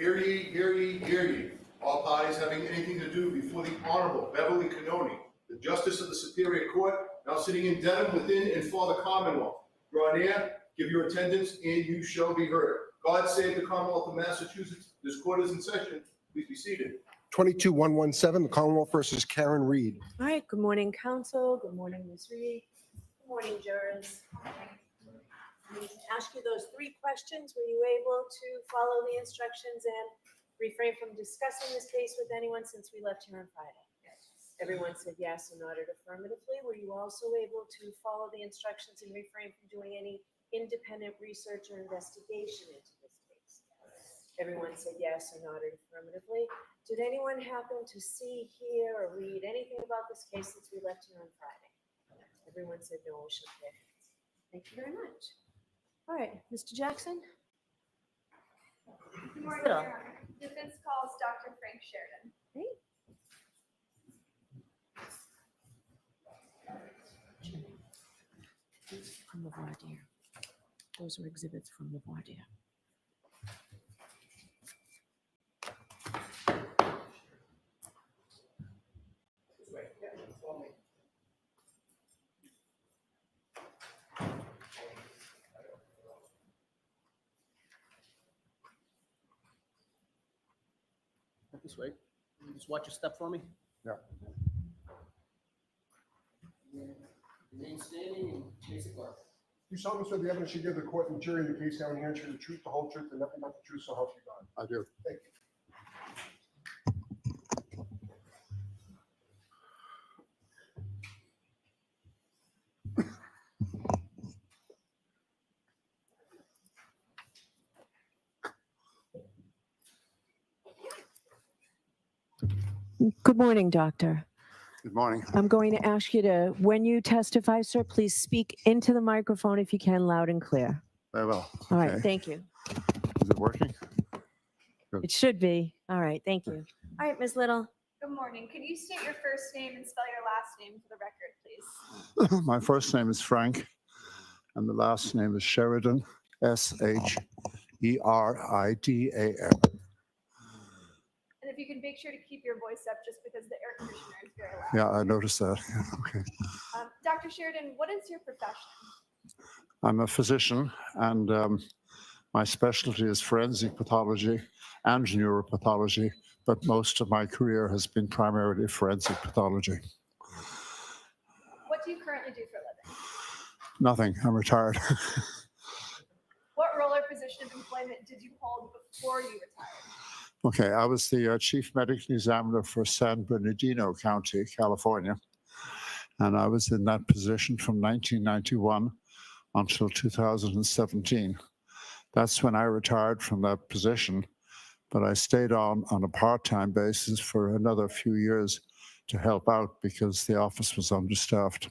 Hear ye, hear ye, hear ye. All parties having anything to do before the Honorable Beverly Cannoni, the Justice of the Superior Court, now sitting in Dedham within and for the Commonwealth. Draw near, give your attendance, and you shall be heard. God save the Commonwealth of Massachusetts. This court is in session. Please be seated. 22-117, the Commonwealth versus Karen Reed. All right, good morning, counsel. Good morning, Ms. Reed. Good morning, jurors. I'm going to ask you those 3 questions. Were you able to follow the instructions and refrain from discussing this case with anyone since we left here on Friday? Yes. Everyone said yes and nodded affirmatively. Were you also able to follow the instructions and refrain from doing any independent research or investigation into this case? Everyone said yes and nodded affirmatively. Did anyone happen to see, hear, or read anything about this case since we left here on Friday? Everyone said no, we shook their heads. Thank you very much. All right, Mr. Jackson? Good morning, Little. Your Honor. Defense calls Dr. Frank Sheridan. Hey. From the voir dire. Those are exhibits from the voir dire. This way. Just watch your step for me. Yeah. Remain standing and basic work. You solemnly swear the evidence you give the court and the jury in the case now and here the truth, the whole truth, and nothing but the truth, so help you God. I do. Thank you. Good morning, doctor. Good morning. I'm going to ask you to, when you testify, sir, please speak into the microphone if you can, loud and clear. Very well. All right, Okay. thank you. Is it working? It should be. All right, thank you. All right, Ms. Little. Good morning. Could you state your first name and spell your last name for the record, please? My first name is Frank, and the last name is Sheridan, Sheridan. And if you can make sure to keep your voice up just because the air conditioner is very loud. Yeah, I noticed that. Okay. Dr. Sheridan, what is your profession? I'm a physician, and my specialty is forensic pathology and neuropathology, but most of my career has been primarily forensic pathology. What do you currently do for a living? Nothing. I'm retired. What role or position of employment did you hold before you retired? Okay, I was the chief medical examiner for San Bernardino County, California, and I was in that position from 1991 until 2017. That's when I retired from that position, but I stayed on a part-time basis for another few years to help out because the office was understaffed.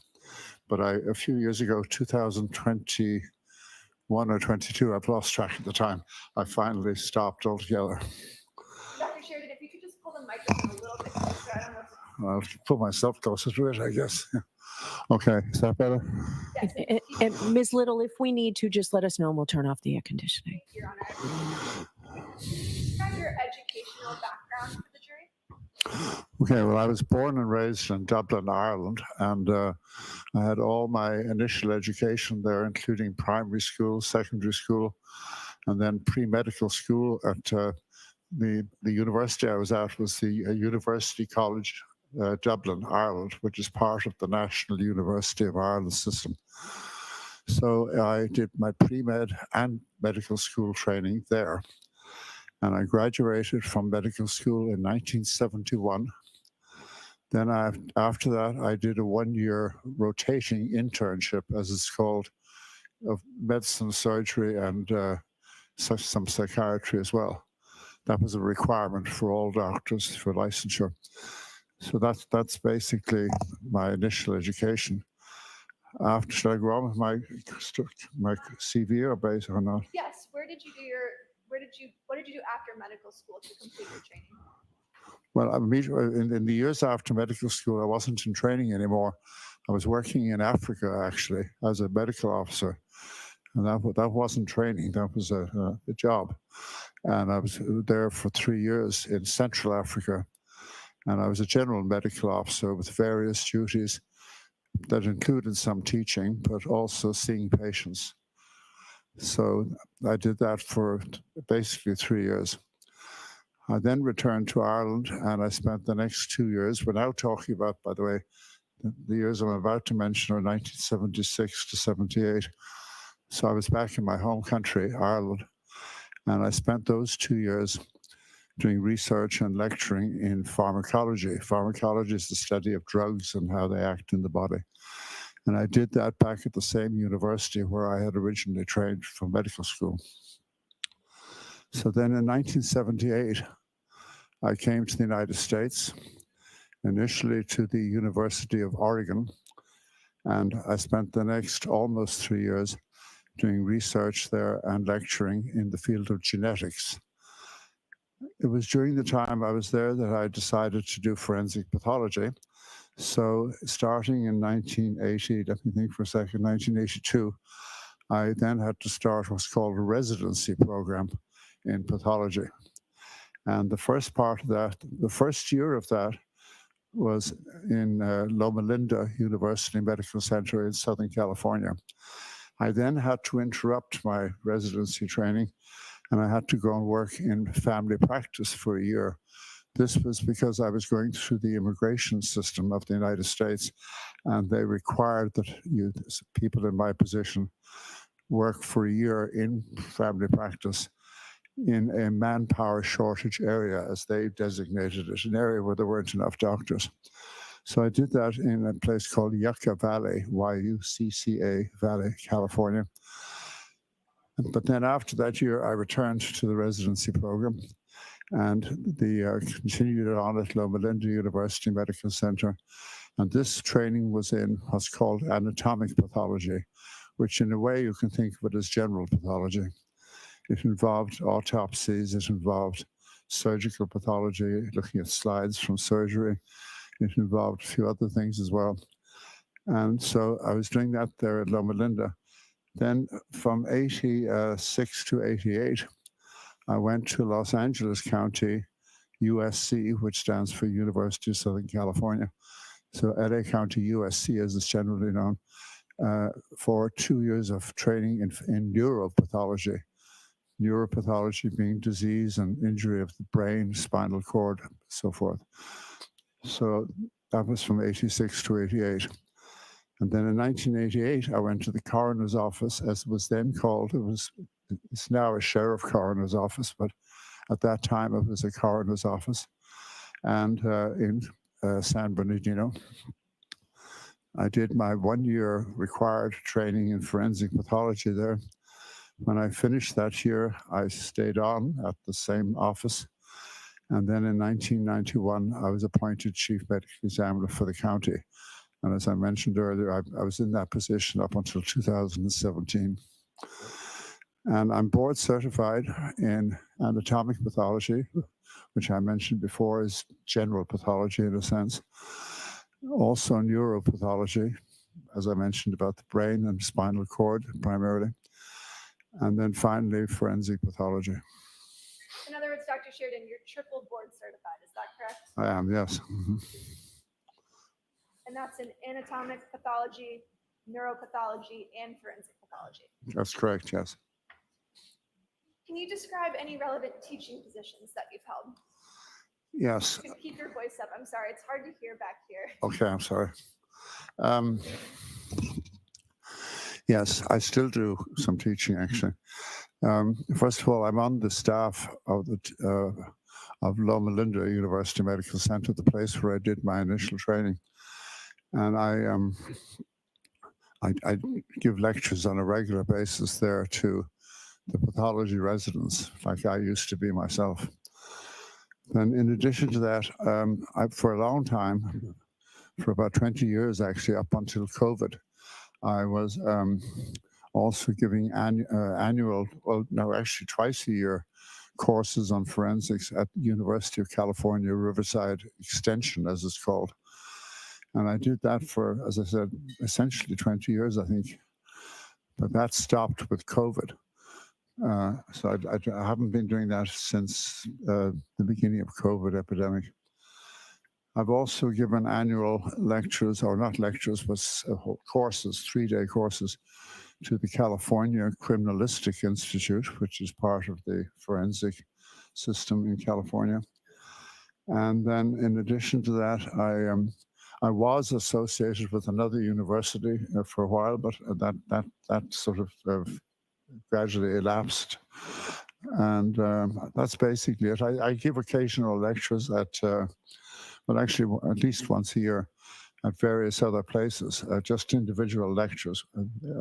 But a few years ago, 2021 or 22, I've lost track of the time, I finally stopped altogether. Dr. Sheridan, if you could just pull the microphone a little bit closer. I don't know if I'll have to put myself closer to it, I guess. Okay, is that better? yes, And Ms. Little, if we need to, just let us know and we'll turn off the air conditioning. Your Honor. Describe your educational background for the jury. Okay, well, I was born and raised in Dublin, Ireland, and I had all my initial education there, including primary school, secondary school, and then pre-medical school at the university I was at was the University College Dublin, Ireland, which is part of the National University of Ireland system. So I did my pre-med and medical school training there. And I graduated from medical school in 1971. Then after that, I did a 1-year rotating internship, as it's called, of medicine, surgery, and some psychiatry as well. That was a requirement for all doctors for licensure. So that's basically my initial education. After, should I go on with my CV or base or not? Yes. What did you do after medical school to complete your training? Well, in the years after medical school, I wasn't in training anymore. I was working in Africa, actually, as a medical officer. And that wasn't training, that was a job. And I was there for 3 years in Central Africa. And I was a general medical officer with various duties that included some teaching, but also seeing patients. So I did that for basically 3 years. I then returned to Ireland and I spent the next 2 years, we're now talking about, by the way, the years I'm about to mention are 1976 to 78. So I was back in my home country, Ireland, and I spent those 2 years doing research and lecturing in pharmacology. Pharmacology is the study of drugs and how they act in the body. And I did that back at the same university where I had originally trained for medical school. So then in 1978, I came to the United States, initially to the University of Oregon, and I spent the next almost 3 years doing research there and lecturing in the field of genetics. It was during the time I was there that I decided to do forensic pathology. So starting in 1980, let me think for a second, 1982, I then had to start what's called a residency program in pathology. And the first part of that, the first year of that was in Loma Linda University Medical Center in Southern California. I then had to interrupt my residency training and I had to go and work in family practice for a year. This was because I was going through the immigration system of the United States, and they required that people in my position work for a year in family practice in a manpower shortage area, as they designated it, an area where there weren't enough doctors. So I did that in a place called Yucca Valley, Y-U-C-C-A Valley, California. But then after that year, I returned to the residency program and continued on at Loma Linda University Medical Center. And this training was in what's called anatomic pathology, which in a way you can think of it as general pathology. It involved autopsies, it involved surgical pathology, looking at slides from surgery. It involved a few other things as well. And so I was doing that there at Loma Linda. Then from 86 to 88, I went to Los Angeles County, USC, which stands for University of Southern California. So LA County, USC, as it's generally known, for 2 years of training in neuropathology. Neuropathology being disease and injury of the brain, spinal cord, so forth. So that was from 86 to 88. And then in 1988, I went to the coroner's office, as it was then called. It's now a sheriff coroner's office, but at that time it was a coroner's office, and in San Bernardino. I did my 1 year required training in forensic pathology there. When I finished that year, I stayed on at the same office. And then in 1991, I was appointed chief medical examiner for the county. And as I mentioned earlier, I was in that position up until 2017. And I'm board certified in anatomic pathology, which I mentioned before is general pathology in a sense. Also neuropathology, as I mentioned about the brain and spinal cord primarily. And then finally, forensic pathology. In other words, Dr. Sheridan, you're triple board certified, is that correct? I am, yes. Mm-hmm. And that's in anatomic pathology, neuropathology, and forensic pathology. That's correct, yes. Can you describe any relevant teaching positions that you've held? Yes. Just keep your voice up. I'm sorry, it's hard to hear back here. Okay, I'm sorry. Yes, I still do some teaching, actually. First of all, I'm on the staff of Loma Linda University Medical Center, the place where I did my initial training. And I give lectures on a regular basis there to the pathology residents, like I used to be myself. And in addition to that, for a long time, for about 20 years actually, up until COVID, I was also giving annual, well, no, actually twice a year, courses on forensics at the University of California, Riverside Extension, as it's called. And I did that for, as I said, essentially 20 years, I think. But that stopped with COVID. So I haven't been doing that since the beginning of COVID epidemic. I've also given annual lectures, or not lectures, but courses, 3-day courses, to the California Criminalistic Institute, which is part of the forensic system in California. And then, in addition to that, I was associated with another university for a while, but that sort of gradually elapsed. And that's basically it. I give occasional lectures at, well, actually, at least once a year at various other places, just individual lectures.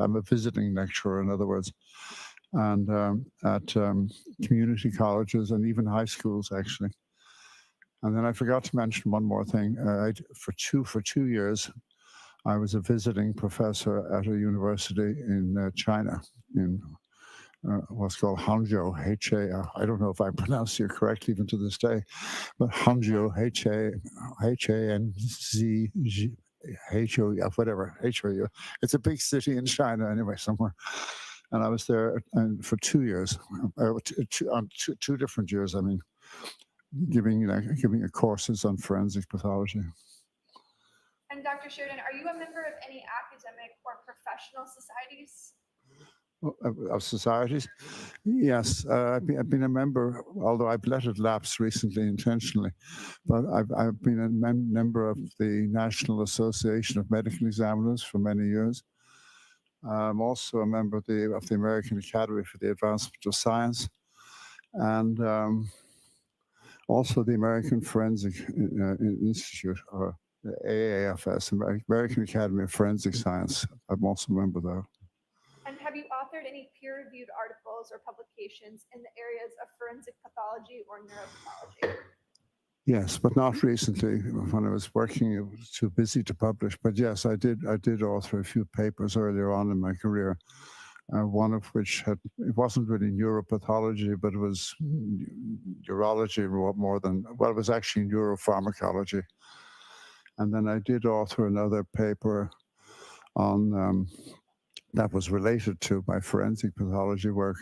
I'm a visiting lecturer, in other words, and at community colleges and even high schools, actually. And then I forgot to mention one more thing. For 2 years, I was a visiting professor at a university in China, in what's called Hangzhou, I don't know if I pronounced it correctly even to this day, but Hangzhou, Hanzhou, whatever, HOU. It's a big city in China anyway, somewhere. And I was there for 2 years, on two different years, I mean, giving courses on forensic pathology. And Dr. Sheridan, are you a member of any academic or professional societies? Of societies? Yes, I've been a member, although I've let it lapse recently intentionally, but I've been a member of the National Association of Medical Examiners for many years. I'm also a member of the American Academy for the Advancement of Science, and also the American Forensic Institute, or the AAFS, American Academy of Forensic Science. I'm also a member of that. And have you authored any peer-reviewed articles or publications in the areas of forensic pathology or neuropathology? Yes, but not recently. When I was working, it was too busy to publish. But yes, I did author a few papers earlier on in my career. One of which it wasn't really neuropathology, but it was urology more than, well, it was actually neuropharmacology. And then I did author another paper on that was related to my forensic pathology work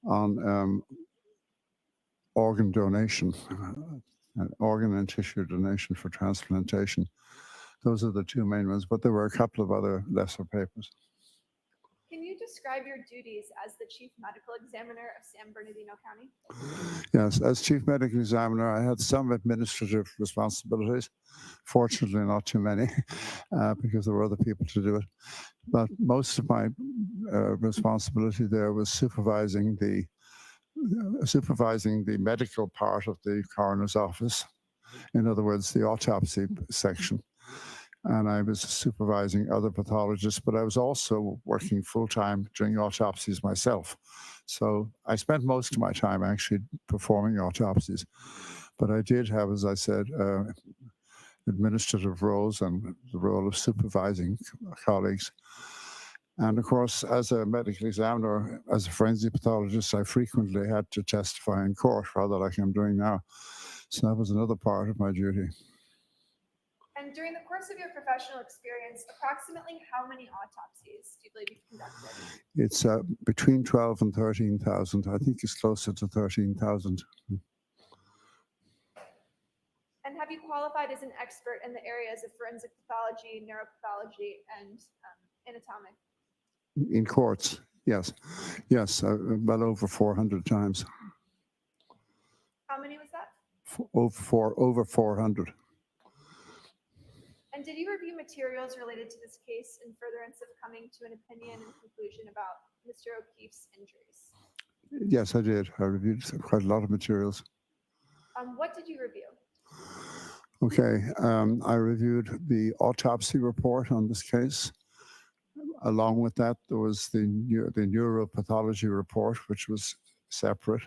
on organ donation, organ and tissue donation for transplantation. Those are the two main ones, but there were a couple of other lesser papers. Can you describe your duties as the Chief Medical Examiner of San Bernardino County? Yes, as Chief Medical Examiner, I had some administrative responsibilities. Fortunately, not too many, because there were other people to do it. But most of my responsibility there was supervising the medical part of the coroner's office. In other words, the autopsy section. And I was supervising other pathologists, but I was also working full-time doing autopsies myself. So I spent most of my time actually performing autopsies. But I did have, as I said, administrative roles and the role of supervising colleagues. And of course, as a medical examiner, as a forensic pathologist, I frequently had to testify in court, rather like I'm doing now. So that was another part of my duty. And during the course of your professional experience, approximately how many autopsies do you believe you've conducted? It's between 12 and 13,000. I think it's closer to 13,000. And have you qualified as an expert in the areas of forensic pathology, neuropathology, and anatomic? In courts, yes. Yes, well over 400 times. How many was that? Over 400. And did you review materials related to this case in furtherance of coming to an opinion and conclusion about Mr. O'Keefe's injuries? Yes, I did. I reviewed quite a lot of materials. What did you review? Okay, I reviewed the autopsy report on this case. Along with that, there was the neuropathology report, which was separate.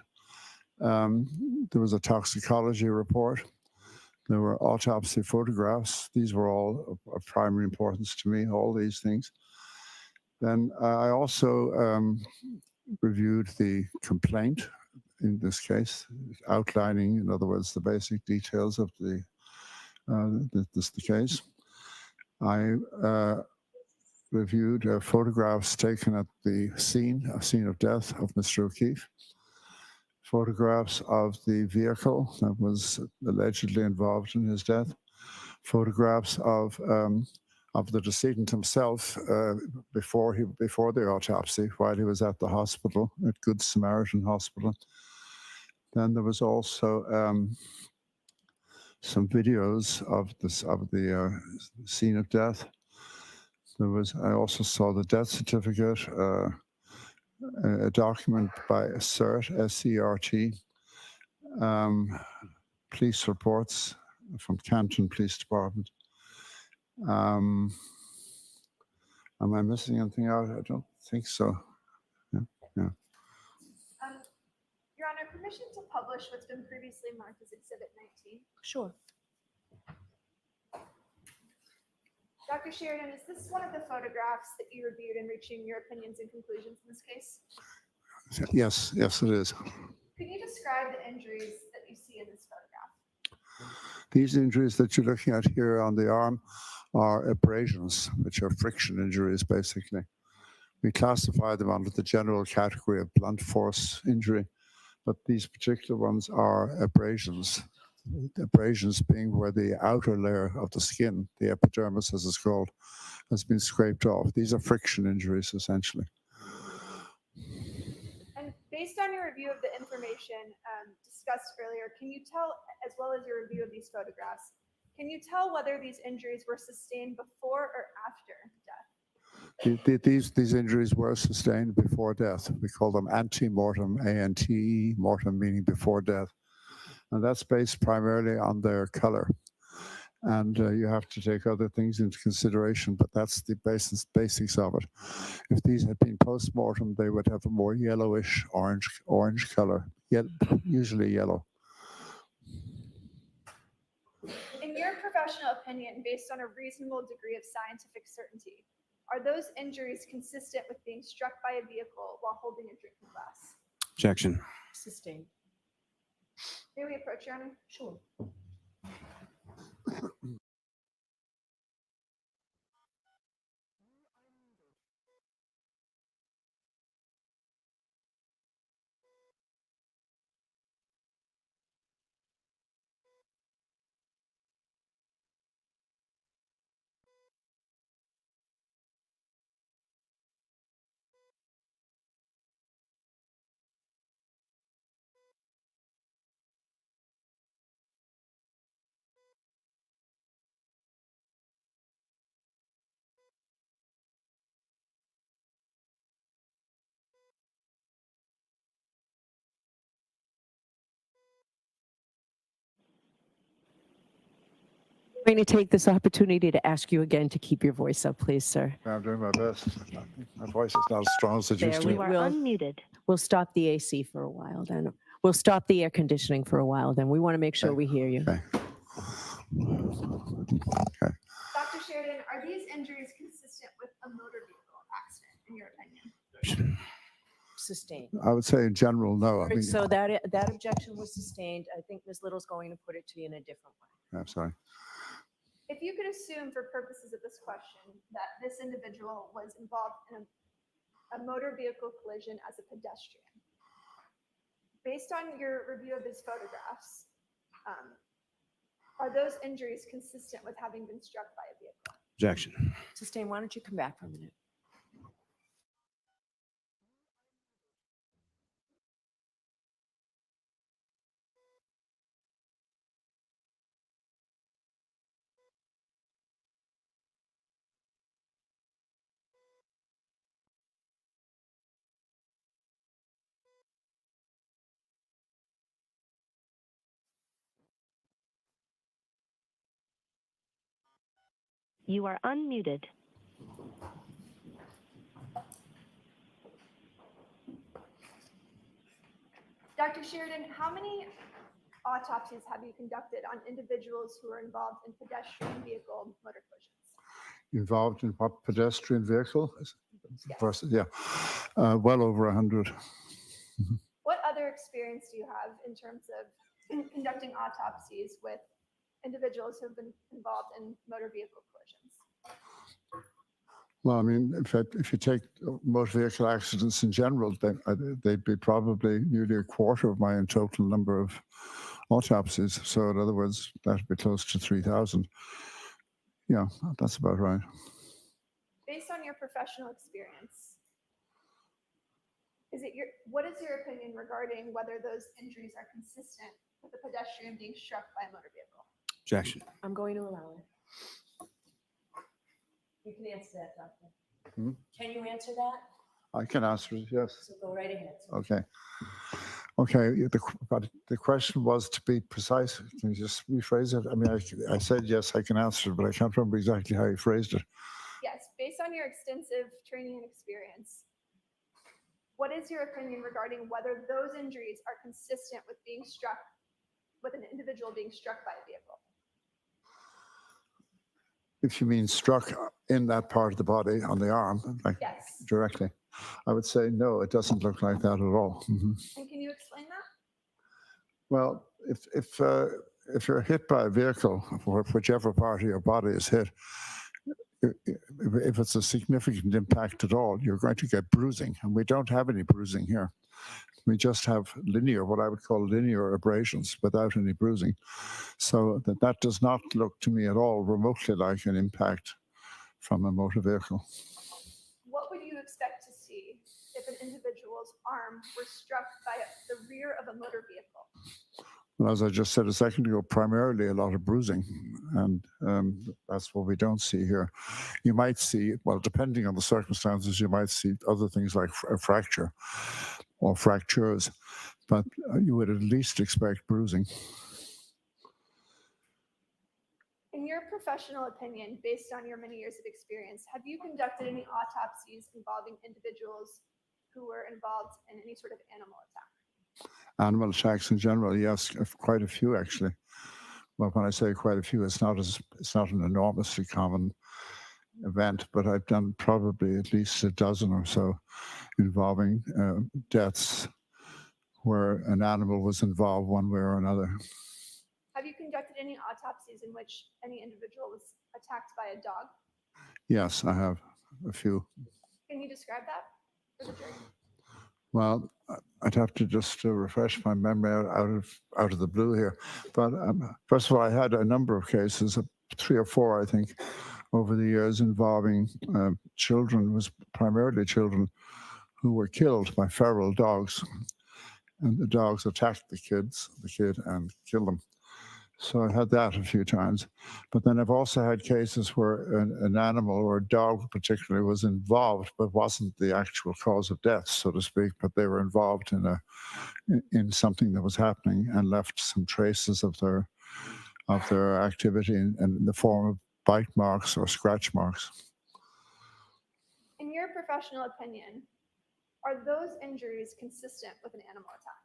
There was a toxicology report. There were autopsy photographs. These were all of primary importance to me, all these things. Then I also reviewed the complaint in this case, outlining, in other words, the basic details of the case. I reviewed photographs taken at the scene of death of Mr. O'Keefe, photographs of the vehicle that was allegedly involved in his death, photographs of the decedent himself before the autopsy, while he was at the hospital, at Good Samaritan Hospital. Then there was also some videos of the scene of death. I also saw the death certificate, a document by CERT, S-E-R-T, police reports from Canton Police Department. Am I missing anything out? I don't think so. Your Honor, permission to publish what's been previously marked as Exhibit 19. Sure. Dr. Sheridan, is this one of the photographs that you reviewed in reaching your opinions and conclusions in this case? Yes, it is. Could you describe the injuries that you see in this photograph? These injuries that you're looking at here on the arm are abrasions, which are friction injuries, basically. We classify them under the general category of blunt force injury, but these particular ones are abrasions. Abrasions being where the outer layer of the skin, the epidermis as it's called, has been scraped off. These are friction injuries, essentially. And based on your review of the information discussed earlier, can you tell, as well as your review of these photographs, can you tell whether these injuries were sustained before or after death? These injuries were sustained before death. We call them ante-mortem, A-N-T-E, mortem meaning before death. And that's based primarily on their color. And you have to take other things into consideration, but that's the basics of it. If these had been post-mortem, they would have a more yellowish, orange color, usually yellow. In your professional opinion, based on a reasonable degree of scientific certainty, are those injuries consistent with being struck by a vehicle while holding a drinking glass? Objection. Sustained. May we approach, Your Honor? Sure. I'm going to take this opportunity to ask you again to keep your voice up, please, sir. I'm doing my best. My voice is not as strong as it used to we be. will unmuted. We'll stop the AC for a while, then. We'll stop the air conditioning for a while, then. We want to make sure we hear you. Okay. Dr. Sheridan, are these injuries consistent with a motor vehicle accident, in your opinion? Sustained. I would say in general, no. I mean, So that objection was sustained. I think Ms. Little's going to put it to you in a different way. I'm sorry. If you could assume for purposes of this question that this individual was involved in a motor vehicle collision as a pedestrian, based on your review of his photographs, are those injuries consistent with having been struck by a vehicle? Objection. Sustained. Why don't you come back for a minute? You are unmuted. Dr. Sheridan, how many autopsies have you conducted on individuals who are involved in pedestrian vehicle motor collisions? Involved in what pedestrian vehicle? Yes. Versus, yeah, well over 100. What other experience do you have in terms of conducting autopsies with individuals who have been involved in motor vehicle collisions? Well, I mean, if you take motor vehicle accidents in general, they'd be probably nearly a quarter of my total number of autopsies. So in other words, that'd be close to 3,000. Yeah, that's about right. Based on your professional experience, what is your opinion regarding whether those injuries are consistent with a pedestrian being struck by a motor vehicle? Objection. I'm going to allow it. You can answer that, Doctor. Hmm? Can you answer that? I can answer it, yes. So go right ahead. Okay. Okay, but the question was, to be precise, can you just rephrase it? I mean, I said yes, I can answer it, but I can't remember exactly how you phrased it. Yes, based on your extensive training and experience, what is your opinion regarding whether those injuries are consistent with an individual being struck by a vehicle? If you mean struck in that part of the body, on the arm, like Yes. directly, I would say no, it doesn't look like that at all. Mhm. And can you explain that? Well, if you're hit by a vehicle, or whichever part of your body is hit, if it's a significant impact at all, you're going to get bruising, and we don't have any bruising here. We just have what I would call linear abrasions without any bruising. So that does not look to me at all remotely like an impact from a motor vehicle. What would you expect to see if an individual's arm were struck by the rear of a motor vehicle? Well, as I just said a second ago, primarily a lot of bruising, and that's what we don't see here. You might see, well, depending on the circumstances, you might see other things like a fracture or fractures, but you would at least expect bruising. In your professional opinion, based on your many years of experience, have you conducted any autopsies involving individuals who were involved in any sort of animal attack? Animal attacks in general, yes, quite a few actually. Well, when I say quite a few, it's not an enormously common event, but I've done probably at least a dozen or so involving deaths where an animal was involved one way or another. Have you conducted any autopsies in which any individual was attacked by a dog? Yes, I have a few. Can you describe that for the jury? Well, I'd have to just refresh my memory out of the blue here. But first of all, I had a number of cases, 3 or 4, I think, over the years involving children, was primarily children who were killed by feral dogs. And the dogs attacked the kid and killed them. So I had that a few times. But then I've also had cases where an animal, or a dog particularly, was involved, but wasn't the actual cause of death, so to speak, but they were involved in something that was happening and left some traces of their activity in the form of bite marks or scratch marks. In your professional opinion, are those injuries consistent with an animal attack?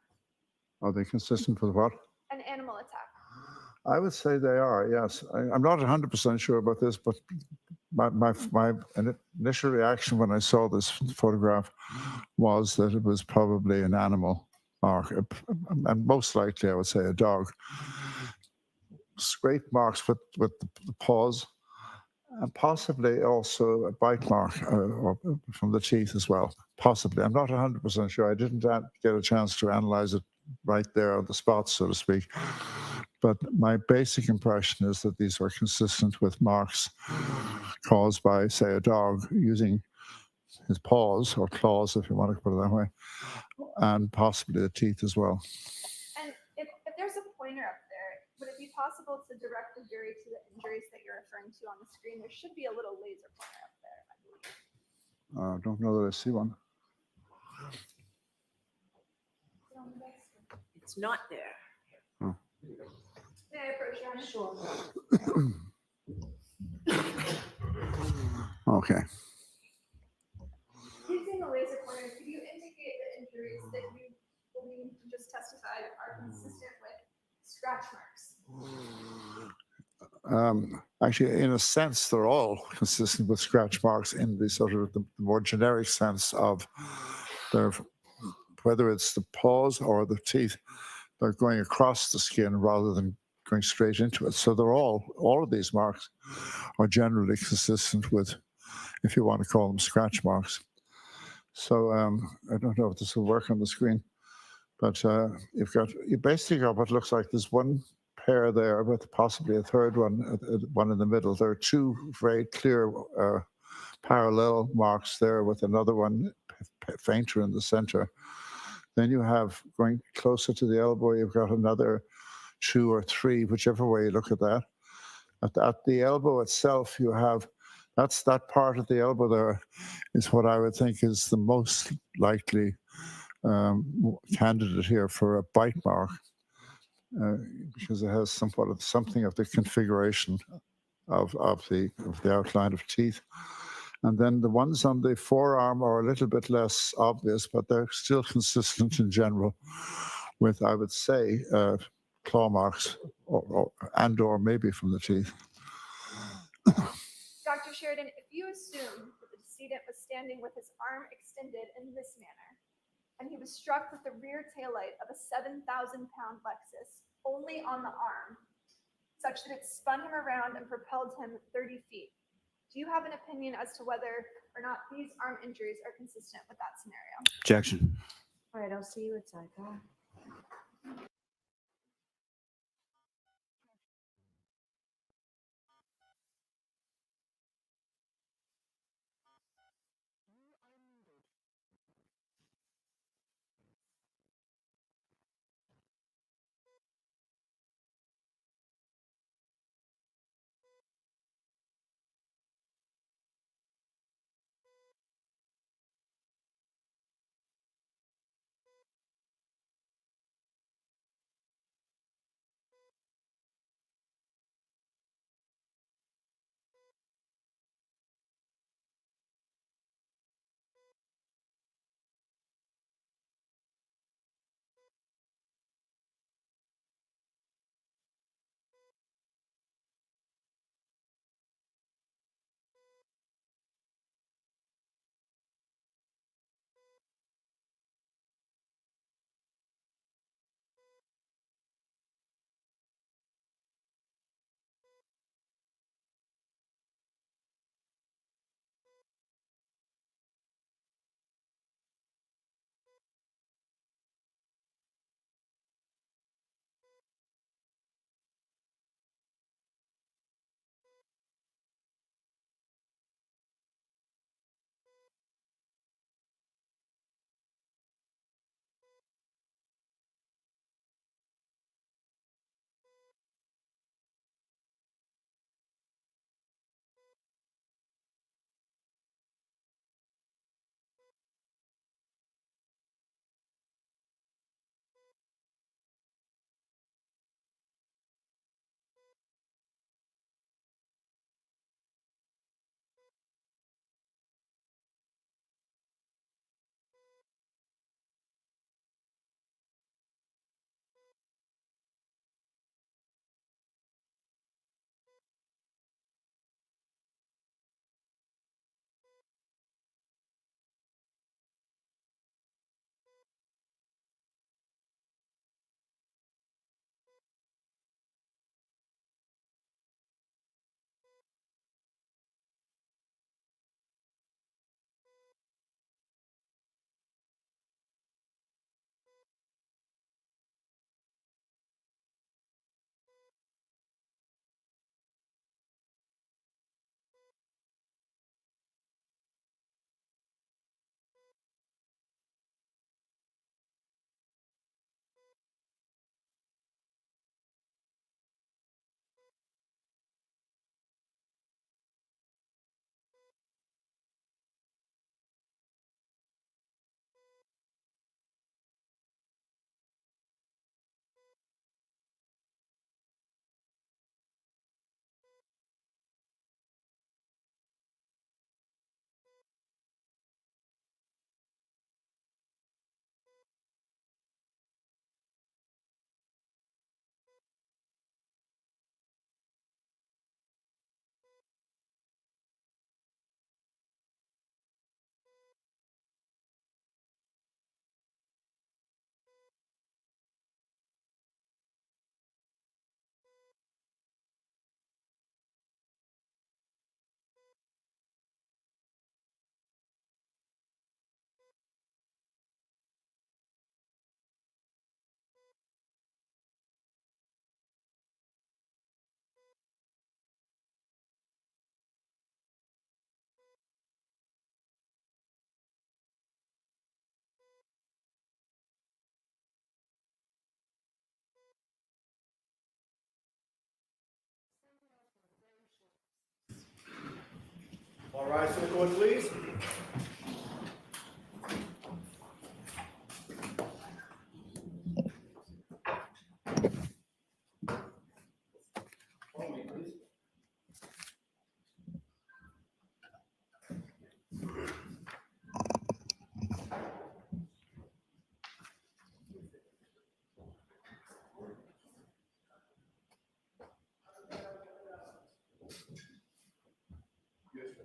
Are they consistent with what? An animal attack. I would say they are, yes. I'm not 100% sure about this, but my initial reaction when I saw this photograph was that it was probably an animal mark, and most likely I would say a dog. Scrape marks with the paws, and possibly also a bite mark or from the teeth as well. Possibly. I'm not 100% sure. I didn't get a chance to analyze it right there on the spot, so to speak. But my basic impression is that these are consistent with marks caused by, say, a dog using his paws or claws, if you want to put it that way, and possibly the teeth as well. And if there's a pointer up there, would it be possible to direct the jury to the injuries that you're referring to on the screen? There should be a little laser pointer up there, I believe. I don't know that I see one. It's not there. Oh. May I approach, Your Honor? Sure. Okay. Using the laser pointer, could you indicate the injuries that you believe you just testified are consistent with scratch marks? Actually, in a sense, they're all consistent with scratch marks in the sort of the more generic sense of their, whether it's the paws or the teeth, they're going across the skin rather than going straight into it. So they're all of these marks are generally consistent with if you want to call them scratch marks. So I don't know if this will work on the screen, but you basically got what looks like there's one pair there with possibly a third one, one in the middle. There are two very clear parallel marks there with another one fainter in the center. Then you have, going closer to the elbow, you've got another 2 or 3, whichever way you look at that. At the elbow itself, you have, that's that part of the elbow there is what I would think is the most likely candidate here for a bite mark, because it has something of the configuration of the outline of teeth. And then the ones on the forearm are a little bit less obvious, but they're still consistent in general with, I would say, claw marks or maybe from the teeth. Dr. Sheridan, if you assume that the decedent was standing with his arm extended in this manner, and he was struck with the rear taillight of a 7,000-pound Lexus only on the arm, such that it spun him around and propelled him 30 feet, do you have an opinion as to whether or not these arm injuries are consistent with that scenario? Objection. All right, I'll see you at sidebar. All rise for the court, please. Follow me, please. Yes, sir.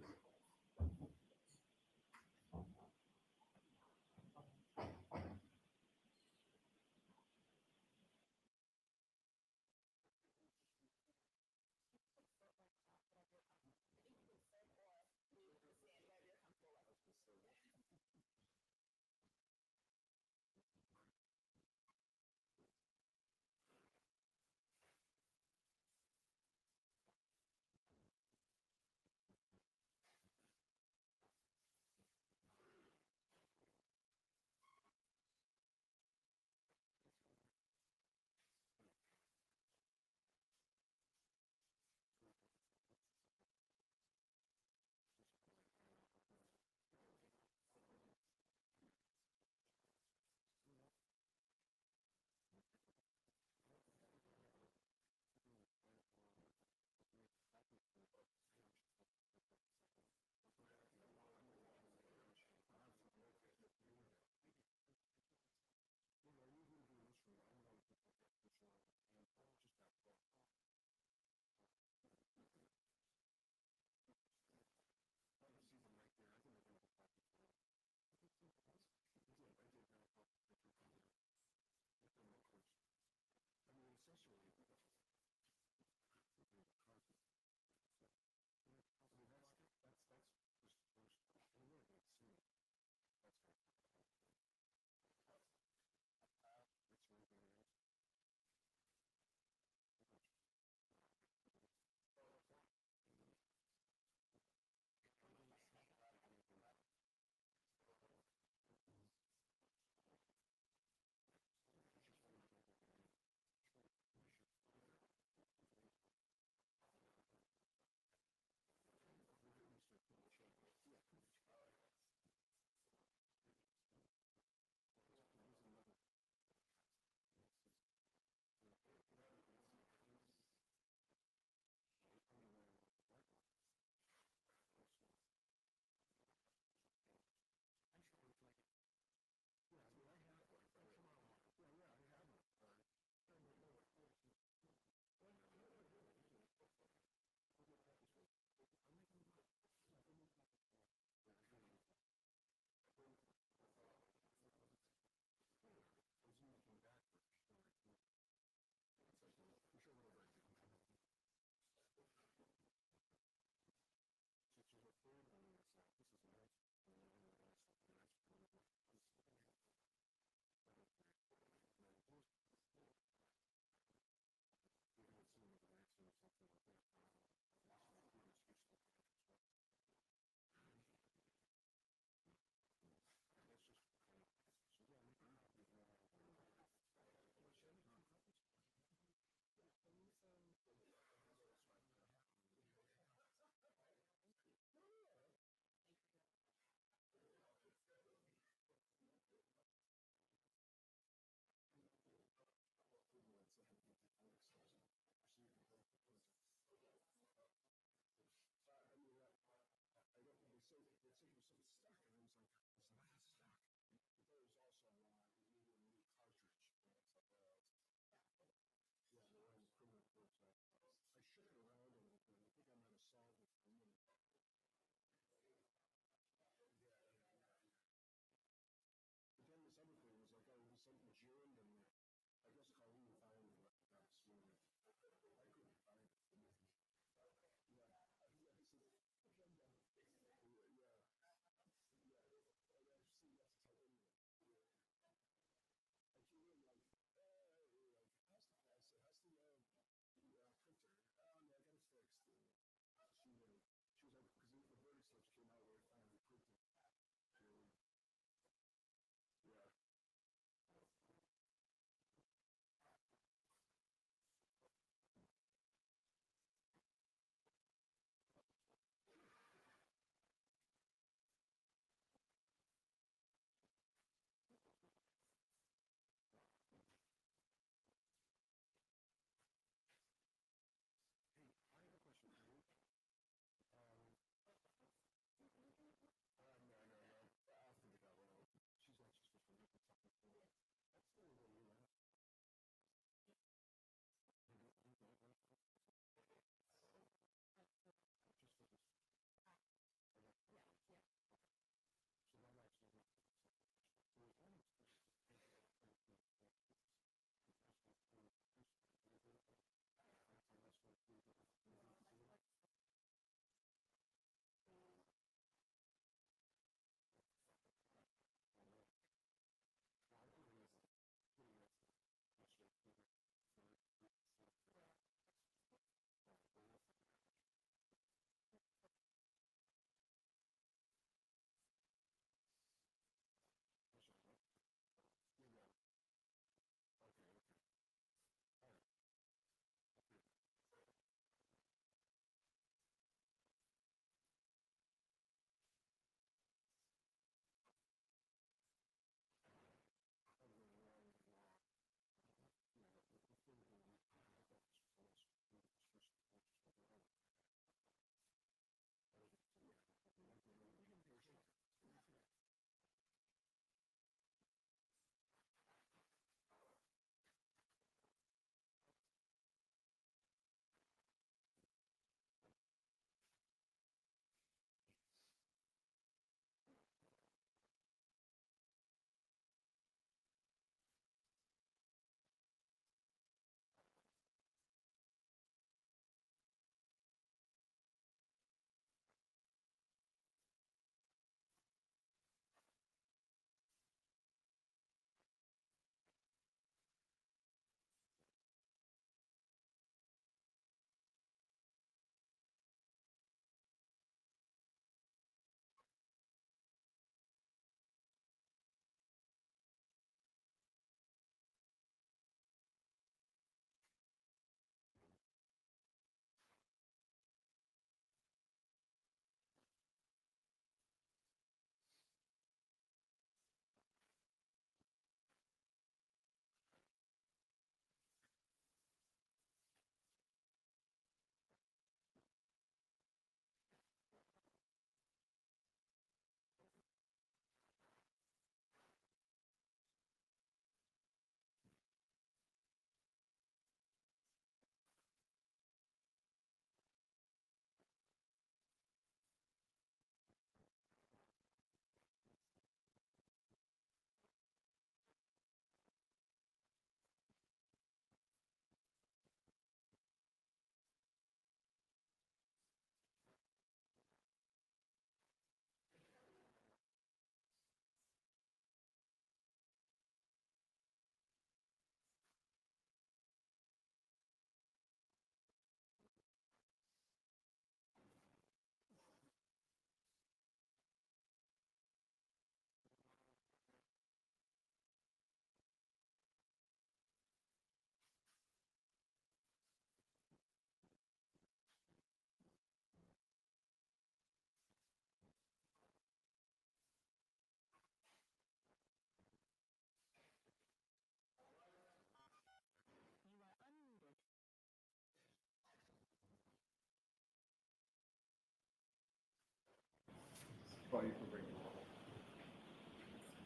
Claudia, you can bring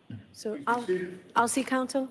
it. So Please be seated. I'll see counsel.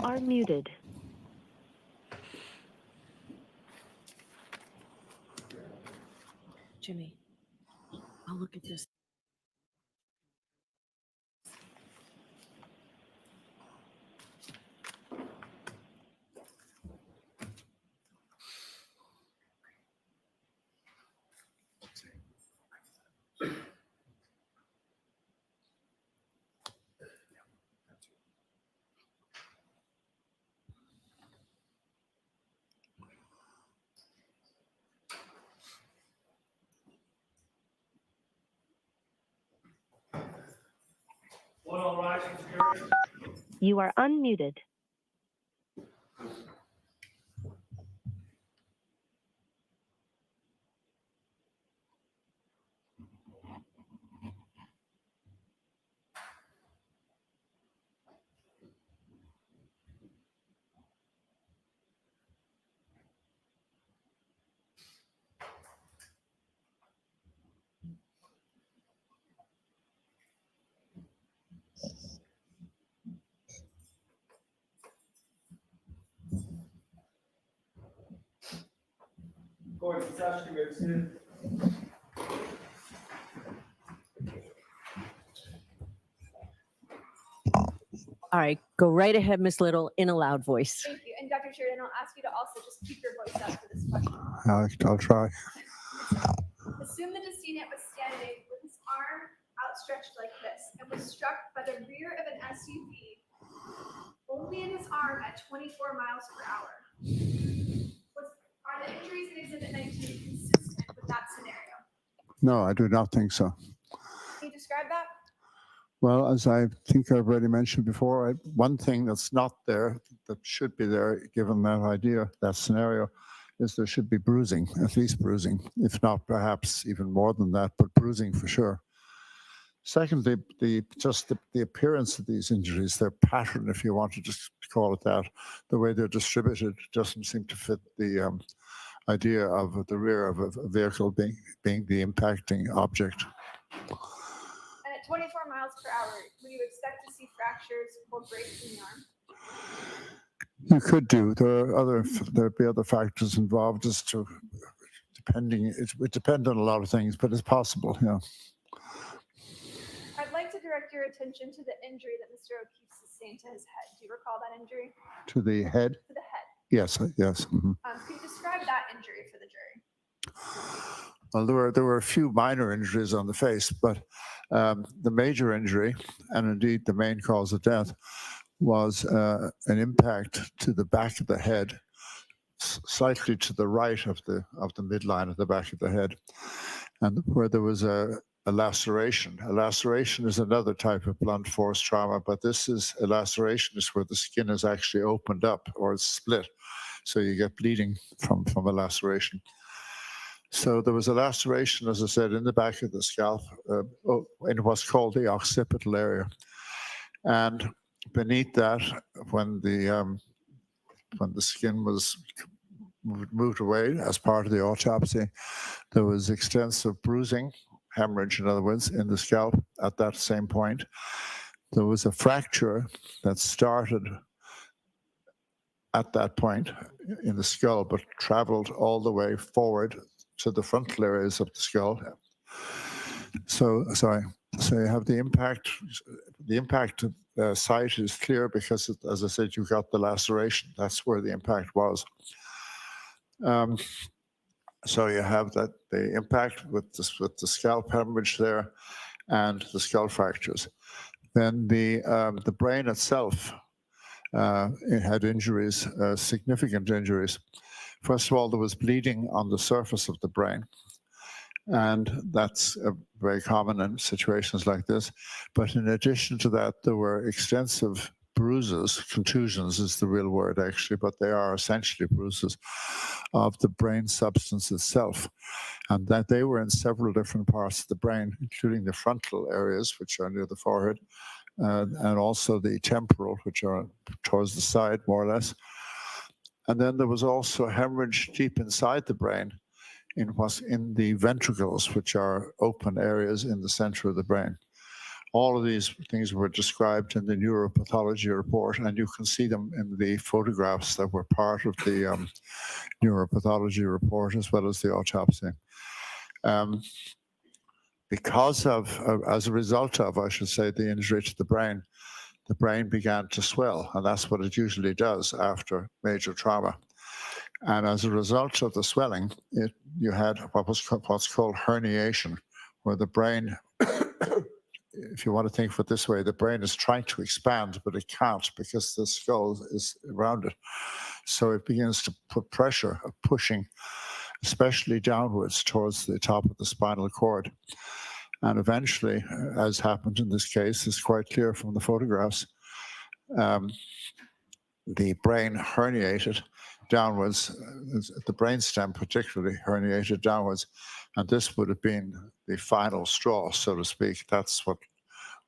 Are muted. Jimmy, I'll look at this. One all rise, Mr. Gary. You are unmuted. Go ahead, Ms. Ash, you may be seated. All right, go right ahead, Miss Little, in a loud voice. Thank you. And Dr. Sheridan, I'll ask you to also just keep your voice up for this question. I'll try. Assume the decedent was standing with his arm outstretched like this and was struck by the rear of an SUV only in his arm at 24 miles per hour. Are the injuries in Exhibit 19 consistent with that scenario? No, I do not think so. Can you describe that? Well, as I think I've already mentioned before, one thing that's not there that should be there, given that idea, that scenario, is there should be bruising, at least bruising, if not perhaps even more than that, but bruising for sure. Secondly, the appearance of these injuries, their pattern, if you want to just call it that, the way they're distributed doesn't seem to fit the idea of the rear of a vehicle being the impacting object. And at 24 miles per hour, would you expect to see fractures or breaks in the arm? You could do. There'd be other factors involved as to it would depend on a lot of things, but it's possible, yeah. I'd like to direct your attention to the injury that Mr. O'Keefe sustained to his head. Do you recall that injury? To the head? To the head. Yes, yes. Mm-hmm. Can you describe that injury for the jury? Well, there were a few minor injuries on the face, but the major injury, and indeed the main cause of death, was an impact to the back of the head, slightly to the right of the midline of the back of the head, and where there was a laceration. A laceration is another type of blunt force trauma, but this is a laceration is where the skin is actually opened up or it's split, so you get bleeding from a laceration. So there was a laceration, as I said, in the back of the scalp, in what's called the occipital area, and beneath that, when the skin was moved away as part of the autopsy, there was extensive bruising, hemorrhage, in other words, in the scalp at that same point. There was a fracture that started at that point in the skull, but traveled all the way forward to the frontal areas of the skull. So you have the impact. The impact site is clear because, as I said, you got the laceration. That's where the impact was. So you have the impact with the scalp hemorrhage there, and the skull fractures. Then the brain itself it had injuries, significant injuries. First of all, there was bleeding on the surface of the brain. And that's very common in situations like this. But in addition to that, there were extensive bruises, contusions is the real word actually, but they are essentially bruises of the brain substance itself. And that they were in several different parts of the brain, including the frontal areas, which are near the forehead, and also the temporal, which are towards the side, more or less. And then there was also hemorrhage deep inside the brain, in the ventricles, which are open areas in the center of the brain. All of these things were described in the neuropathology report, and you can see them in the photographs that were part of the neuropathology report as well as the autopsy. Because of, as a result of, I should say, the injury to the brain began to swell, and that's what it usually does after major trauma. And as a result of the swelling, you had what's called herniation, where the brain, if you want to think of it this way, the brain is trying to expand, but it can't because the skull is around it. So it begins to put pressure, pushing, especially downwards towards the top of the spinal cord. And eventually, as happened in this case, it's quite clear from the photographs, the brain herniated downwards, the brainstem particularly herniated downwards, and this would have been the final straw, so to speak. That's what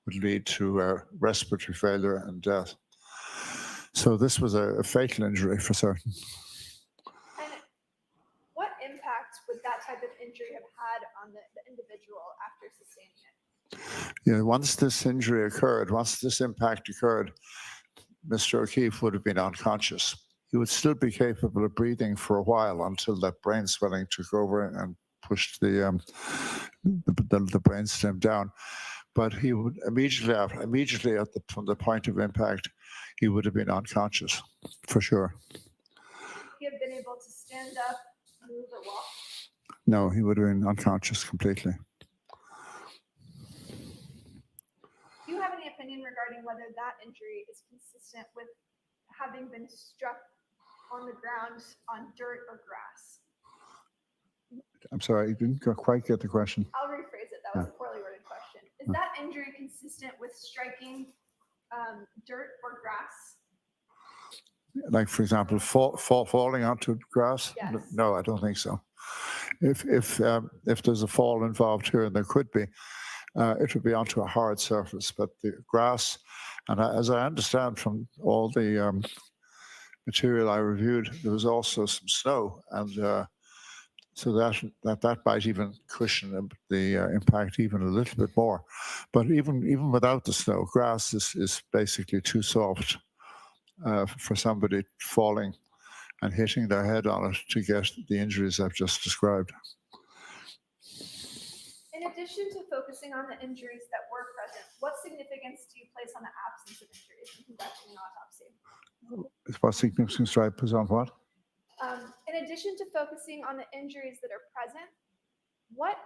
would lead to respiratory failure and death. So this was a fatal injury for certain. And what impact would that type of injury have had on the individual after sustaining it? You know, once this injury occurred, once this impact occurred, Mr. O'Keefe would have been unconscious. He would still be capable of breathing for a while until that brain swelling took over and pushed the brainstem down. But he would immediately from the point of impact, he would have been unconscious for sure. Would he have been able to stand up, move, or walk? No, he would have been unconscious completely. Do you have any opinion regarding whether that injury is consistent with having been struck on the ground on dirt or grass? I'm sorry, you didn't quite get the question. I'll rephrase it. That was a poorly worded question. Is that injury consistent with striking dirt or grass? Like, for example, falling onto grass? Yes. No, I don't think so. If there's a fall involved here, and there could be, it would be onto a hard surface. But the grass, and as I understand from all the material I reviewed, there was also some snow, and so that might even cushion the impact even a little bit more. But even without the snow, grass is basically too soft for somebody falling and hitting their head on it to get the injuries I've just described. In addition to focusing on the injuries that were present, what significance do you place on the absence of injuries in conducting an autopsy? What significance do I put on what? In addition to focusing on the injuries that are present, what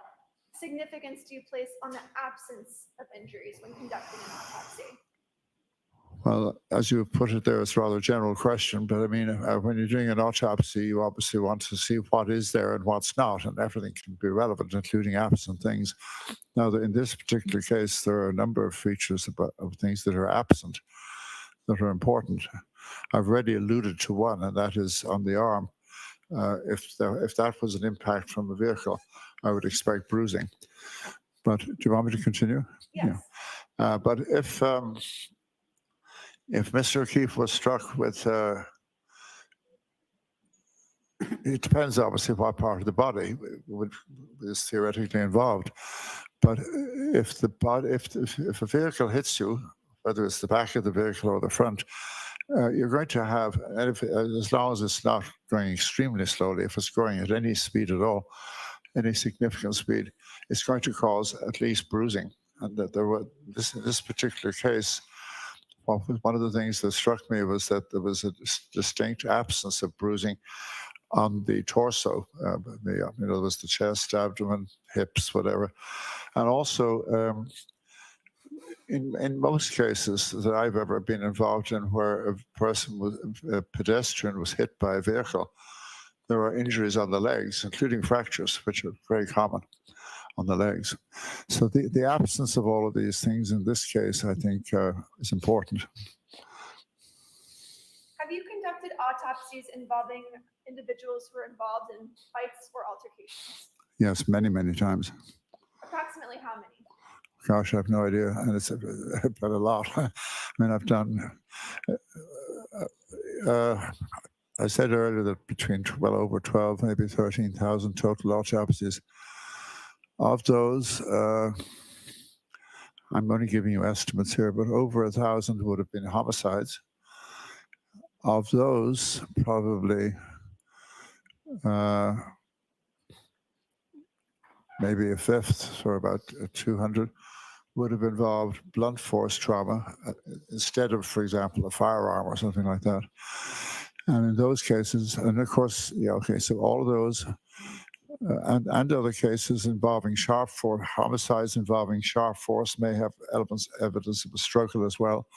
significance do you place on the absence of injuries when conducting an autopsy? Well, as you put it there, it's a rather general question, but I mean, when you're doing an autopsy, you obviously want to see what is there and what's not, and everything can be relevant, including absent things. Now, in this particular case, there are a number of features of things that are absent that are important. I've already alluded to one, and that is on the arm. If that was an impact from a vehicle, I would expect bruising. But do you want me to continue? Yes. Yeah. But if Mr. O'Keefe was struck with, it depends obviously what part of the body is theoretically involved. But if a vehicle hits you, whether it's the back of the vehicle or the front, you're going to have, and as long as it's not going extremely slowly, if it's going at any speed at all, any significant speed, it's going to cause at least bruising. And that in this particular case, one of the things that struck me was that there was a distinct absence of bruising on the torso. There was the chest, abdomen, hips, whatever. And also, In most cases that I've ever been involved in where a pedestrian was hit by a vehicle, there are injuries on the legs, including fractures, which are very common on the legs. So the absence of all of these things in this case, I think, is important. Have you conducted autopsies involving individuals who were involved in fights or altercations? Yes, many, many times. Approximately how many? Gosh, I have no idea, and it's but a lot. I mean, I've done. I said earlier that between well over 12, maybe 13,000 total autopsies. Of those, I'm only giving you estimates here, but over 1,000 would have been homicides. Of those, probably maybe a fifth, or about 200, would have involved blunt force trauma instead of, for example, a firearm or something like that. And in those cases, and of course, yeah, okay, so all of those and other cases involving sharp force, homicides involving sharp force may have evidence of a struggle as well.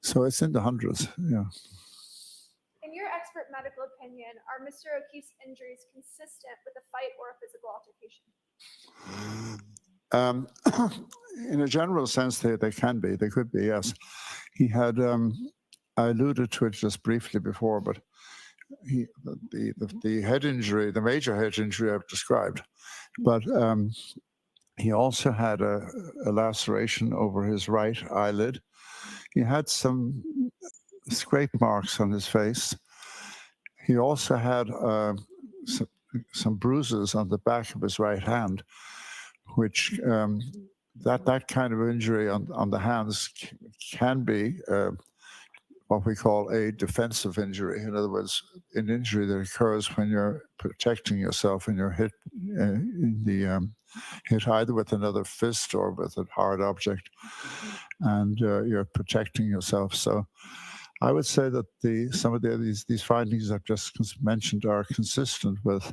So it's in the hundreds, yeah. In your expert medical opinion, are Mr. O'Keefe's injuries consistent with a fight or a physical altercation? In a general sense, they can be. They could be, yes. He had, I alluded to it just briefly before, but the head injury, the major head injury I've described, but he also had a laceration over his right eyelid. He had some scrape marks on his face. He also had some bruises on the back of his right hand, which that kind of injury on the hands can be what we call a defensive injury. In other words, an injury that occurs when you're protecting yourself and you're hit hit either with another fist or with a hard object, and you're protecting yourself. So I would say that some of these findings I've just mentioned are consistent with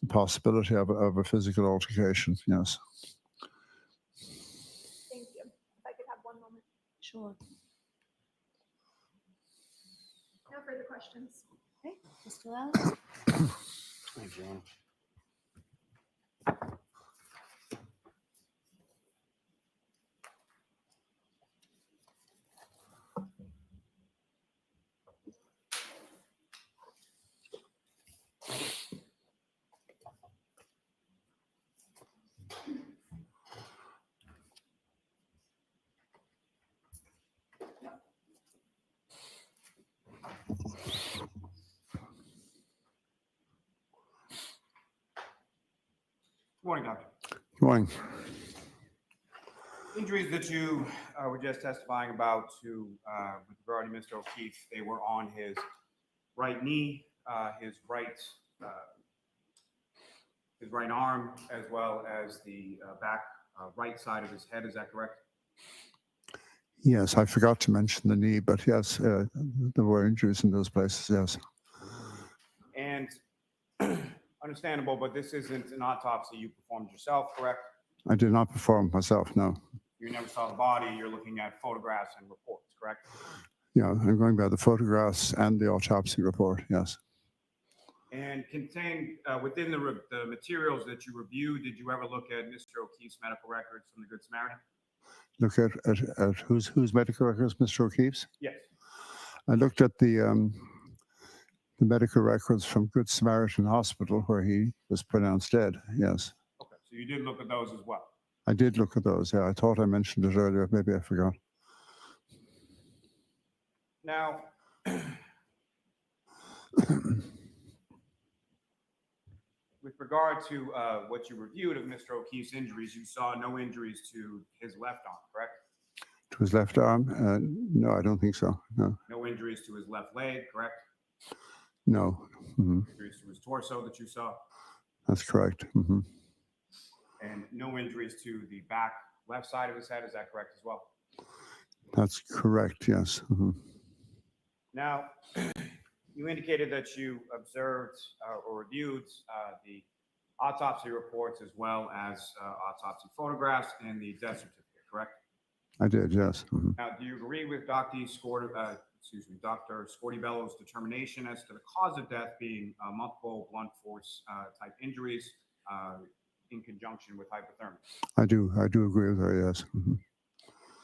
the possibility of a physical altercation. Yes. Thank you. If I could have one moment. Sure. No further questions. Okay, Mr. Lau? Thank you. Good morning, Doctor. Good morning. Injuries that you were just testifying about with regard to Mr. O'Keefe, they were on his right knee, his right arm, as well as the back right side of his head. Is that correct? Yes, I forgot to mention the knee, but yes, there were injuries in those places, yes. And understandable, but this isn't an autopsy you performed yourself, correct? I did not perform myself, no. You never saw the body. You're looking at photographs and reports, correct? Yeah, I'm going by the photographs and the autopsy report, yes. And contained within the materials that you reviewed, did you ever look at Mr. O'Keefe's medical records from the Good Samaritan? Look at whose medical records, Mr. O'Keefe's? Yes. I looked at the medical records from Good Samaritan Hospital where he was pronounced dead, yes. Okay, so you did look at those as well? I did look at those, yeah. I thought I mentioned it earlier. Maybe I forgot. Now, with regard to what you reviewed of Mr. O'Keefe's injuries, you saw no injuries to his left arm, correct? To his left arm? No, I don't think so, no. No injuries to his left leg, correct? No. Mm-hmm. Injuries to his torso that you saw? That's correct. Mm-hmm. And no injuries to the back left side of his head, is that correct as well? That's correct, yes. Mm-hmm. Now, you indicated that you observed or reviewed the autopsy reports as well as autopsy photographs and the death certificate, correct? I did, yes. Mhm. Now, do you agree with Dr. Scortibello's determination as to the cause of death being multiple blunt force type injuries in conjunction with hypothermia? I do agree with her, yes. Mhm.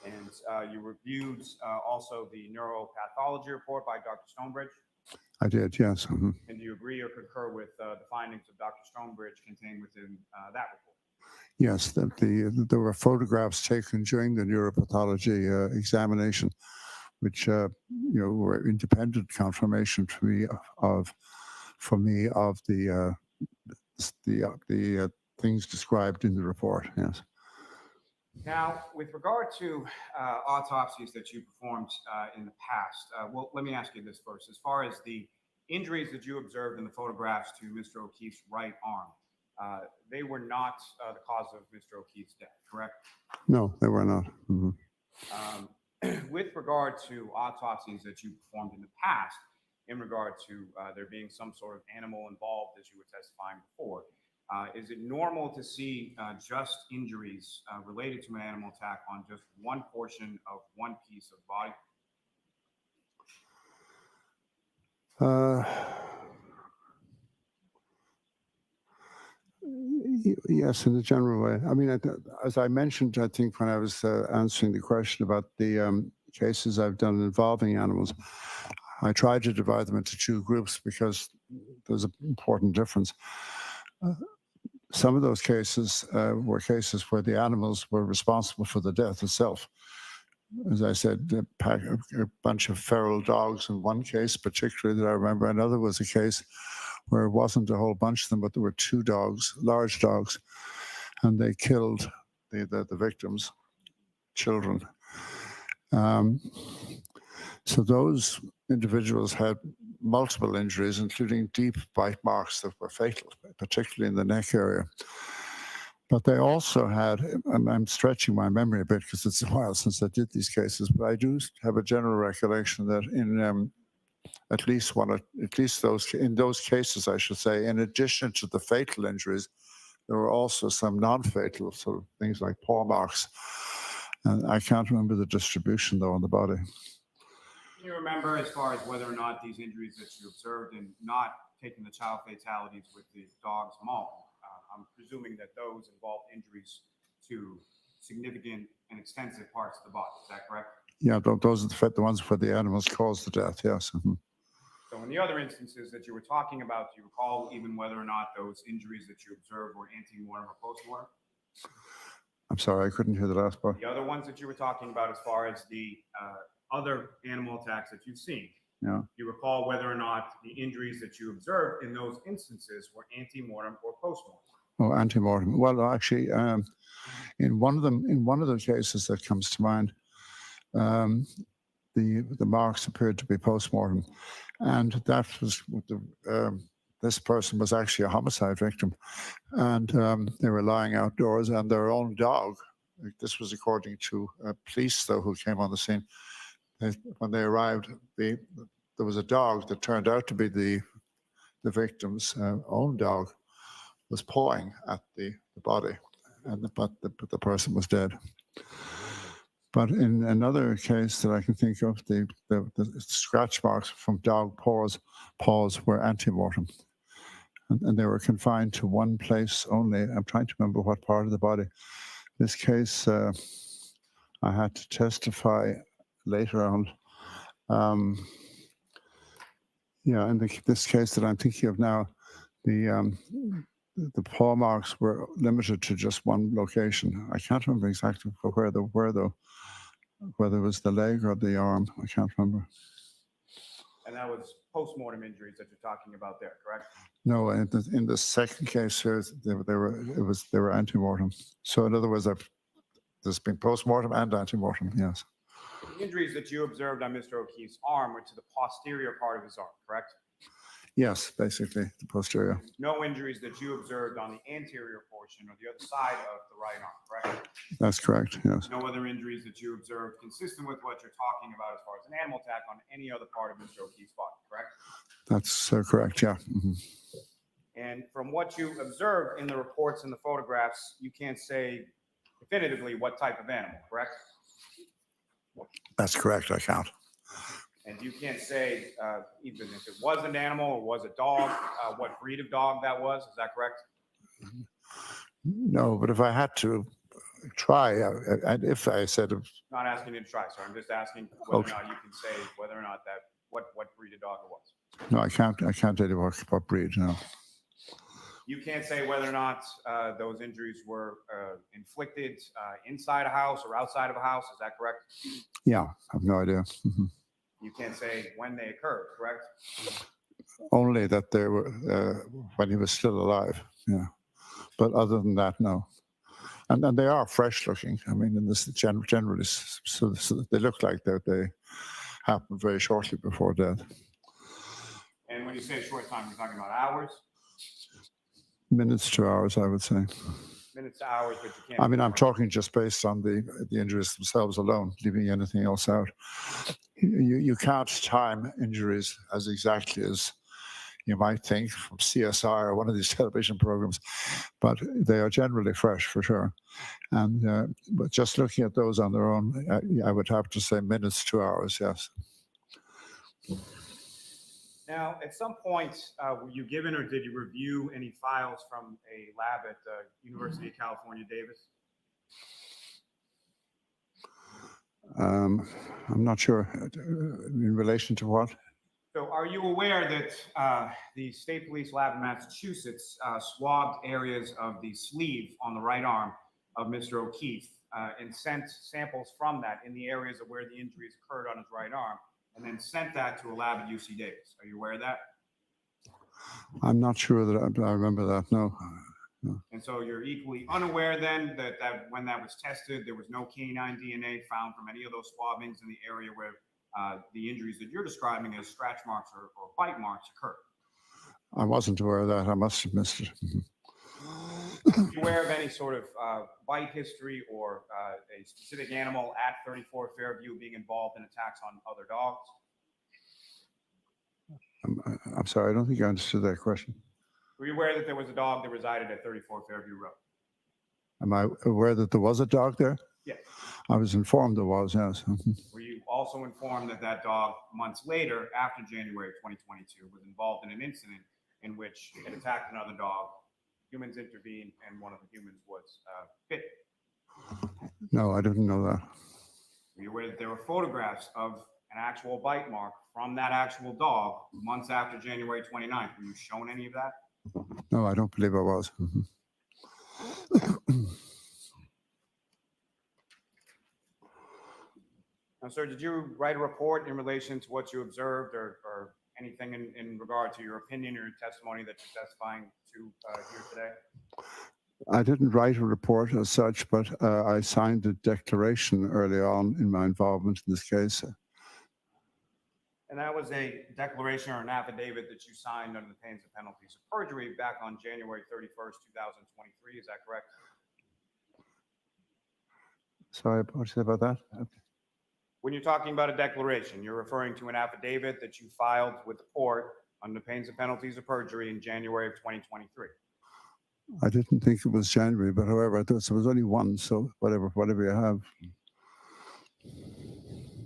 And you reviewed also the neuropathology report by Dr. Stonebridge? I did, yes. Mhm. And do you agree or concur with the findings of Dr. Stonebridge contained within that report? Yes, there were photographs taken during the neuropathology examination, which were independent confirmation for me of the things described in the report. Yes. Now, with regard to autopsies that you performed in the past, well, let me ask you this first. As far as the injuries that you observed in the photographs to Mr. O'Keefe's right arm, they were not the cause of Mr. O'Keefe's death, correct? No, they were not. Mhm. With regard to autopsies that you performed in the past, in regard to there being some sort of animal involved, as you were testifying before, is it normal to see just injuries related to an animal attack on just one portion of one piece of body? Yes, in a general way. I mean, as I mentioned, I think when I was answering the question about the cases I've done involving animals, I tried to divide them into two groups because there's an important difference. Some of those cases were cases where the animals were responsible for the death itself. As I said, a bunch of feral dogs in one case, particularly that I remember. Another was a case where it wasn't a whole bunch of them, but there were two dogs, large dogs, and they killed the victims' children. So those individuals had multiple injuries, including deep bite marks that were fatal, particularly in the neck area. But they also had, and I'm stretching my memory a bit because it's a while since I did these cases, but I do have a general recollection that in in those cases, I should say, in addition to the fatal injuries, there were also some non-fatal sort of things like paw marks. And I can't remember the distribution though on the body. Can you remember as far as whether or not these injuries that you observed and not taking the child fatalities with the dogs mauled? I'm presuming that those involved injuries to significant and extensive parts of the body. Is that correct? Yeah, those are the ones where the animals caused the death, yes. Mm-hmm. So in the other instances that you were talking about, do you recall even whether or not those injuries that you observed were ante-mortem or post-mortem? I'm sorry, I couldn't hear the last part. The other ones that you were talking about as far as the other animal attacks that you've seen, Yeah. do you recall whether or not the injuries that you observed in those instances were ante-mortem or post-mortem? Oh, ante-mortem. Well, actually, in one of the cases that comes to mind, the marks appeared to be post-mortem, and that was this person was actually a homicide victim, and they were lying outdoors, and their own dog. This was according to police, though, who came on the scene. When they arrived, there was a dog that turned out to be the victim's own dog, was pawing at the body, but the person was dead. But in another case that I can think of, the scratch marks from dog paws were ante-mortem, and they were confined to one place only. I'm trying to remember what part of the body. This case, I had to testify later on. In this case that I'm thinking of now, the paw marks were limited to just one location. I can't remember exactly where they were, though. Whether it was the leg or the arm, I can't remember. And that was post-mortem injuries that you're talking about there, correct? No, in the second case here, they were ante-mortem. So in other words, there's been post-mortem and ante-mortem. Yes. The injuries that you observed on Mr. O'Keefe's arm were to the posterior part of his arm, correct? Yes, basically the posterior. No injuries that you observed on the anterior portion or the other side of the right arm, correct? That's correct. Yes. No other injuries that you observed consistent with what you're talking about as far as an animal attack on any other part of Mr. O'Keefe's body, correct? That's correct. Yeah. Mm-hmm. And from what you observed in the reports and the photographs, you can't say definitively what type of animal, correct? That's correct, I can't. And you can't say, even if it was an animal or was a dog, what breed of dog that was. Is that correct? No, but if I had to try, and if I said, Not asking you to try, sir. I'm just asking whether Okay. or not you can say whether or not that what breed of dog it was. no, I can't tell you what breed, no. You can't say whether or not those injuries were inflicted inside a house or outside of a house. Is that correct? Yeah, I have no idea. You can't say when they occurred, correct? Only that they were when he was still alive. Yeah, but other than that, no. And they are fresh looking. I mean, in this generally, so they look like they happened very shortly before death. And when you say short time, you're talking about hours, Minutes to hours, I would say. minutes to hours, but you can't. I mean, I'm talking just based on the injuries themselves alone, leaving anything else out. You can't time injuries as exactly as you might think from CSI or one of these television programs, but they are generally fresh for sure. And but just looking at those on their own, I would have to say minutes to hours, yes. Now, at some point, were you given or did you review any files from a lab at the University of California, Davis? I'm not sure in relation to what. So are you aware that the State Police Lab in Massachusetts swabbed areas of the sleeve on the right arm of Mr. O'Keefe and sent samples from that in the areas of where the injuries occurred on his right arm, and then sent that to a lab at UC Davis? Are you aware of that? I'm not sure that I remember that, no. And so you're equally unaware then that when that was tested, there was no canine DNA found from any of those swabbings in the area where the injuries that you're describing as scratch marks or bite marks occurred. I wasn't aware of that. I must have missed it. Are you aware of any sort of bite history or a specific animal at 34 Fairview being involved in attacks on other dogs? I'm sorry, I don't think I understood that question. Were you aware that there was a dog that resided at 34 Fairview Road? Am I aware that there was a dog there? Yes. I was informed there was, yes. Were you also informed that that dog, months later, after January of 2022, was involved in an incident in which it attacked another dog, humans intervened, and one of the humans was bitten? No, I didn't know that. Were you aware that there were photographs of an actual bite mark from that actual dog months after January 29th? Were you shown any of that? No, I don't believe I was. Now, sir, did you write a report in relation to what you observed or anything in regard to your opinion or your testimony that you're testifying to here today? I didn't write a report as such, but I signed a declaration early on in my involvement in this case. And that was a declaration or an affidavit that you signed under the pains and penalties of perjury back on January 31st, 2023. Is that correct? Sorry, what did you say about that? When you're talking about a declaration, you're referring to an affidavit that you filed with the court under the pains and penalties of perjury in January of 2023. I didn't think it was January, but however, I thought there was only one, so whatever you have.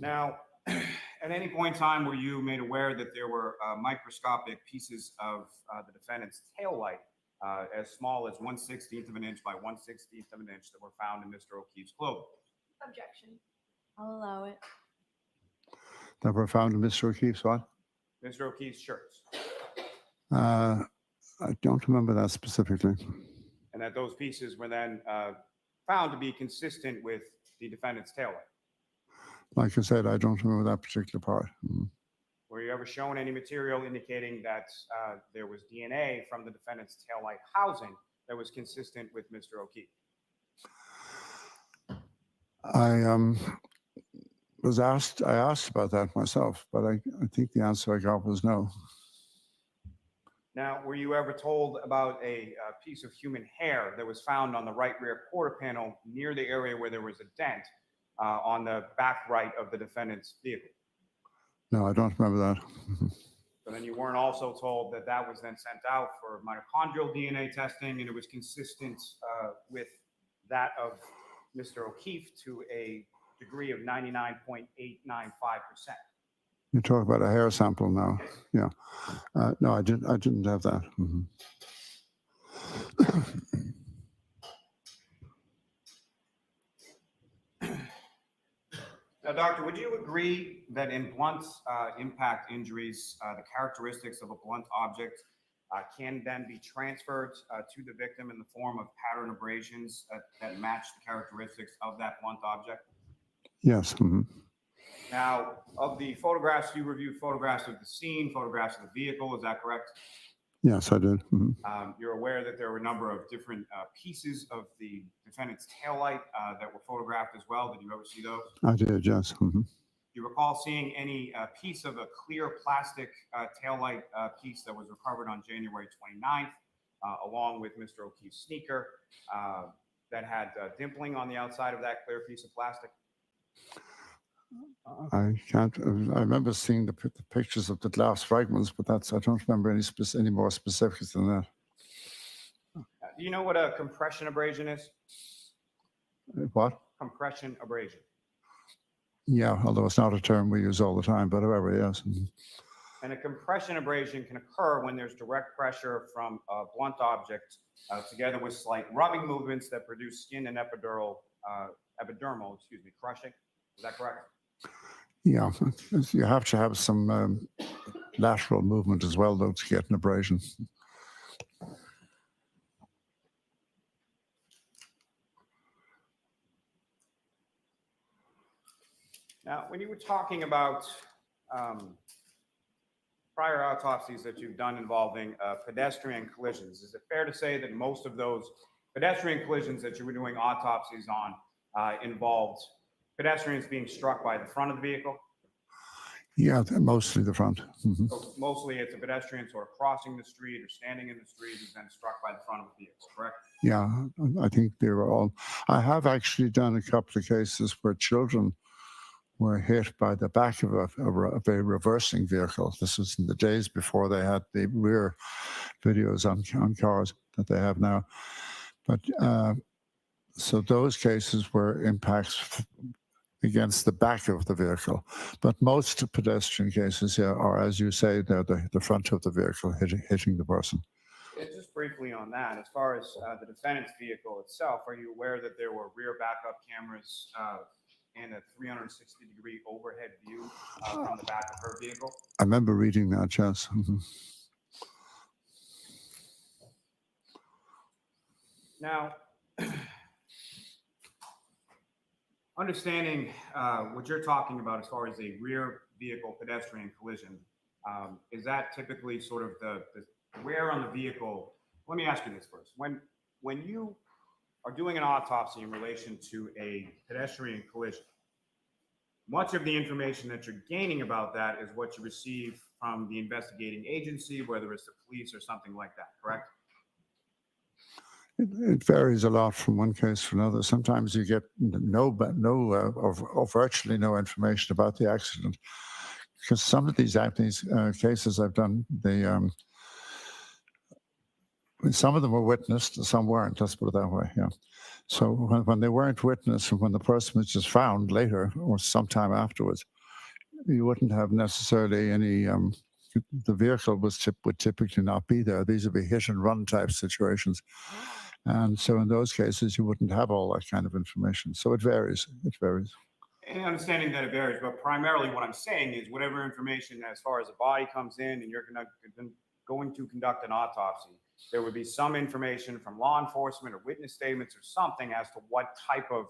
Now, at any point in time were you made aware that there were microscopic pieces of the defendant's tail light as small as 1/16 of an inch by 1/16 of an inch that were found in Mr. O'Keefe's clothing? Objection. I'll allow it. That were found in Mr. O'Keefe's what? Mr. O'Keefe's shirts. I don't remember that specifically. And that those pieces were then found to be consistent with the defendant's tail light. Like I said, I don't remember that particular part. Were you ever shown any material indicating that there was DNA from the defendant's tail light housing that was consistent with Mr. O'Keefe? I asked about that myself, but I think the answer I got was no. Now, were you ever told about a piece of human hair that was found on the right rear quarter panel near the area where there was a dent on the back right of the defendant's vehicle? No, I don't remember that. So then you weren't also told that that was then sent out for mitochondrial DNA testing and it was consistent with that of Mr. O'Keefe to a degree of 99.895%. You talk about a hair sample now. Yes. Yeah. No, I didn't have that. Mhm. Now, doctor, would you agree that in blunt impact injuries, the characteristics of a blunt object can then be transferred to the victim in the form of pattern abrasions that match the characteristics of that blunt object? Yes. Mhm. Now, of the photographs, you reviewed photographs of the scene, photographs of the vehicle, is that correct? Yes, I did. Mhm. You're aware that there were a number of different pieces of the defendant's taillight that were photographed as well. Did you ever see those? I did, yes. Mhm. Do you recall seeing any piece of a clear plastic taillight piece that was recovered on January 29th, along with Mr. O'Keefe's sneaker that had dimpling on the outside of that clear piece of plastic? I can't. I remember seeing the pictures of the glass fragments, but I don't remember any more specifics than that. Do you know what a compression abrasion is? What? Compression abrasion. Yeah, although it's not a term we use all the time, but however, yes. Mhm. And a compression abrasion can occur when there's direct pressure from a blunt object together with slight rubbing movements that produce skin and epidermal crushing. Is that correct? Yeah, you have to have some lateral movement as well, though, to get an abrasion. Now, when you were talking about prior autopsies that you've done involving pedestrian collisions, is it fair to say that most of those pedestrian collisions that you were doing autopsies on involved pedestrians being struck by the front of the vehicle? Yeah, mostly the front. Mhm. So mostly it's a pedestrian sort of crossing the street or standing in the street who's then struck by the front of the vehicle, correct? Yeah, I think they were all. I have actually done a couple of cases where children were hit by the back of a reversing vehicle. This was in the days before they had the rear videos on cars that they have now. But so those cases were impacts against the back of the vehicle. But most pedestrian cases, yeah, are, as you say, they're the front of the vehicle hitting the person. And just briefly on that, as far as the defendant's vehicle itself, are you aware that there were rear backup cameras and a 360-degree overhead view from the back of her vehicle? I remember reading that, yes. Mhm. Now, understanding what you're talking about as far as a rear vehicle pedestrian collision, is that typically sort of the where on the vehicle? Let me ask you this first. When you are doing an autopsy in relation to a pedestrian collision, much of the information that you're gaining about that is what you receive from the investigating agency, whether it's the police or something like that, correct? It varies a lot from one case to another. Sometimes you get or virtually no information about the accident, because some of these cases I've done, some of them were witnessed, some weren't. Let's put it that way. Yeah. So when they weren't witnessed, and when the person was just found later or sometime afterwards, you wouldn't have necessarily any. The vehicle would typically not be there. These would be hit and run type situations. And so in those cases, you wouldn't have all that kind of information. So it varies. It varies. And understanding that it varies, but primarily what I'm saying is whatever information as far as the body comes in and you're going to conduct an autopsy, there would be some information from law enforcement or witness statements or something as to what type of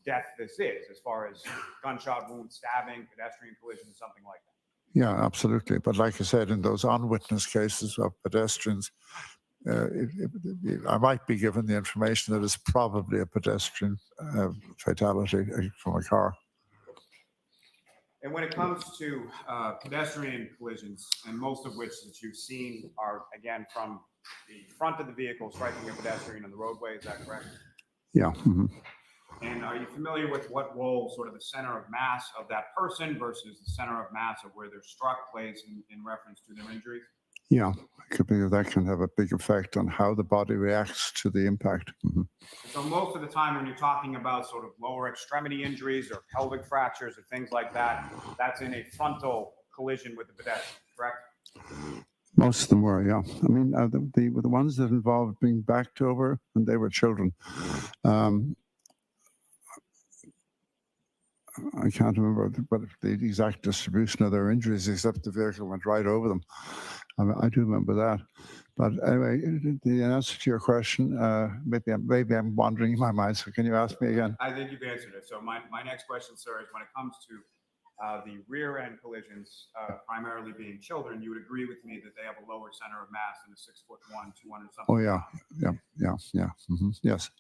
death this is, as far as gunshot wound, stabbing, pedestrian collision, something like that. Yeah, absolutely. But like I said, in those unwitnessed cases of pedestrians, I might be given the information that it's probably a pedestrian fatality from a car. And when it comes to pedestrian collisions, and most of which that you've seen are, again, from the front of the vehicle striking a pedestrian on the roadway, is that correct? Yeah. Mm-hmm. And are you familiar with what role sort of the center of mass of that person versus the center of mass of where they're struck plays in reference to their injuries? Yeah, it could be that can have a big effect on how the body reacts to the impact. So most of the time when you're talking about sort of lower extremity injuries or pelvic fractures or things like that, that's in a frontal collision with the pedestrian, correct? Most of them were, yeah. I mean, the ones that involved being backed over when they were children. I can't remember the exact distribution of their injuries, except the vehicle went right over them. I do remember that. But anyway, the answer to your question, maybe I'm wandering in my mind. So can you ask me again? I think you've answered it. So my next question, sir, is when it comes to the rear end collisions, primarily being children, you would agree with me that they have a lower center of mass than a 6'1", 200 something. Oh yeah, yeah. Yes.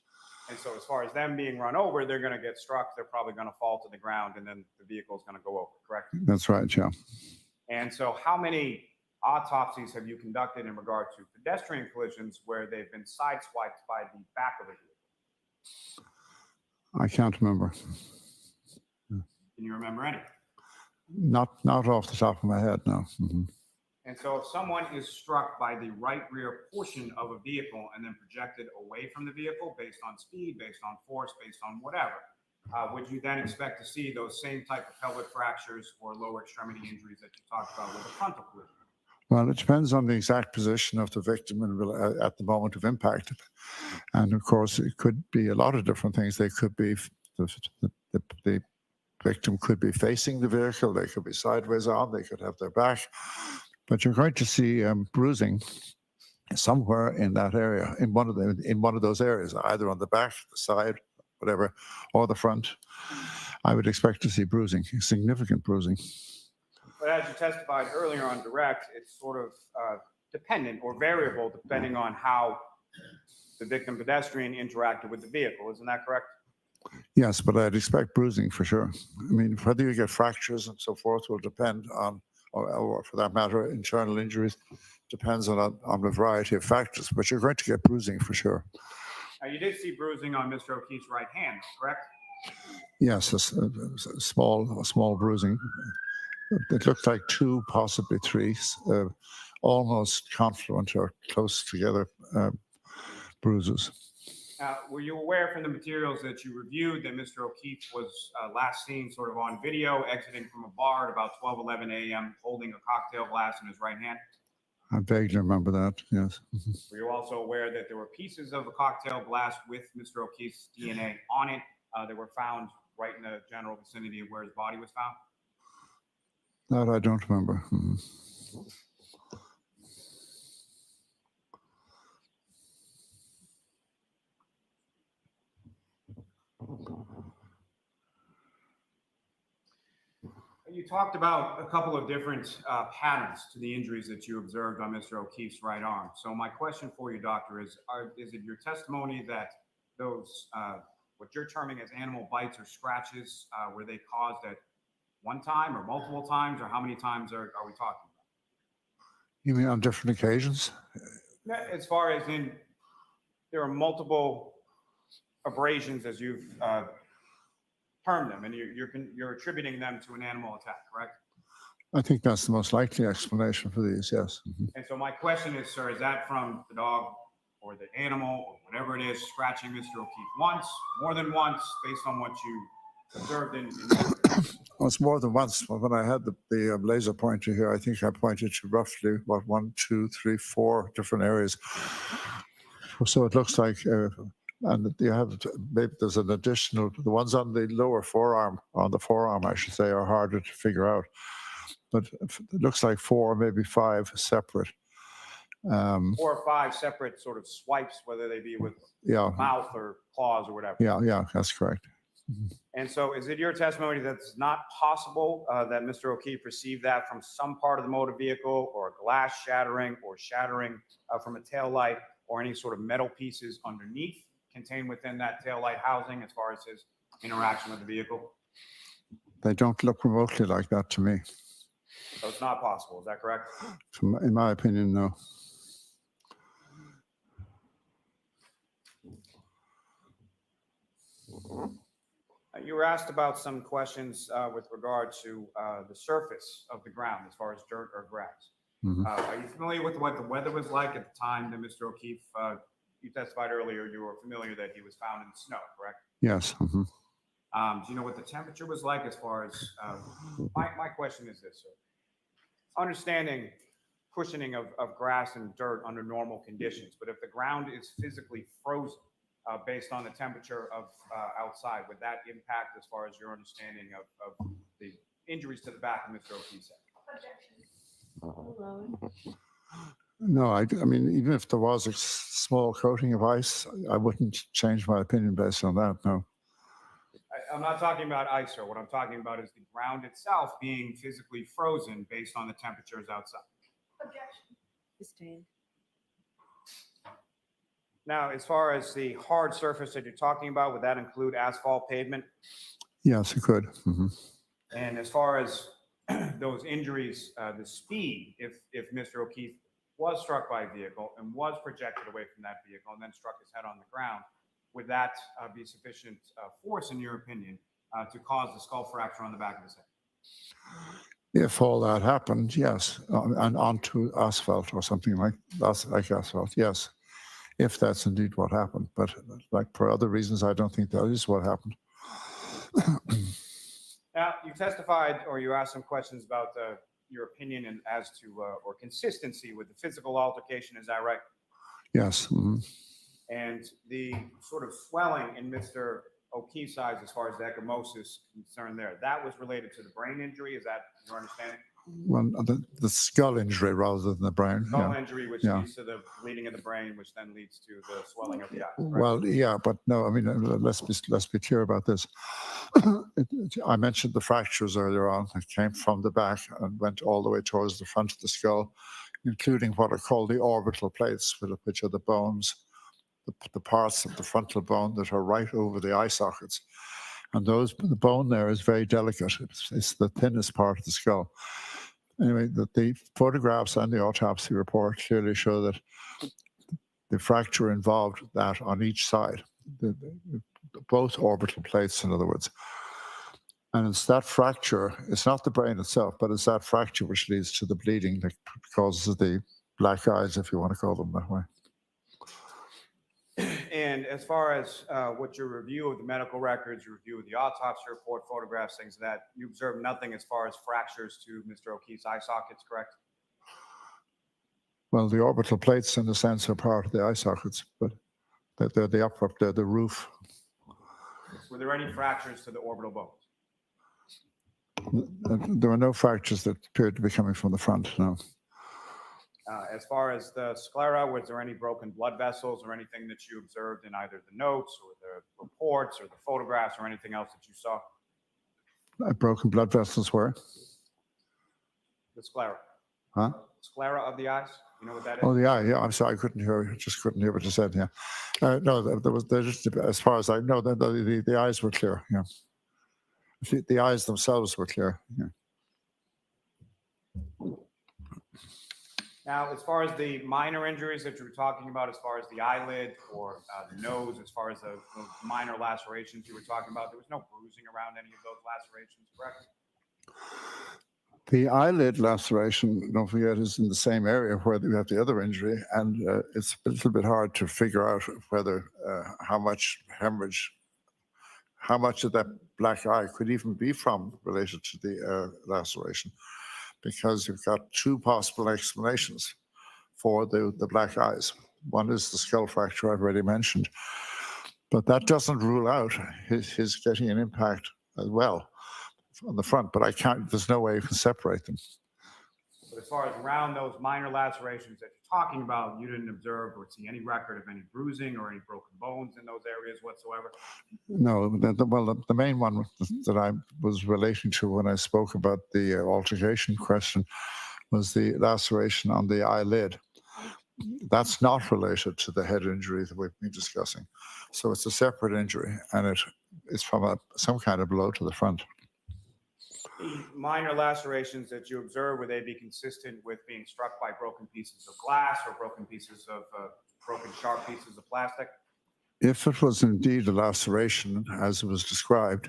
And so as far as them being run over, they're going to get struck. They're probably going to fall to the ground, and then the vehicle is going to go over, correct? That's right, yeah. And so how many autopsies have you conducted in regard to pedestrian collisions where they've been sideswiped by the back of the vehicle? I can't remember. Can you remember any? Not off the top of my head, no. And so if someone is struck by the right rear portion of a vehicle and then projected away from the vehicle based on speed, based on force, based on whatever, would you then expect to see those same type of pelvic fractures or lower extremity injuries that you talked about with a frontal collision? Well, it depends on the exact position of the victim at the moment of impact. And of course, it could be a lot of different things. They could be, the victim could be facing the vehicle, they could be sideways on, they could have their back. But you're going to see bruising somewhere in that area, in one of those areas, either on the back, the side, whatever, or the front. I would expect to see bruising, significant bruising. But as you testified earlier on direct, it's sort of dependent or variable depending on how the victim pedestrian interacted with the vehicle. Isn't that correct? Yes, but I'd expect bruising for sure. I mean, whether you get fractures and so forth will depend on, or for that matter, internal injuries, depends on a variety of factors, but you're going to get bruising for sure. Now, you did see bruising on Mr. O'Keefe's right hand, correct? Yes, a small bruising. It looked like 2, possibly 3, almost confluent or close together bruises. Were you aware from the materials that you reviewed that Mr. O'Keefe was last seen sort of on video exiting from a bar at about 12:11 a.m. holding a cocktail glass in his right hand? I vaguely remember that, yes. Were you also aware that there were pieces of a cocktail glass with Mr. O'Keefe's DNA on it that were found right in the general vicinity of where his body was found? That I don't remember. You talked about a couple of different patterns to the injuries that you observed on Mr. O'Keefe's right arm. So my question for you, doctor, is it your testimony that those, what you're terming as animal bites or scratches, were they caused at one time or multiple times, or how many times are we talking about? You mean on different occasions? As far as in, there are multiple abrasions, as you've termed them, and you're attributing them to an animal attack, correct? I think that's the most likely explanation for these, yes. And so my question is, sir, is that from the dog or the animal or whatever it is scratching Mr. O'Keefe once, more than once, based on what you observed in Well, it's more than once. When I had the laser pointer here, I think I pointed to roughly, 1, 2, 3, 4 different areas. So it looks like, and you have, maybe there's an additional, the ones on the lower forearm, I should say, are harder to figure out. But it looks like 4, maybe 5 separate. 4 or 5 separate sort of swipes, whether they be with mouth or claws or whatever. Yeah, that's correct. And so is it your testimony that it's not possible that Mr. O'Keefe received that from some part of the motor vehicle, or a glass shattering, or shattering from a taillight, or any sort of metal pieces underneath contained within that taillight housing as far as his interaction with the vehicle? They don't look remotely like that to me. So it's not possible, is that correct? In my opinion, no. You were asked about some questions with regard to the surface of the ground as far as dirt or grass. Mhm. Are you familiar with what the weather was like at the time that Mr. O'Keefe, you testified earlier, you were familiar that he was found in the snow, correct? Yes. Mhm. Do you know what the temperature was like as far as, my question is this, sir. Understanding cushioning of grass and dirt under normal conditions, but if the ground is physically frozen based on the temperature of outside, would that impact as far as your understanding of the injuries to the back of Mr. O'Keefe's head? No, I mean, even if there was a small coating of ice, I wouldn't change my opinion based on that. No. I'm not talking about ice, sir. What I'm talking about is the ground itself being physically frozen based on the temperatures outside. Sustained. Now, as far as the hard surface that you're talking about, would that include asphalt pavement? Yes, it could. Mhm. And as far as those injuries, the speed, if Mr. O'Keefe was struck by a vehicle and was projected away from that vehicle and then struck his head on the ground, would that be sufficient force, in your opinion, to cause the skull fracture on the back of his head? If all that happened, yes, and onto asphalt or something like asphalt, yes, if that's indeed what happened. But like for other reasons, I don't think that is what happened. Now, you testified or you asked some questions about your opinion and as to or consistency with the physical altercation. Is that right? Yes. Mhm. And the sort of swelling in Mr. O'Keefe's eyes, as far as the ecchymosis concerned there, that was related to the brain injury. Is that your understanding? Well, the skull injury rather than the brain. Skull Yeah. injury, which Yeah. leads to the bleeding of the brain, which then leads to the swelling of the eye. Well, yeah, but no, I mean, let's be clear about this. I mentioned the fractures earlier on that came from the back and went all the way towards the front of the skull, including what are called the orbital plates, which are the bones, the parts of the frontal bone that are right over the eye sockets. And the bone there is very delicate. It's the thinnest part of the skull. Anyway, the photographs and the autopsy report clearly show that the fracture involved that on each side, both orbital plates, in other words. And it's that fracture, it's not the brain itself, but it's that fracture which leads to the bleeding that causes the black eyes, if you want to call them that way. And as far as what your review of the medical records, your review of the autopsy report, photographs, things of that, you observed nothing as far as fractures to Mr. O'Keefe's eye sockets, correct? Well, the orbital plates, in a sense, are part of the eye sockets, but they're the roof. Were there any fractures to the orbital bones? There were no fractures that appeared to be coming from the front, no. As far as the sclera, was there any broken blood vessels or anything that you observed in either the notes or the reports or the photographs or anything else that you saw? Broken blood vessels were? The sclera. Huh? Sclera of the eyes? You know what that is? Oh, the eye, yeah, I'm sorry, I couldn't hear, just couldn't hear what you said, yeah. No, there just, as far as I know, the eyes were clear, yeah. The eyes themselves were clear, yeah. Now, as far as the minor injuries that you were talking about, as far as the eyelid or the nose, as far as the minor lacerations you were talking about, there was no bruising around any of those lacerations, correct? The eyelid laceration, don't forget, is in the same area where we have the other injury, and it's a little bit hard to figure out whether how much hemorrhage, how much of that black eye could even be related to the laceration, because you've got two possible explanations for the black eyes. One is the skull fracture I've already mentioned, but that doesn't rule out his getting an impact as well on the front, but there's no way you can separate them. But as far as around those minor lacerations that you're talking about, you didn't observe or see any record of any bruising or any broken bones in those areas whatsoever? No, the main one that I was relating to when I spoke about the altercation question was the laceration on the eyelid. That's not related to the head injury that we've been discussing. So it's a separate injury, and it's from some kind of blow to the front. The minor lacerations that you observe, would they be consistent with being struck by broken pieces of glass or broken sharp pieces of plastic? If it was indeed a laceration, as it was described,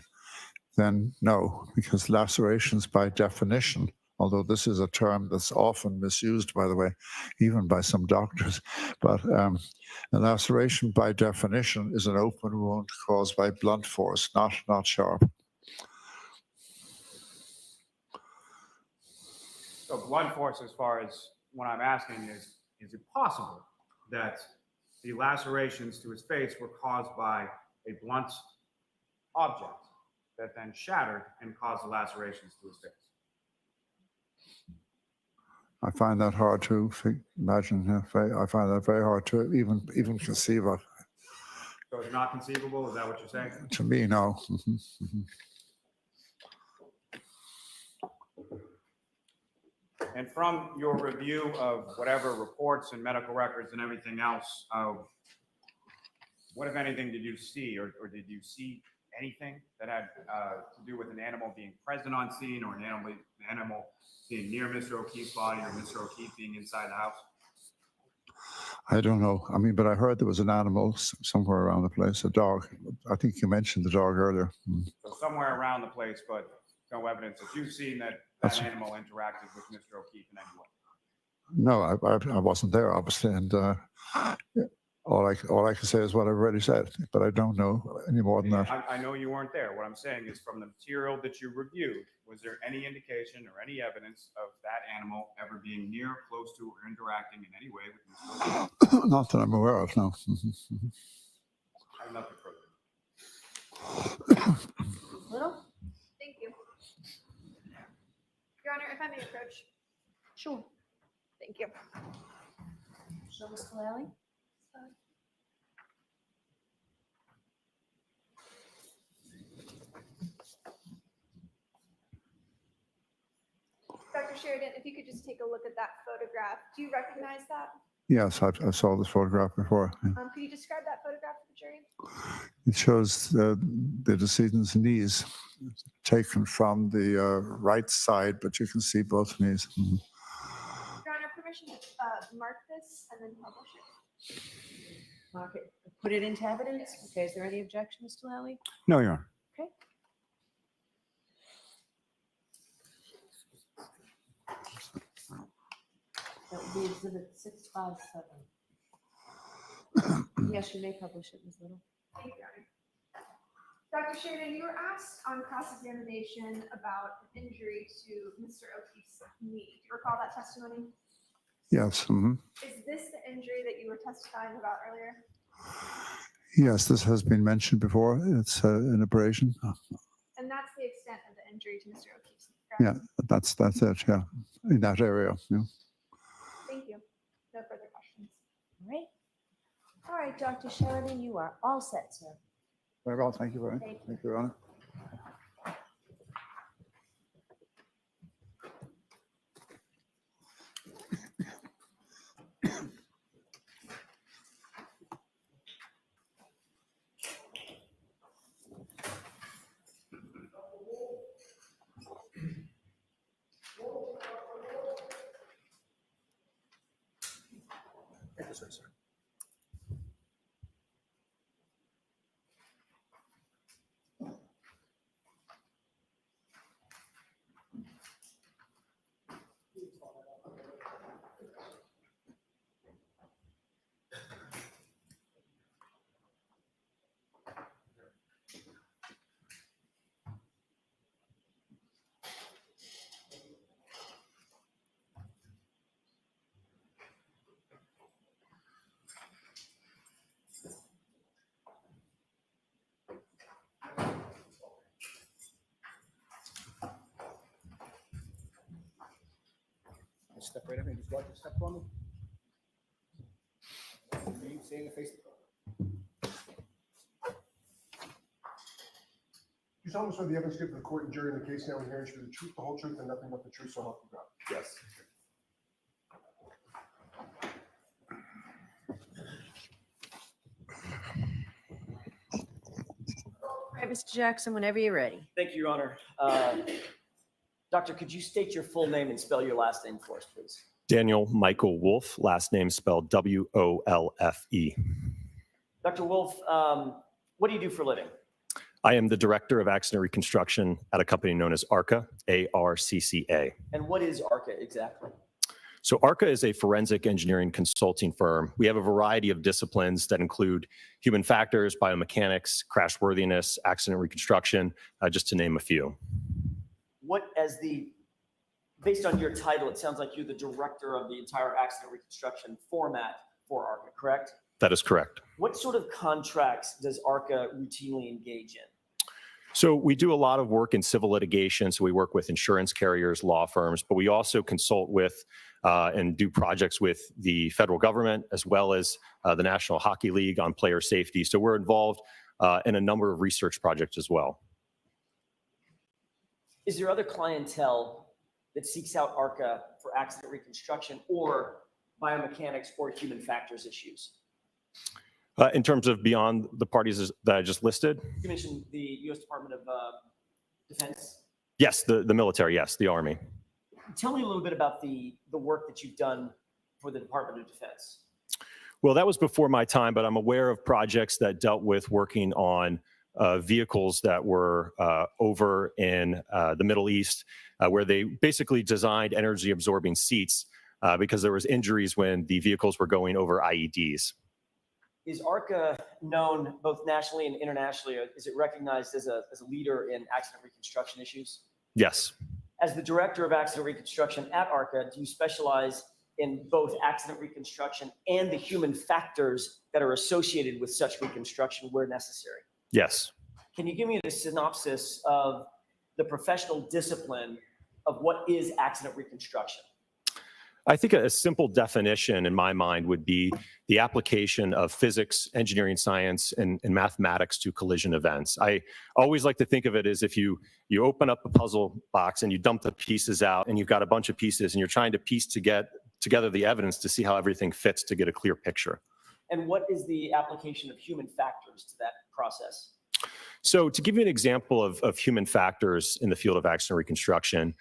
then no, because lacerations by definition although this is a term that's often misused, by the way, even by some doctors. But a laceration, by definition, is an open wound caused by blunt force, not sharp. So blunt force, as far as what I'm asking is it possible that the lacerations to his face were caused by a blunt object that then shattered and caused the lacerations to his face? I find that hard to imagine. I find that very hard to even conceive of. So it's not conceivable? Is that what you're saying? To me, no. And from your review of whatever reports and medical records and everything else, what, if anything, did you see, or did you see anything that had to do with an animal being present on scene, or an animal being near Mr. O'Keefe's body, or Mr. O'Keefe being inside the house? I don't know. I mean, but I heard there was an animal somewhere around the place, a dog. I think you mentioned the dog earlier. So somewhere around the place, but no evidence that you've seen that animal interacted with Mr. O'Keefe in any way? No, I wasn't there, obviously, and all I can say is what I've already said, but I don't know any more than that. I know you weren't there. What I'm saying is, from the material that you reviewed, was there any indication or any evidence of that animal ever being near, close to, or interacting in any way with Mr. O'Keefe? Not that I'm aware of, no. I have nothing further. Little? Thank you. Your Honor, if I may approach. Sure. Thank you. Show Mr. Lally. Dr. Sheridan, if you could just take a look at that photograph. Do you recognize that? Yes, I saw this photograph before. Could you describe that photograph to the jury? It shows the decedent's knees taken from the right side, but you can see both knees. Your Honor, permission to mark this and then publish it. Mark it, put it into evidence. Okay, is there any objection, Mr. Lally? No, Your Honor. Okay. That would be exhibit 657. Yes, you may publish it, Ms. Little. Thank you, Your Honor. Dr. Sheridan, you were asked on cross-examination about an injury to Mr. O'Keefe's knee. Do you recall that testimony? Yes. Is this the injury that you were testifying about earlier? Yes, this has been mentioned before. It's an abrasion. And that's the extent of the injury to Mr. O'Keefe's knee, Yeah, correct? that's it. Yeah, in that area. Yeah. Thank you. No further questions. All right. All right, Dr. Sheridan, you are all set, sir. Very well. Thank you very much. Thank you. Thank you, Your Honor. Yes, sir. Step right up and just watch the step for me. Me, say in the face. You solemnly swear the evidence given to the court and jury in the case now and hearing should be the truth, the whole truth, and nothing but the truth, so help you God. Yes. All right, Mr. Jackson, whenever you're ready. Thank you, Your Honor. Doctor, could you state your full name and spell your last name for us, please? Daniel Michael Wolfe, last name spelled W-O-L-F-E. Dr. Wolf, what do you do for a living? I am the Director of Accident Reconstruction at a company known as ARCA, A-R-C-C-A. And what is ARCA exactly? So ARCA is a forensic engineering consulting firm. We have a variety of disciplines that include human factors, biomechanics, crashworthiness, accident reconstruction, just to name a few. Based on your title, it sounds like you're the director of the entire accident reconstruction format for ARCA, correct? That is correct. What sort of contracts does ARCA routinely engage in? So we do a lot of work in civil litigation. So we work with insurance carriers, law firms, but we also consult with and do projects with the federal government as well as the National Hockey League on player safety. So we're involved in a number of research projects as well. Is there other clientele that seeks out ARCA for accident reconstruction or biomechanics or human factors issues? In terms of beyond the parties that I just listed? You mentioned the U.S. Department of Defense. Yes, the military, yes, the Army. Tell me a little bit about the work that you've done for the Department of Defense. Well, that was before my time, but I'm aware of projects that dealt with working on vehicles that were over in the Middle East, where they basically designed energy absorbing seats because there was injuries when the vehicles were going over IEDs. Is ARCA known both nationally and internationally? Or is it recognized as a leader in accident reconstruction issues? Yes. As the director of accident reconstruction at ARCA, do you specialize in both accident reconstruction and the human factors that are associated with such reconstruction where necessary? Yes. Can you give me a synopsis of the professional discipline of what is accident reconstruction? I think a simple definition in my mind would be the application of physics, engineering science, and mathematics to collision events. I always like to think of it as if you open up a puzzle box and you dump the pieces out and you've got a bunch of pieces and you're trying to piece together the evidence to see how everything fits to get a clear picture. And what is the application of human factors to that process? So to give you an example of human factors in the field of accident reconstruction,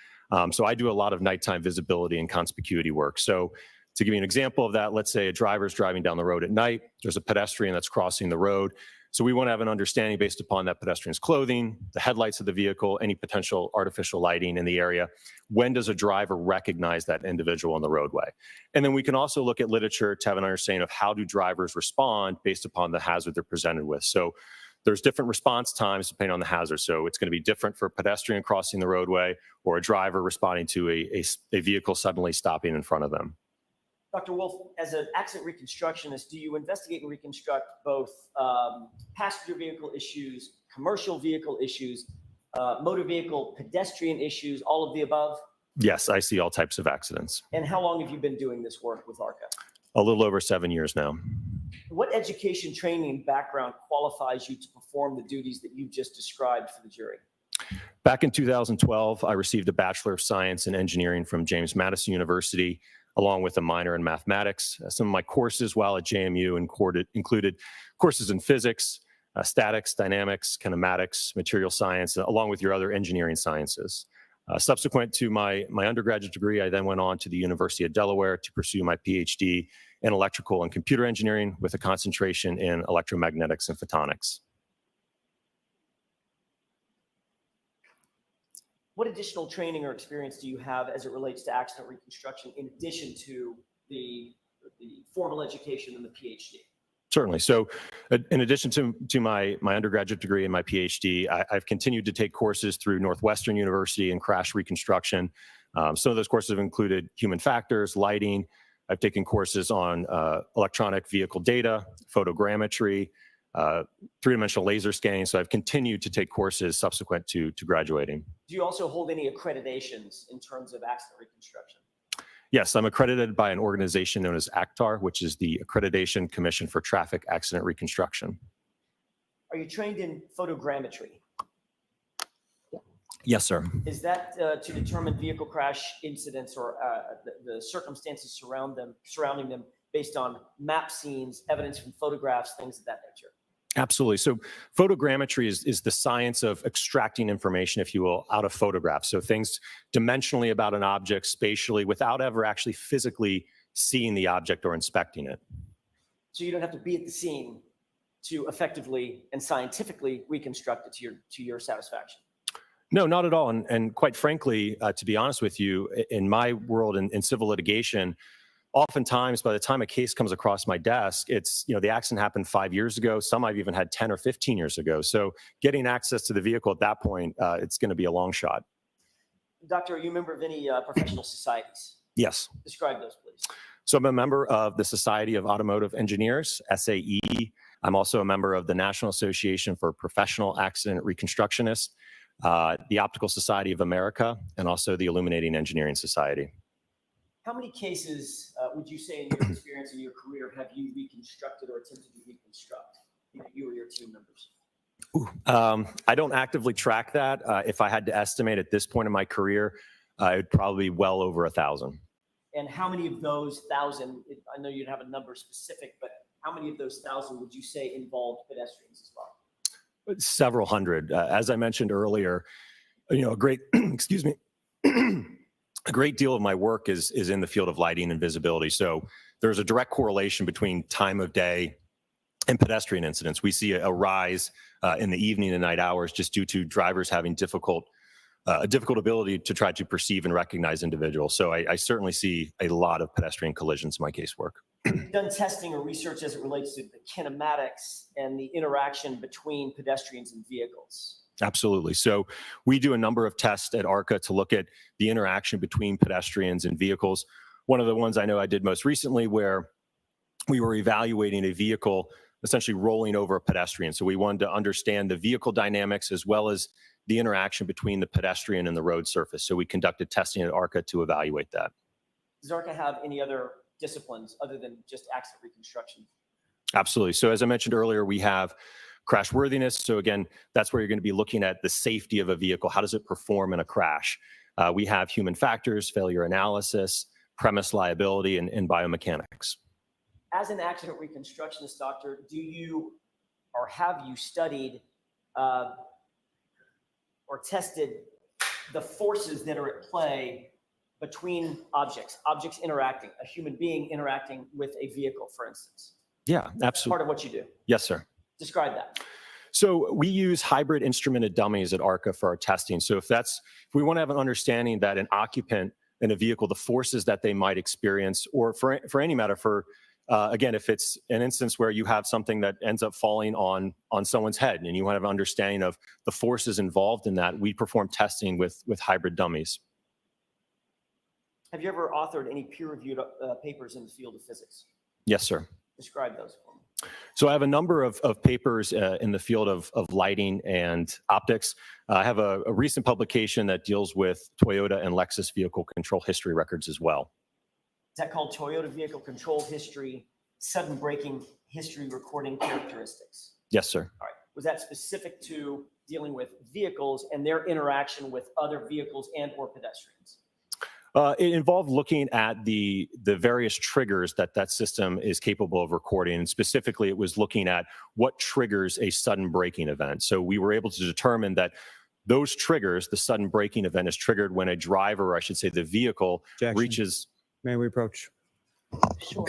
so I do a lot of nighttime visibility and conspicuity work. So to give you an example of that, let's say a driver's driving down the road at night, there's a pedestrian that's crossing the road. So we want to have an understanding based upon that pedestrian's clothing, the headlights of the vehicle, any potential artificial lighting in the area. When does a driver recognize that individual on the roadway? And then we can also look at literature to have an understanding of how do drivers respond based upon the hazard they're presented with. So there's different response times depending on the hazard. So it's going to be different for a pedestrian crossing the roadway or a driver responding to a vehicle suddenly stopping in front of them. Dr. Wolf, as an accident reconstructionist, do you investigate and reconstruct both passenger vehicle issues, commercial vehicle issues, motor vehicle pedestrian issues, all of the above? Yes, I see all types of accidents. And how long have you been doing this work with ARCA? A little over 7 years now. What education, training, and background qualifies you to perform the duties that you've just described for the jury? Back in 2012, I received a Bachelor of Science in Engineering from James Madison University, along with a minor in mathematics. Some of my courses while at JMU included courses in physics, statics, dynamics, kinematics, material science, along with your other engineering sciences. Subsequent to my undergraduate degree, I then went on to the University of Delaware to pursue my PhD in electrical and computer engineering with a concentration in electromagnetics and photonics. What additional training or experience do you have as it relates to accident reconstruction in addition to the formal education and the PhD? Certainly. So in addition to my undergraduate degree and my PhD, I've continued to take courses through Northwestern University in crash reconstruction. Some of those courses have included human factors, lighting. I've taken courses on electronic vehicle data, photogrammetry, three-dimensional laser scanning. So I've continued to take courses subsequent to graduating. Do you also hold any accreditations in terms of accident reconstruction? Yes, I'm accredited by an organization known as ACTAR, which is the Accreditation Commission for Traffic Accident Reconstruction. Are you trained in photogrammetry? Yes, sir. Is that to determine vehicle crash incidents or the circumstances surrounding them based on map scenes, evidence from photographs, things of that nature? Absolutely. So photogrammetry is the science of extracting information, if you will, out of photographs. So things dimensionally about an object, spatially, without ever actually physically seeing the object or inspecting it. So you don't have to be at the scene to effectively and scientifically reconstruct it to your satisfaction? No, not at all. And quite frankly, to be honest with you, in my world in civil litigation, oftentimes by the time a case comes across my desk, it's, the accident happened 5 years ago. Some I've even had 10 or 15 years ago. So getting access to the vehicle at that point, it's going to be a long shot. Doctor, are you a member of any professional societies? Yes. Describe those, please. So I'm a member of the Society of Automotive Engineers, SAE. I'm also a member of the National Association for Professional Accident Reconstructionists, the Optical Society of America, and also the Illuminating Engineering Society. How many cases would you say in your experience in your career have you reconstructed or attempted to reconstruct, you or your team members? I don't actively track that. If I had to estimate at this point in my career, it would probably be well over 1,000. And how many of those 1,000, I know you'd have a number specific, but how many of those 1,000 would you say involved pedestrians as well? Several hundred. As I mentioned earlier, a great, excuse me, a great deal of my work is in the field of lighting and visibility. So there's a direct correlation between time of day and pedestrian incidents. We see a rise in the evening and night hours just due to drivers having a difficult ability to try to perceive and recognize individuals. So I certainly see a lot of pedestrian collisions in my casework. You've done testing or research as it relates to the kinematics and the interaction between pedestrians and vehicles. Absolutely. So we do a number of tests at ARCA to look at the interaction between pedestrians and vehicles. One of the ones I know I did most recently where we were evaluating a vehicle essentially rolling over a pedestrian. So we wanted to understand the vehicle dynamics as well as the interaction between the pedestrian and the road surface. So we conducted testing at ARCA to evaluate that. Does ARCA have any other disciplines other than just accident reconstruction? Absolutely. So as I mentioned earlier, we have crash worthiness. So again, that's where you're going to be looking at the safety of a vehicle. How does it perform in a crash? We have human factors, failure analysis, premise liability, and biomechanics. As an accident reconstructionist, doctor, do you or have you studied or tested the forces that are at play between objects interacting, a human being interacting with a vehicle, for instance? Yeah, absolutely. Part of what you do. Yes, sir. Describe that. So we use hybrid instrumented dummies at ARCA for our testing. So if we want to have an understanding that an occupant in a vehicle, the forces that they might experience, or for any matter, again, if it's an instance where you have something that ends up falling on someone's head and you want to have an understanding of the forces involved in that, we perform testing with hybrid dummies. Have you ever authored any peer-reviewed papers in the field of physics? Yes, sir. Describe those for me. So I have a number of papers in the field of lighting and optics. I have a recent publication that deals with Toyota and Lexus vehicle control history records as well. Is that called Toyota Vehicle Control History, Sudden Braking History Recording Characteristics? Yes, sir. All right. Was that specific to dealing with vehicles and their interaction with other vehicles and or pedestrians? It involved looking at the various triggers that system is capable of recording. And specifically, it was looking at what triggers a sudden braking event. So we were able to determine that those triggers, the sudden braking event is triggered when a driver, or I should say the vehicle, Jackson, reaches. may we approach? Sure.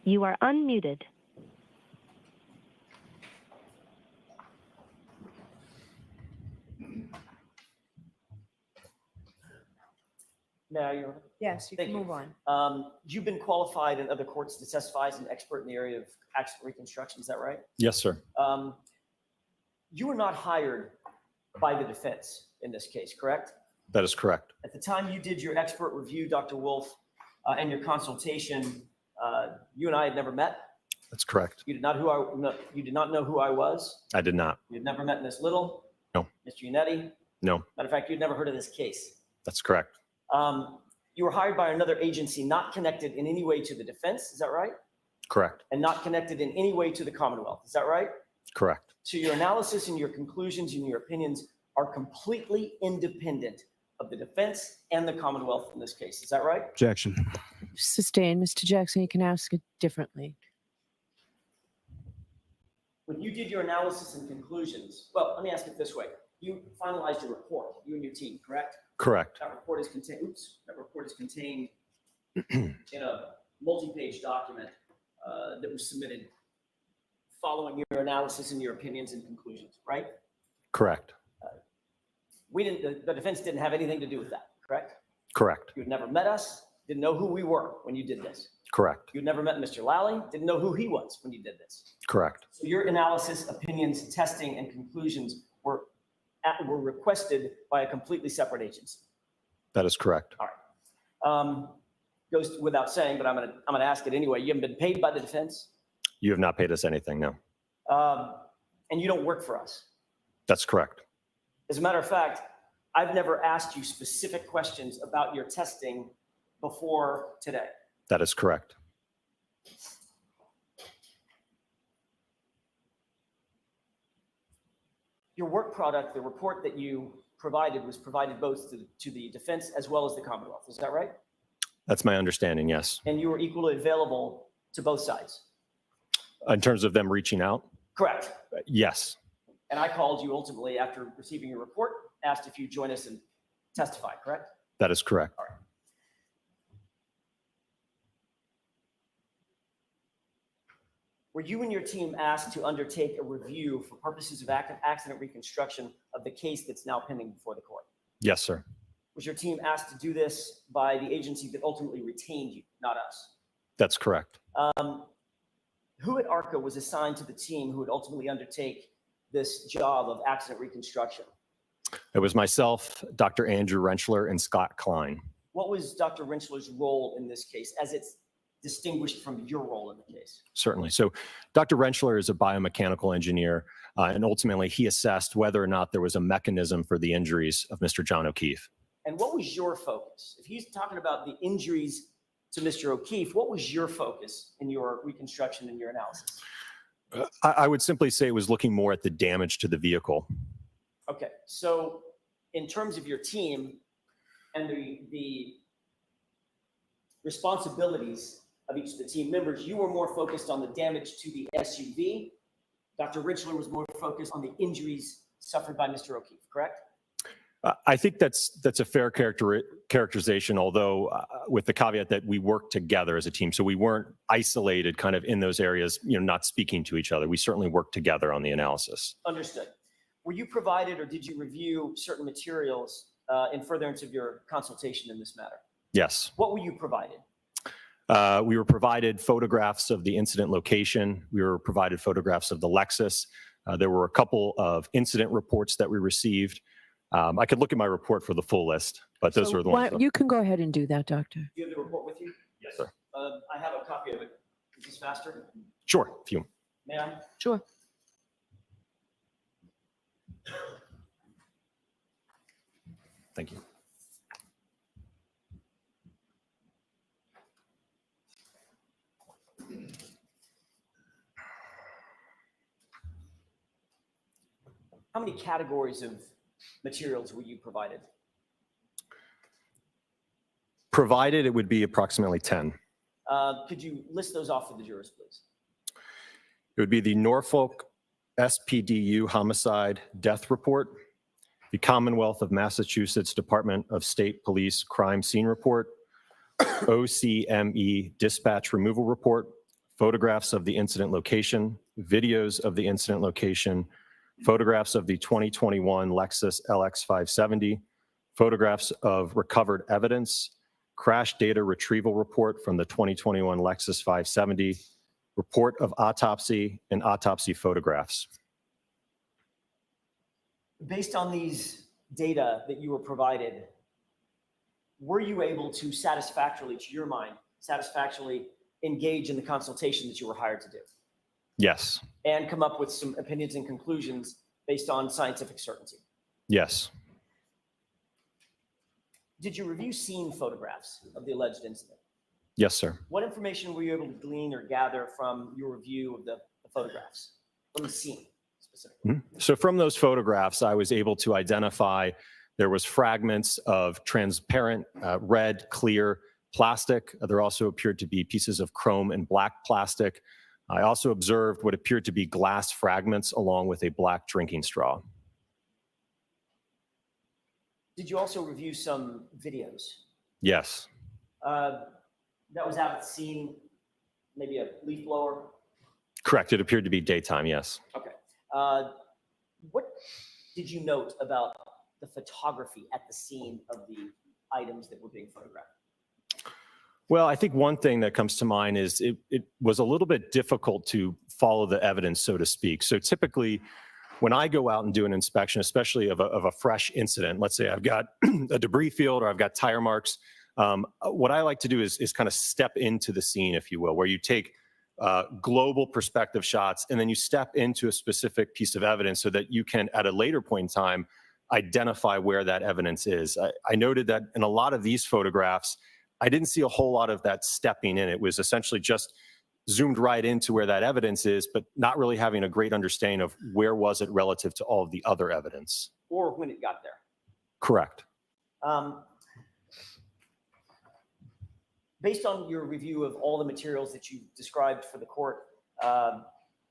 You are unmuted. Now you're. Yes, you Thank can you. move on. You've been qualified in other courts to testify as an expert in the area of accident reconstruction. Is that right? Yes, sir. You were not hired by the defense in this case, correct? That is correct. At the time you did your expert review, Dr. Wolf, and your consultation, you and I had never met. That's correct. You did not know who I was. I did not. You had never met Ms. Little. No. Mr. Unetti. No, Matter of fact, you'd never heard of this case. that's correct. You were hired by another agency not connected in any way to the defense. Is that right? Correct. And not connected in any way to the Commonwealth. Is that right? Correct. So your analysis and your conclusions and your opinions are completely independent of the defense and the Commonwealth in this case. Is that right? Objection. Sustained. Mr. Jackson, you can ask it differently. When you did your analysis and conclusions, well, let me ask it this way. You finalized your report, you and your team, correct? Correct. That report is contained in a multi-page document that was submitted following your analysis and your opinions and conclusions, right? Correct. The defense didn't have anything to do with that, correct? Correct. You had never met us, didn't know who we were when you did this. Correct. You'd never met Mr. Lally, didn't know who he was when you did this. Correct. So your analysis, opinions, testing, and conclusions were requested by a completely separate agency. That is correct. All right. Goes without saying, but I'm gonna ask it anyway. You haven't been paid by the defense, You have not paid us anything, no. and you don't work for us. That's correct. As a matter of fact, I've never asked you specific questions about your testing before today. That is correct. Your work product, the report that you provided, was provided both to the defense as well as the Commonwealth. Is that right? That's my understanding, yes. And you were equally available to both sides. In terms of them reaching out? Correct. Yes. And I called you ultimately after receiving your report, asked if you'd join us and testify, correct? That is correct. All right. Were you and your team asked to undertake a review for purposes of accident reconstruction of the case that's now pending before the court? Yes, sir. Was your team asked to do this by the agency that ultimately retained you, not us? That's correct. Who at ARCA was assigned to the team who would ultimately undertake this job of accident reconstruction? It was myself, Dr. Andrew Rentschler, and Scott Klein. What was Dr. Rentschler's role in this case as it's distinguished from your role in the case? Certainly. So Dr. Rentschler is a biomechanical engineer, and ultimately he assessed whether or not there was a mechanism for the injuries of Mr. John O'Keefe. And what was your focus? If he's talking about the injuries to Mr. O'Keefe, what was your focus in your reconstruction and your analysis? I would simply say it was looking more at the damage to the vehicle. Okay, so in terms of your team and the responsibilities of each of the team members, you were more focused on the damage to the SUV. Dr. Rentschler was more focused on the injuries suffered by Mr. O'Keefe, correct? I think that's a fair characterization, although with the caveat that we worked together as a team. So we weren't isolated kind of in those areas, not speaking to each other. We certainly worked together on the analysis. Understood. Were you provided or did you review certain materials in furtherance of your consultation in this matter? Yes. What were you provided? We were provided photographs of the incident location. We were provided photographs of the Lexus. There were a couple of incident reports that we received. I could look at my report for the full list, but those So are the ones. You can go ahead and do that, Doctor. Do you have the report with you? Yes, sir. I have a copy of it. Is this faster? Sure. If you. May I? Sure. Thank you. How many categories of materials were you provided? Provided, it would be approximately 10. Could you list those off for the jurors, please? It would be the Norfolk SPDU homicide death report, the Commonwealth of Massachusetts Department of State Police crime scene report, OCME dispatch removal report, photographs of the incident location, videos of the incident location, photographs of the 2021 Lexus LX 570, photographs of recovered evidence, crash data retrieval report from the 2021 Lexus 570, report of autopsy, and autopsy photographs. Based on these data that you were provided, were you able to satisfactorily, to your mind, satisfactorily engage in the consultation that you were hired to do Yes. and come up with some opinions and conclusions based on scientific certainty? Yes. Did you review scene photographs of the alleged incident? Yes, sir. What information were you able to glean or gather from your review of the photographs, from the scene specifically? So from those photographs, I was able to identify there was fragments of transparent red, clear plastic. There also appeared to be pieces of chrome and black plastic. I also observed what appeared to be glass fragments along with a black drinking straw. Did you also review some videos? Yes. That was out at the scene, maybe a leaf blower? Correct. It appeared to be daytime, yes. Okay. What did you note about the photography at the scene of the items that were being photographed? Well, I think one thing that comes to mind is it was a little bit difficult to follow the evidence, so to speak. So typically, when I go out and do an inspection, especially of a fresh incident, let's say I've got a debris field or I've got tire marks, what I like to do is kind of step into the scene, if you will, where you take global perspective shots and then you step into a specific piece of evidence so that you can, at a later point in time, identify where that evidence is. I noted that in a lot of these photographs, I didn't see a whole lot of that stepping in. It was essentially just zoomed right into where that evidence is, but not really having a great understanding of where was it relative to all of the other evidence. Or when it got there? Correct. Based on your review of all the materials that you described for the court,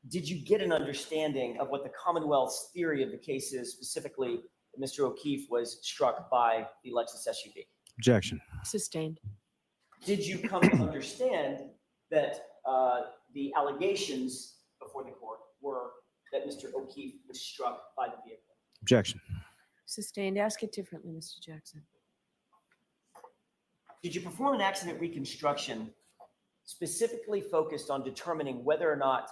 did you get an understanding of what the Commonwealth's theory of the case is, specifically that Mr. O'Keefe was struck by the Lexus SUV? Objection. Sustained. Did you come to understand that the allegations before the court were that Mr. O'Keefe was struck by the vehicle? Objection. Sustained. Ask it differently, Mr. Jackson. Did you perform an accident reconstruction specifically focused on determining whether or not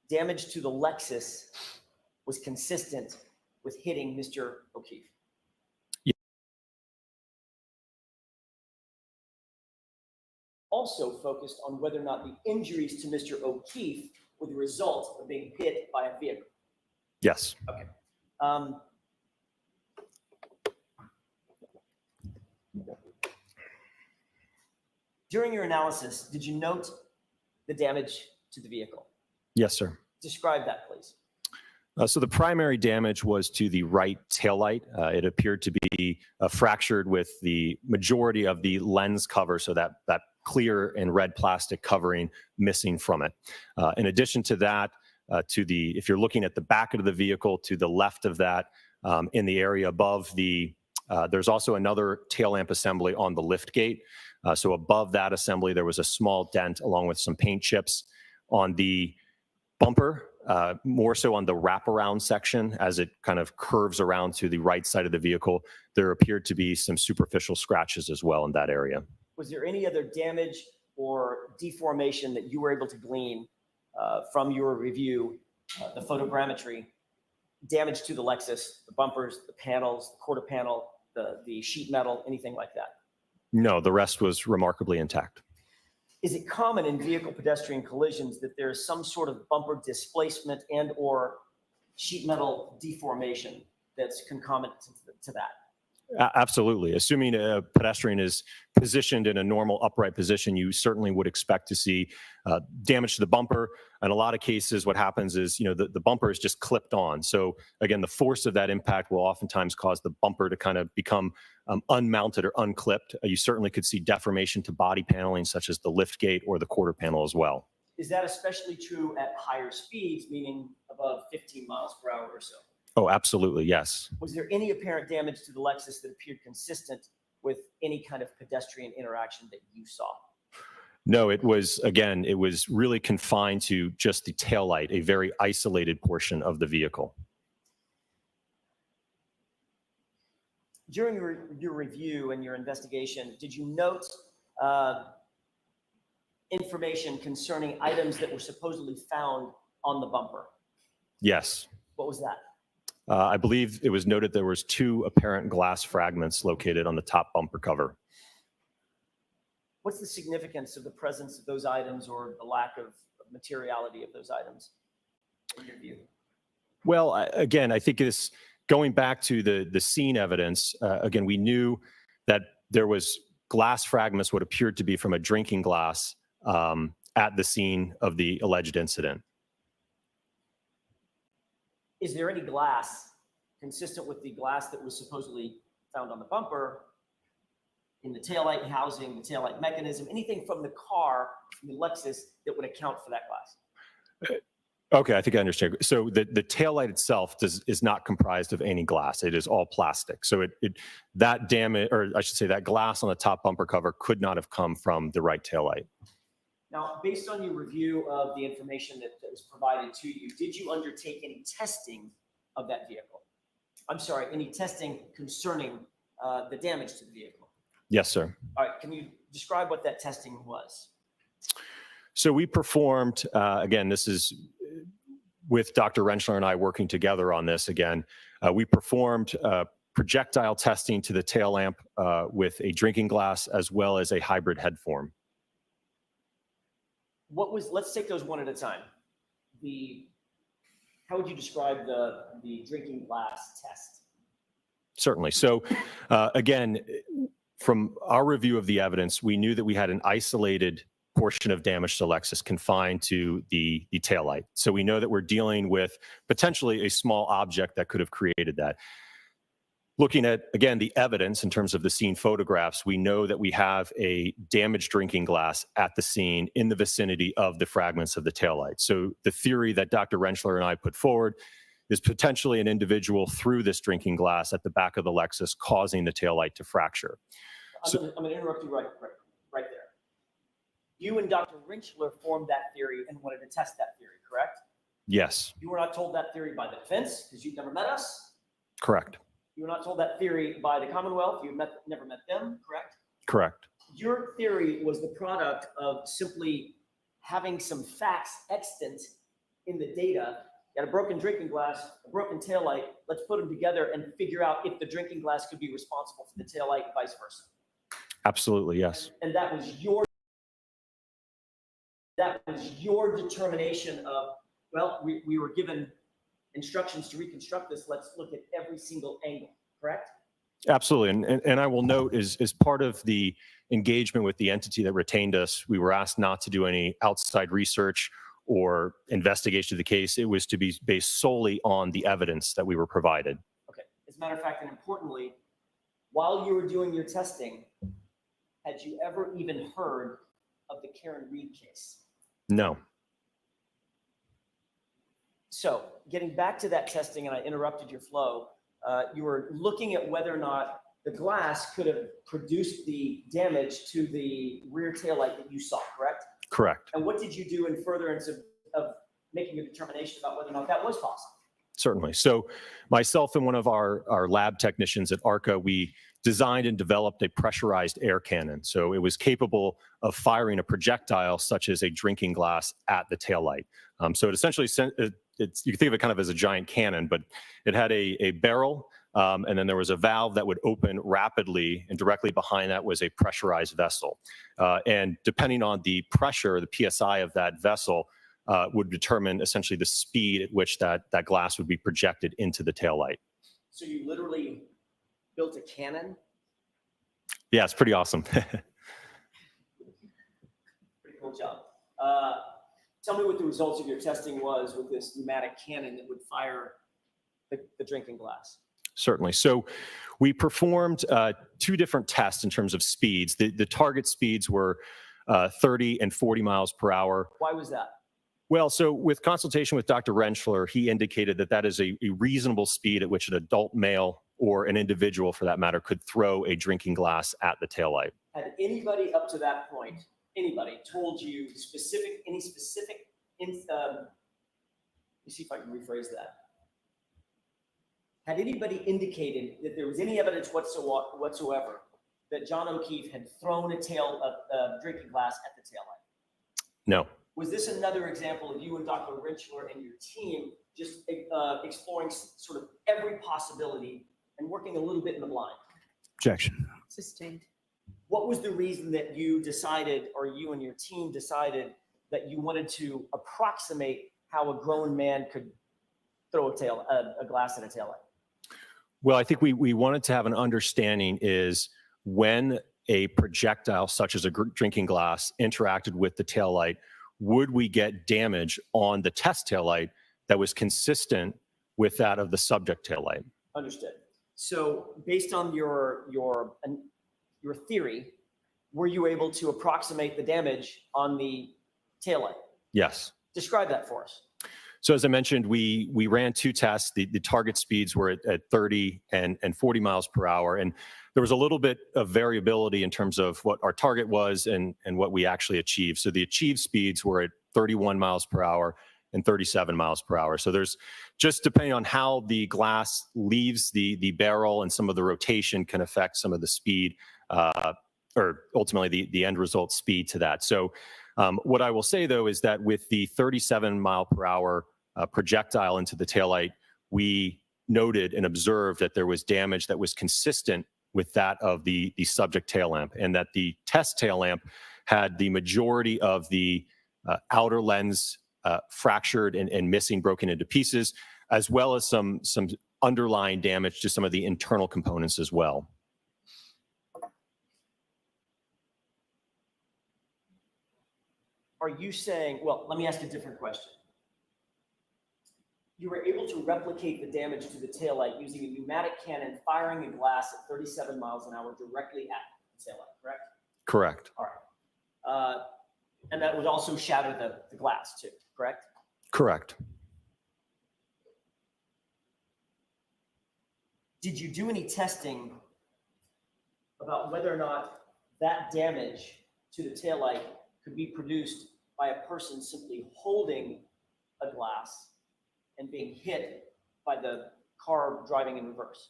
damage to the Lexus was consistent with hitting Mr. O'Keefe? Also focused on whether or not the injuries to Mr. O'Keefe were the result of being hit by a vehicle? Yes. Okay. During your analysis, did you note the damage to the vehicle? Yes, sir. Describe that, please. So the primary damage was to the right taillight. It appeared to be fractured with the majority of the lens cover, so that clear and red plastic covering missing from it. In addition to that, if you're looking at the back of the vehicle, to the left of that, in the area above there's also another tail lamp assembly on the lift gate. So above that assembly, there was a small dent along with some paint chips on the bumper, more so on the wraparound section as it kind of curves around to the right side of the vehicle. There appeared to be some superficial scratches as well in that area. Was there any other damage or deformation that you were able to glean from your review, the photogrammetry, damage to the Lexus, the bumpers, the panels, the quarter panel, the sheet metal, anything like that? No, the rest was remarkably intact. Is it common in vehicle pedestrian collisions that there is some sort of bumper displacement and or sheet metal deformation that's concomitant to that? Absolutely. Assuming a pedestrian is positioned in a normal upright position, you certainly would expect to see damage to the bumper. In a lot of cases, what happens is, the bumper is just clipped on. So again, the force of that impact will oftentimes cause the bumper to kind of become unmounted or unclipped. You certainly could see deformation to body paneling, such as the lift gate or the quarter panel as well. Is that especially true at higher speeds, meaning above 15 miles per hour or so? Oh, absolutely, yes. Was there any apparent damage to the Lexus that appeared consistent with any kind of pedestrian interaction that you saw? No, it was really confined to just the taillight, a very isolated portion of the vehicle. During your review and your investigation, did you note information concerning items that were supposedly found on the bumper? Yes. What was that? I believe it was noted there was 2 apparent glass fragments located on the top bumper cover. What's the significance of the presence of those items or the lack of materiality of those items in your view? Well, again, I think it's going back to the scene evidence. Again, we knew that there was glass fragments, what appeared to be from a drinking glass, at the scene of the alleged incident. Is there any glass consistent with the glass that was supposedly found on the bumper, in the taillight housing, the taillight mechanism, anything from the car, from the Lexus, that would account for that glass? Okay, I think I understand. So the taillight itself is not comprised of any glass. It is all plastic. So that damage, or I should say that glass on the top bumper cover could not have come from the right taillight. Now, based on your review of the information that was provided to you, did you undertake any testing of that vehicle? I'm sorry, any testing concerning the damage to the vehicle? Yes, sir. All right, can you describe what that testing was? So we performed, again, this is with Dr. Rentschler and I working together on this again. We performed projectile testing to the tail lamp with a drinking glass as well as a hybrid head form. Let's take those one at a time. How would you describe the drinking glass test? Certainly. So again, from our review of the evidence, we knew that we had an isolated portion of damage to Lexus confined to the taillight. So we know that we're dealing with potentially a small object that could have created that. Looking at, again, the evidence in terms of the scene photographs, we know that we have a damaged drinking glass at the scene in the vicinity of the fragments of the taillight. So the theory that Dr. Rentschler and I put forward is potentially an individual threw this drinking glass at the back of the Lexus, causing the taillight to fracture. I'm going to interrupt you right there. You and Dr. Rentschler formed that theory and wanted to test that theory, correct? Yes, You were not told that theory by the defense because you've never met us. correct. You were not told that theory by the Commonwealth. You've never met them, correct? Correct. Your theory was the product of simply having some facts extant in the data. You had a broken drinking glass, a broken taillight. Let's put them together and figure out if the drinking glass could be responsible for the taillight and vice versa. Absolutely, yes. And that was your determination of, well, we were given instructions to reconstruct this. Let's look at every single angle, correct? Absolutely. And I will note, as part of the engagement with the entity that retained us, we were asked not to do any outside research or investigation of the case. It was to be based solely on the evidence that we were provided. Okay. As a matter of fact, and importantly, while you were doing your testing, had you ever even heard of the Karen Reed case? No. So getting back to that testing, and I interrupted your flow, you were looking at whether or not the glass could have produced the damage to the rear taillight that you saw, correct? Correct. And what did you do in furtherance of making a determination about whether or not that was possible? Certainly. So myself and one of our lab technicians at ARCA, we designed and developed a pressurized air cannon. So it was capable of firing a projectile such as a drinking glass at the taillight. So it essentially, you can think of it kind of as a giant cannon, but it had a barrel, and then there was a valve that would open rapidly, and directly behind that was a pressurized vessel. And depending on the pressure, the PSI of that vessel, would determine essentially the speed at which that glass would be projected into the taillight. So you literally built a cannon? Yeah, it's pretty awesome. Pretty cool job. Tell me what the results of your testing was with this pneumatic cannon that would fire the drinking glass. Certainly. So we performed 2 different tests in terms of speeds. The target speeds were 30 and 40 miles per hour. Why was that? Well, so with consultation with Dr. Rentschler, he indicated that is a reasonable speed at which an adult male or an individual, for that matter, could throw a drinking glass at the taillight. Had anybody up to that point, told you any specific, let me see if I can rephrase that. Had anybody indicated that there was any evidence whatsoever that John O'Keefe had thrown a drinking glass at the taillight? No. Was this another example of you and Dr. Rentschler and your team just exploring sort of every possibility and working a little bit in the blind? Objection. Sustained. what was the reason that you decided, or you and your team decided, that you wanted to approximate how a grown man could throw a glass at a taillight? Well, I think we wanted to have an understanding is when a projectile such as a drinking glass interacted with the taillight, would we get damage on the test taillight that was consistent with that of the subject taillight? Understood. So based on your theory, were you able to approximate the damage on the taillight? Yes. Describe that for us. So as I mentioned, we ran two tests. The target speeds were at 30 and 40 miles per hour. And there was a little bit of variability in terms of what our target was and what we actually achieved. So the achieved speeds were at 31 miles per hour and 37 miles per hour. So there's just depending on how the glass leaves the barrel and some of the rotation can affect some of the speed or ultimately the end result speed to that. So what I will say, though, is that with the 37 mile per hour projectile into the taillight, we noted and observed that there was damage that was consistent with that of the subject tail lamp, and that the test tail lamp had the majority of the outer lens fractured and missing, broken into pieces, as well as some underlying damage to some of the internal components as well. Are you saying, well, let me ask a different question. You were able to replicate the damage to the taillight using a pneumatic cannon firing a glass at 37 miles an hour directly at the taillight, correct? Correct. All right. And that would also shatter the glass too, correct? Correct. Did you do any testing about whether or not that damage to the taillight could be produced by a person simply holding a glass and being hit by the car driving in reverse?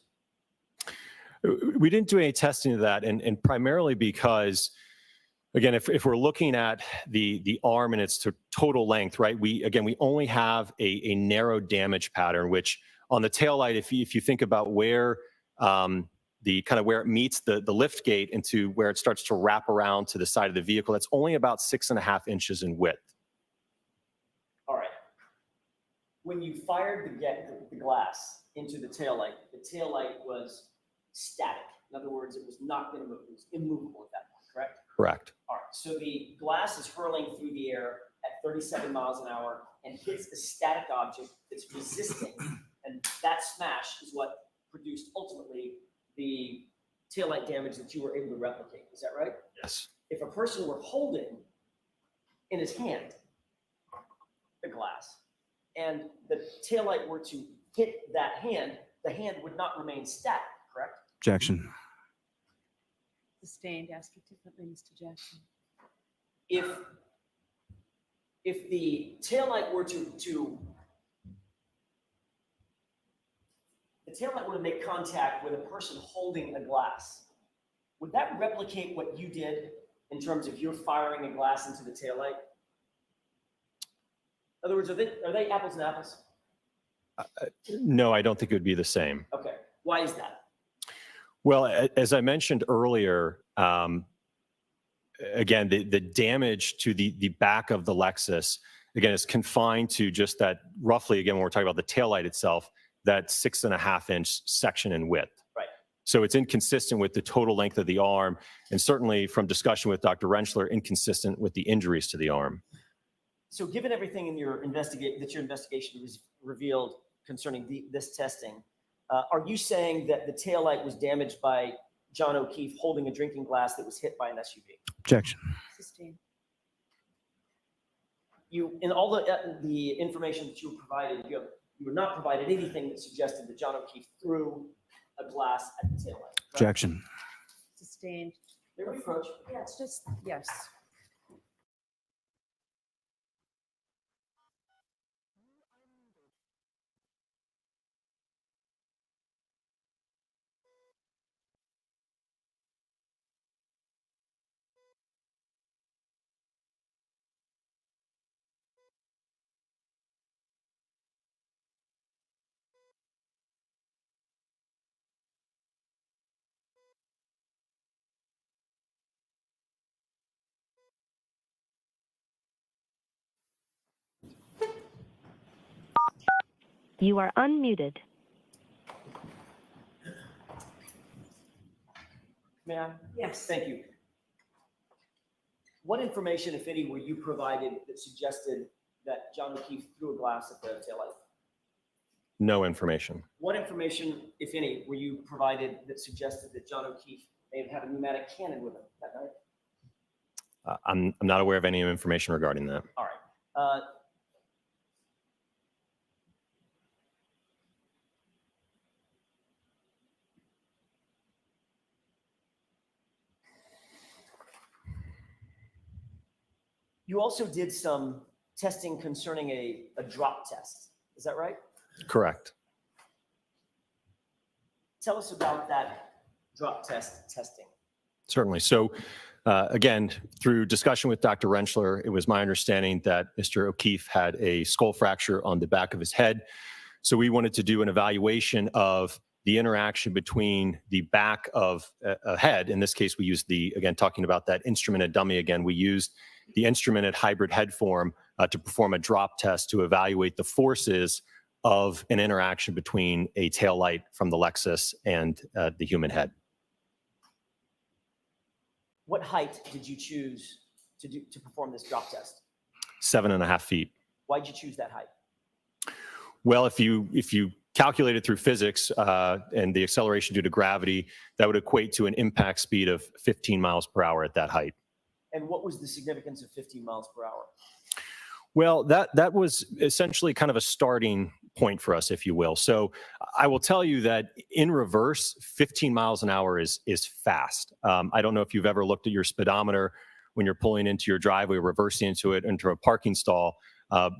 We didn't do any testing of that, and primarily because, again, if we're looking at the arm and its total length, right? We only have a narrow damage pattern, which on the taillight, if you think about where where it meets the lift gate into where it starts to wrap around to the side of the vehicle, that's only about 6.5 inches in width. All right. When you fired the glass into the taillight was static. In other words, it was not going to move. It was immovable at that point, correct? Correct. All right. So the glass is hurling through the air at 37 miles an hour and hits a static object that's resisting, and that smash is what produced ultimately the taillight damage that you were able to replicate. Is that right? Yes. If a person were holding in his hand the glass and the taillight were to hit that hand, the hand would not remain static, correct? Objection. Sustained. Ask it differently, Mr. Jackson. If the taillight were to make contact with a person holding a glass, would that replicate what you did in terms of you're firing a glass into the taillight? In other words, are they apples and apples? No, I don't think it would be the same. Okay. Why is that? Well, as I mentioned earlier, again, the damage to the back of the Lexus, again, is confined to just that roughly, again, when we're talking about the taillight itself, that 6.5 inch section in width. Right. So it's inconsistent with the total length of the arm, and certainly from discussion with Dr. Rentschler, inconsistent with the injuries to the arm. So given everything in your investigation was revealed concerning this testing, are you saying that the taillight was damaged by John O'Keefe holding a drinking glass that was hit by an SUV? Objection. Sustained. In all the information that you provided, you were not provided anything that suggested that John O'Keefe threw a glass at the taillight. Right? Objection. Sustained. Their approach. Yeah, it's just, yes. You are unmuted. May I? Yes. Thank you. What information, if any, were you provided that suggested that John O'Keefe threw a glass at the taillight? No information. What information, if any, were you provided that suggested that John O'Keefe may have had a pneumatic cannon with him that night? I'm not aware of any information regarding that. All right. You also did some testing concerning a drop test. Is that right? Correct. Tell us about that drop test testing. Certainly. So again, through discussion with Dr. Rentschler, it was my understanding that Mr. O'Keefe had a skull fracture on the back of his head. So we wanted to do an evaluation of the interaction between the back of a head. In this case, we used again, talking about that instrumented dummy again, we used the instrumented hybrid head form to perform a drop test to evaluate the forces of an interaction between a tail light from the Lexus and the human head. What height did you choose to perform this drop test? 7.5 feet. Why'd you choose that height? Well, if you calculate it through physics and the acceleration due to gravity, that would equate to an impact speed of 15 miles per hour at that height. And what was the significance of 15 miles per hour? Well, that was essentially kind of a starting point for us, if you will. So I will tell you that in reverse, 15 miles an hour is fast. I don't know if you've ever looked at your speedometer when you're pulling into your driveway, reversing into a parking stall.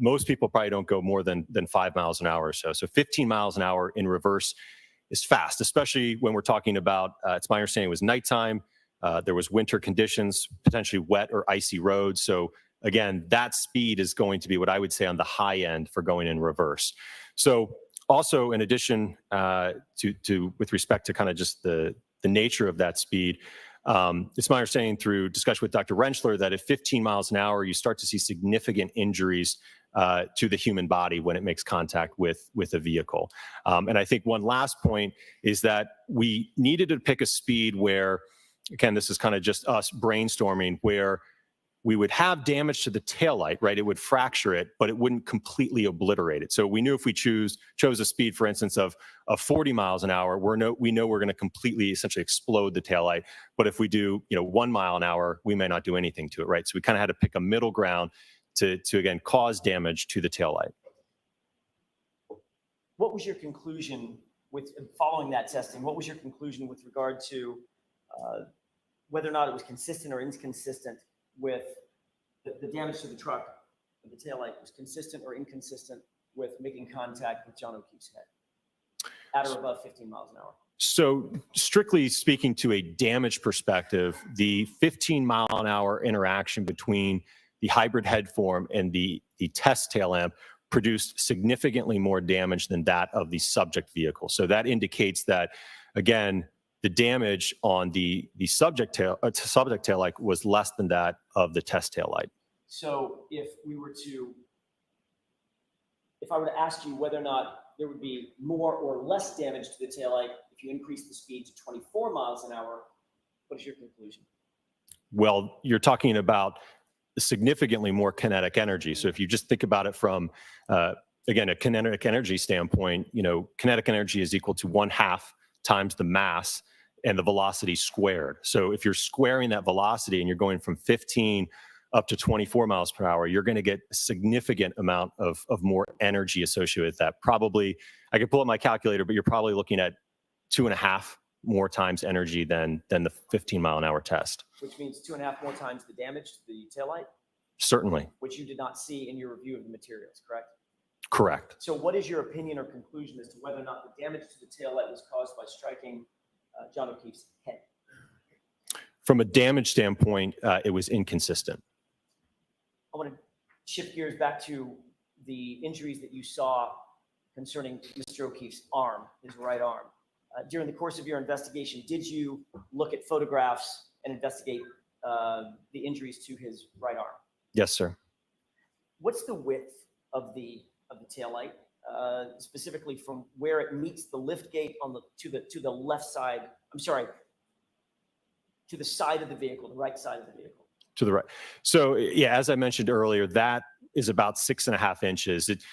Most people probably don't go more than 5 miles an hour or so. So 15 miles an hour in reverse is fast, especially when we're talking about, it's my understanding it was nighttime. There was winter conditions, potentially wet or icy roads. So again, that speed is going to be what I would say on the high end for going in reverse. So also in addition to with respect to kind of just the nature of that speed, it's my understanding through discussion with Dr. Rentschler that at 15 miles an hour, you start to see significant injuries to the human body when it makes contact with a vehicle. And I think one last point is that we needed to pick a speed where, again, this is kind of just us brainstorming, where we would have damage to the taillight, right? It would fracture it, but it wouldn't completely obliterate it. So we knew if we chose a speed, for instance, of 40 miles an hour, we know we're going to completely essentially explode the taillight. But if we do, 1 mile an hour, we may not do anything to it, right? So we kind of had to pick a middle ground to again, cause damage to the taillight. What was your conclusion with following that testing? What was your conclusion with regard to whether or not it was consistent or inconsistent with the damage to the truck, the taillight was consistent or inconsistent with making contact with John O'Keefe's head at or above 15 miles an hour? So strictly speaking to a damage perspective, the 15 mile an hour interaction between the hybrid head form and the test tail lamp produced significantly more damage than that of the subject vehicle. So that indicates that, again, the damage on the subject tail light was less than that of the test tail light. So if I were to ask you whether or not there would be more or less damage to the taillight if you increase the speed to 24 miles an hour, what is your conclusion? Well, you're talking about significantly more kinetic energy. So if you just think about it from, again, a kinetic energy standpoint, kinetic energy is equal to 1/2 times the mass and the velocity squared. So if you're squaring that velocity and you're going from 15 up to 24 miles per hour, you're going to get a significant amount of more energy associated with that. Probably, I could pull up my calculator, but you're probably looking at 2.5 more times energy than the 15 mile an hour test. Which means 2.5 more times the damage to the taillight? Certainly. Which you did not see in your review of the materials, correct? Correct. So what is your opinion or conclusion as to whether or not the damage to the taillight was caused by striking John O'Keefe's head? From a damage standpoint, it was inconsistent. I want to shift gears back to the injuries that you saw concerning Mr. O'Keefe's arm, his right arm. During the course of your investigation, did you look at photographs and investigate the injuries to his right arm? Yes, sir. What's the width of the taillight, specifically from where it meets the lift gate on the to the left side. I'm sorry, to the side of the vehicle, the right side of the vehicle. To the right. So yeah, as I mentioned earlier, that is about 6.5 inches. It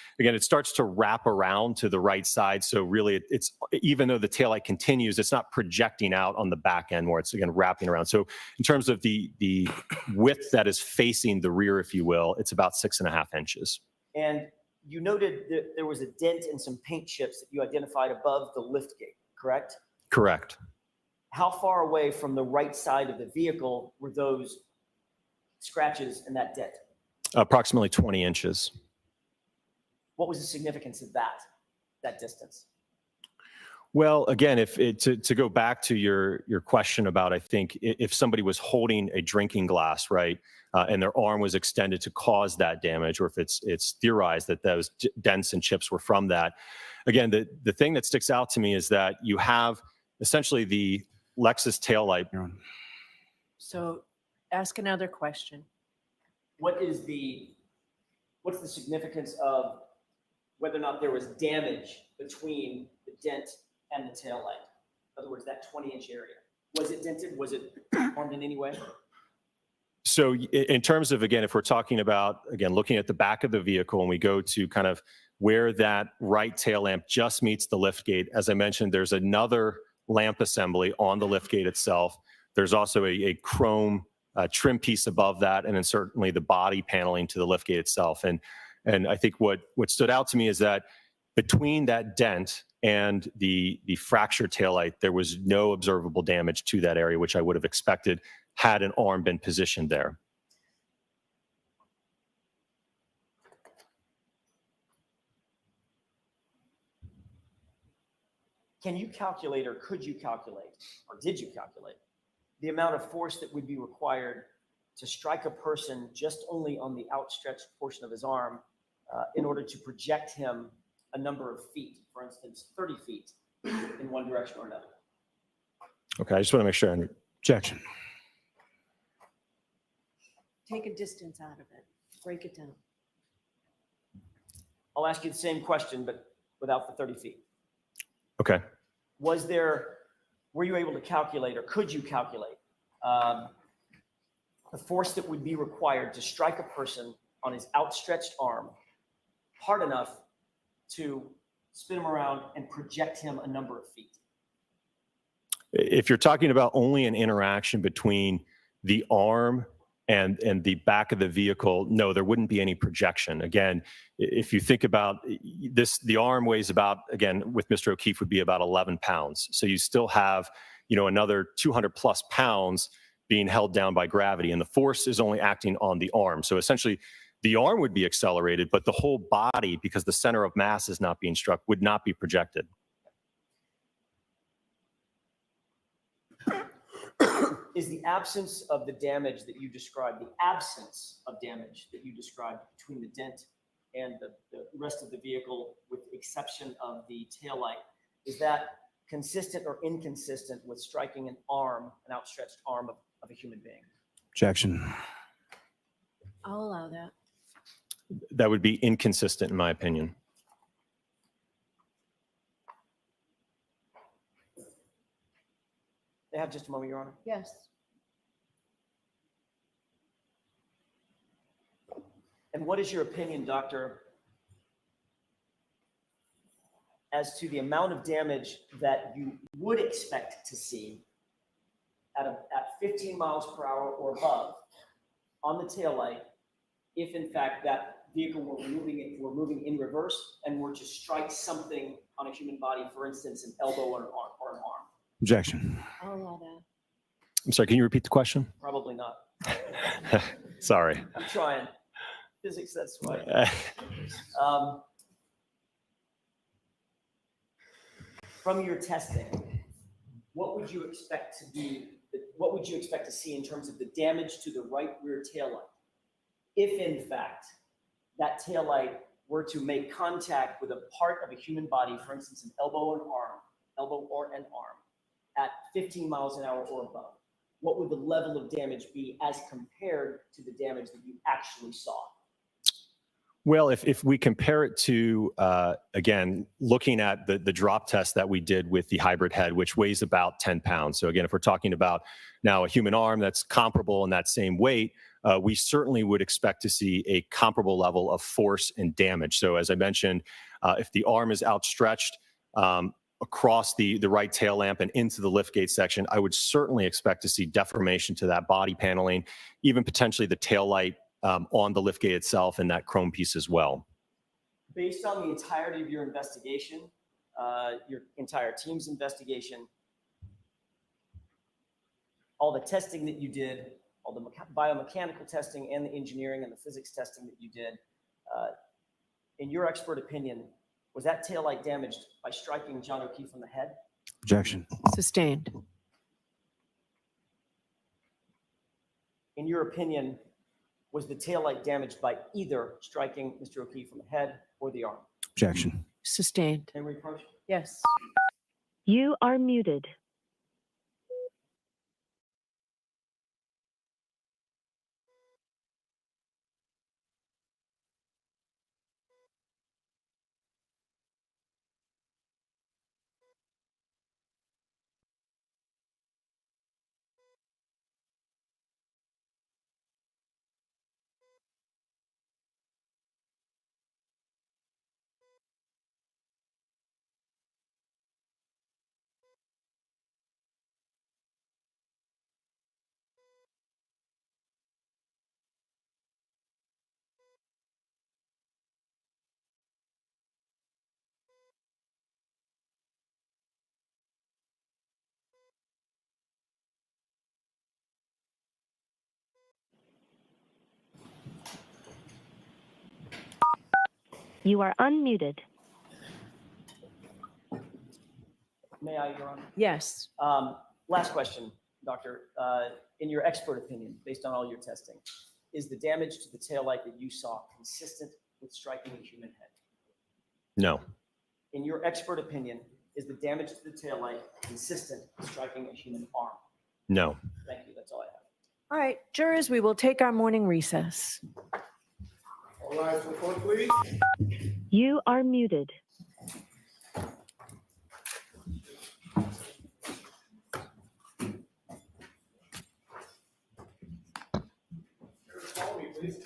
starts to wrap around to the right side. So really it's even though the taillight continues, it's not projecting out on the back end where it's again wrapping around. So in terms of the width that is facing the rear, if you will, it's about 6.5 inches. And you noted that there was a dent and some paint chips that you identified above the lift gate, correct? Correct. How far away from the right side of the vehicle were those scratches and that dent? Approximately 20 inches. What was the significance of that distance? Well, again, to go back to your question about, I think if somebody was holding a drinking glass, right, and their arm was extended to cause that damage, or if it's theorized that those dents and chips were from that. Again, the thing that sticks out to me is that you have essentially the Lexus taillight. So ask another question. What's the significance of whether or not there was damage between the dent and the tail light? In other words, that 20-inch area. Was it dented? Was it harmed in any way? So in terms of, again, if we're talking about, again, looking at the back of the vehicle and we go to kind of where that right tail lamp just meets the lift gate, as I mentioned, there's another lamp assembly on the lift gate itself. There's also a chrome trim piece above that, and then certainly the body paneling to the liftgate itself. And I think what stood out to me is that between that dent and the fractured taillight, there was no observable damage to that area, which I would have expected had an arm been positioned there. Can you calculate, or could you calculate, or did you calculate the amount of force that would be required to strike a person just only on the outstretched portion of his arm in order to project him a number of feet, for instance, 30 feet in one direction or another? Okay, I just want to make sure. Objection. Take a distance out of it. Break it down. I'll ask you the same question, but without the 30 feet. Okay. Were you able to calculate, or could you calculate the force that would be required to strike a person on his outstretched arm hard enough to spin him around and project him a number of feet? If you're talking about only an interaction between the arm and the back of the vehicle, no, there wouldn't be any projection. Again, if you think about this, the arm weighs about, again, with Mr. O'Keefe would be about 11 pounds. So you still have, another 200 plus pounds being held down by gravity, and the force is only acting on the arm. So essentially the arm would be accelerated, but the whole body, because the center of mass is not being struck, would not be projected. Is the absence of the damage that you described, the absence of damage that you described between the dent and the rest of the vehicle, with the exception of the taillight, is that consistent or inconsistent with striking an outstretched arm of a human being? Objection. I'll allow that. That would be inconsistent in my opinion. They have just a moment, Your Honor. Yes. And what is your opinion, Doctor, as to the amount of damage that you would expect to see at 15 miles per hour or above on the taillight if, in fact, that vehicle were moving in reverse and were to strike something on a human body, for instance, an elbow or an arm? Objection. I'll allow that. I'm sorry, can you repeat the question? Probably not. Sorry. I'm trying. Physics, that's right. From your testing, what would you expect to see in terms of the damage to the right rear taillight if, in fact, that taillight were to make contact with a part of a human body, for instance, an elbow or an arm, at 15 miles an hour or above? What would the level of damage be as compared to the damage that you actually saw? Well, if we compare it to, again, looking at the drop test that we did with the hybrid head, which weighs about 10 pounds. So again, if we're talking about now a human arm that's comparable in that same weight, we certainly would expect to see a comparable level of force and damage. So as I mentioned, if the arm is outstretched across the right tail lamp and into the liftgate section, I would certainly expect to see deformation to that body paneling, even potentially the tail light on the liftgate itself and that chrome piece as well. Based on the entirety of your investigation, your entire team's investigation, all the testing that you did, all the biomechanical testing and the engineering and the physics testing that you did, in your expert opinion, was that taillight damaged by striking John O'Keefe on the head? Objection. Sustained. In your opinion, was the taillight damaged by either striking Mr. O'Keefe on the head or the arm? Objection. Sustained. Any reproach? Yes. You are muted. You are unmuted. May I, Your Honor? Yes. Last question, Doctor. In your expert opinion, based on all your testing, is the damage to the taillight that you saw consistent with striking a human head? No. In your expert opinion, is the damage to the taillight consistent with striking a human arm? No. Thank you. That's all I have. All right, jurors, we will take our morning recess. All rise for the court, please. You are muted. Call me, please.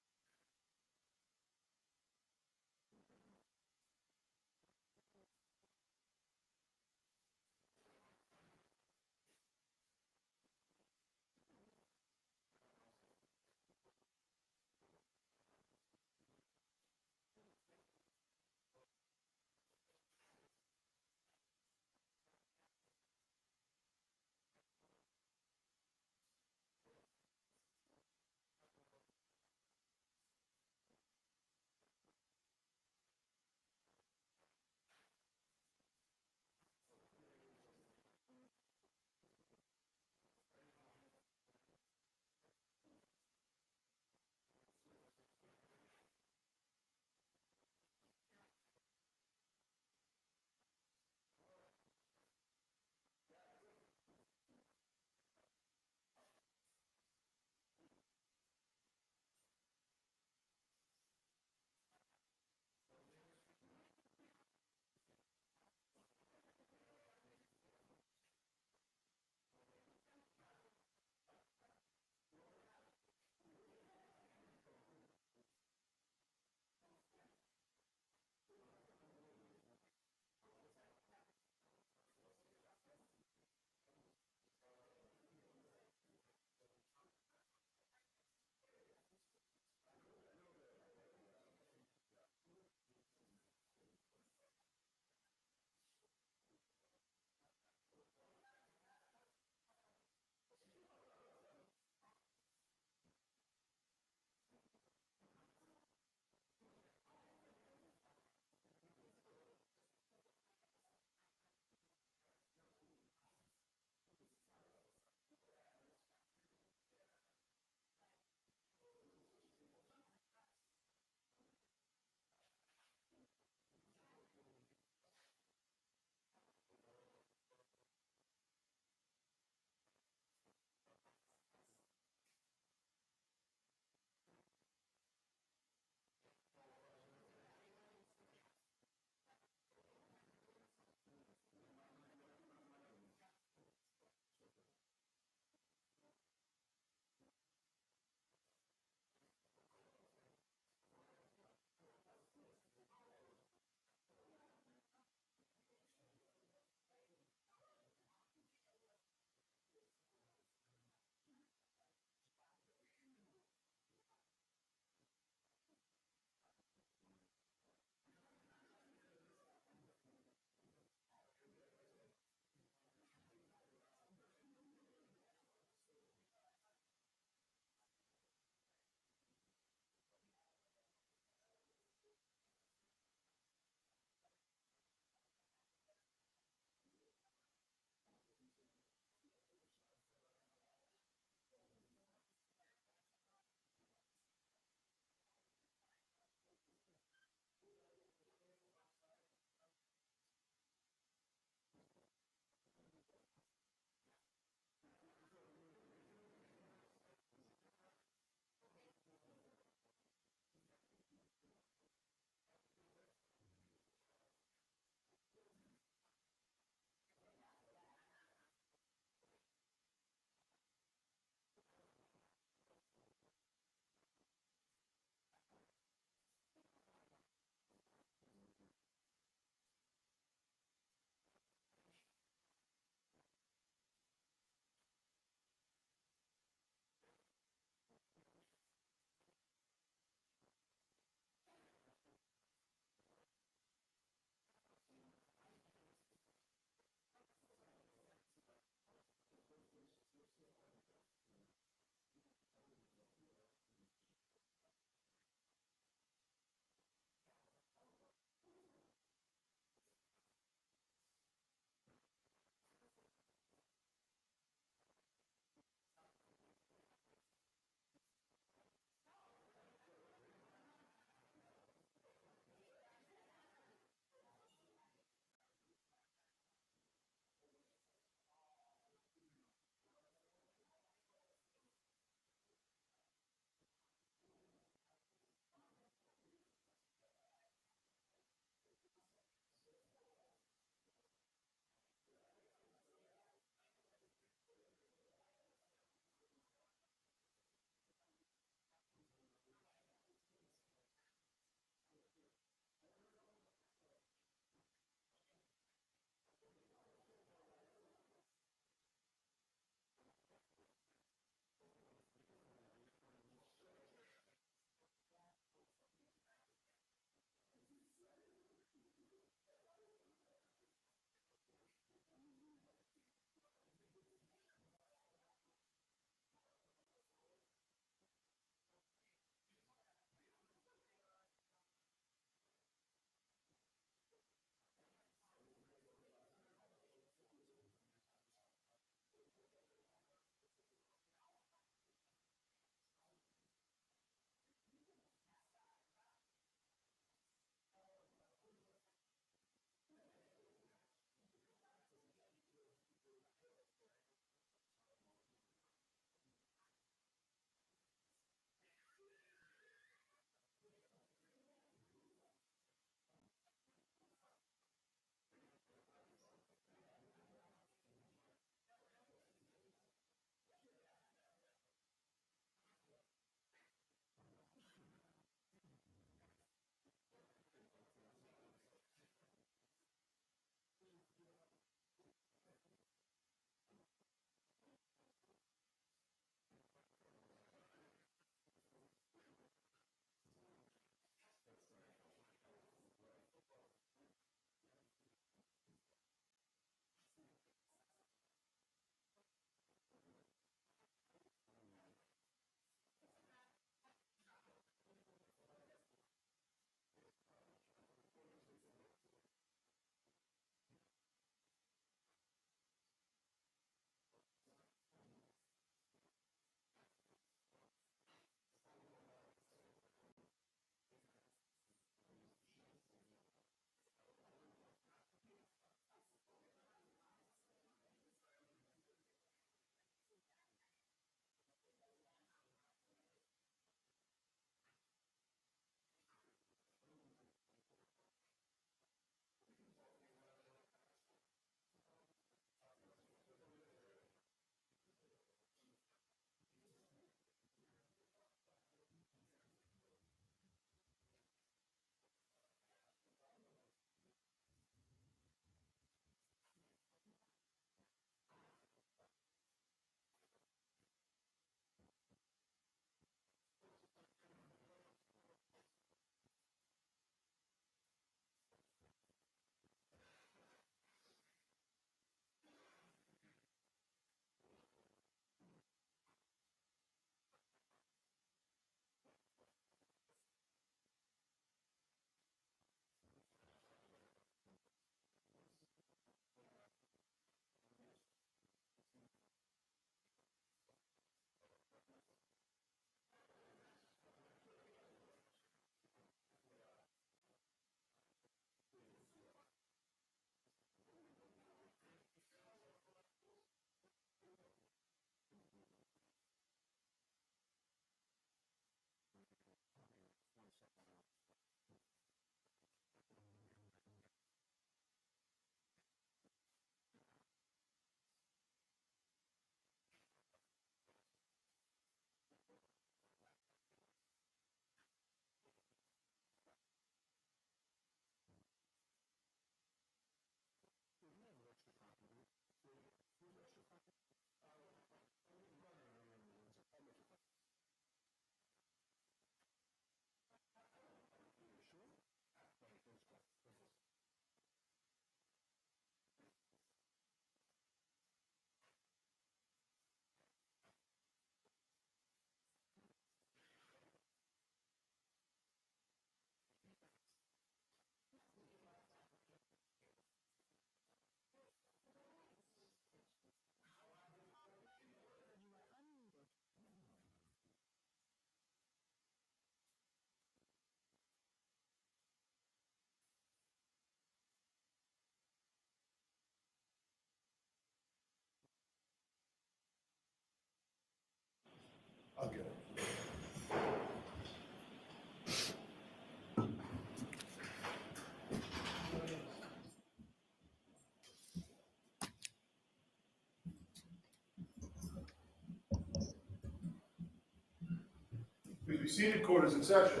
Please be seated, court is in session.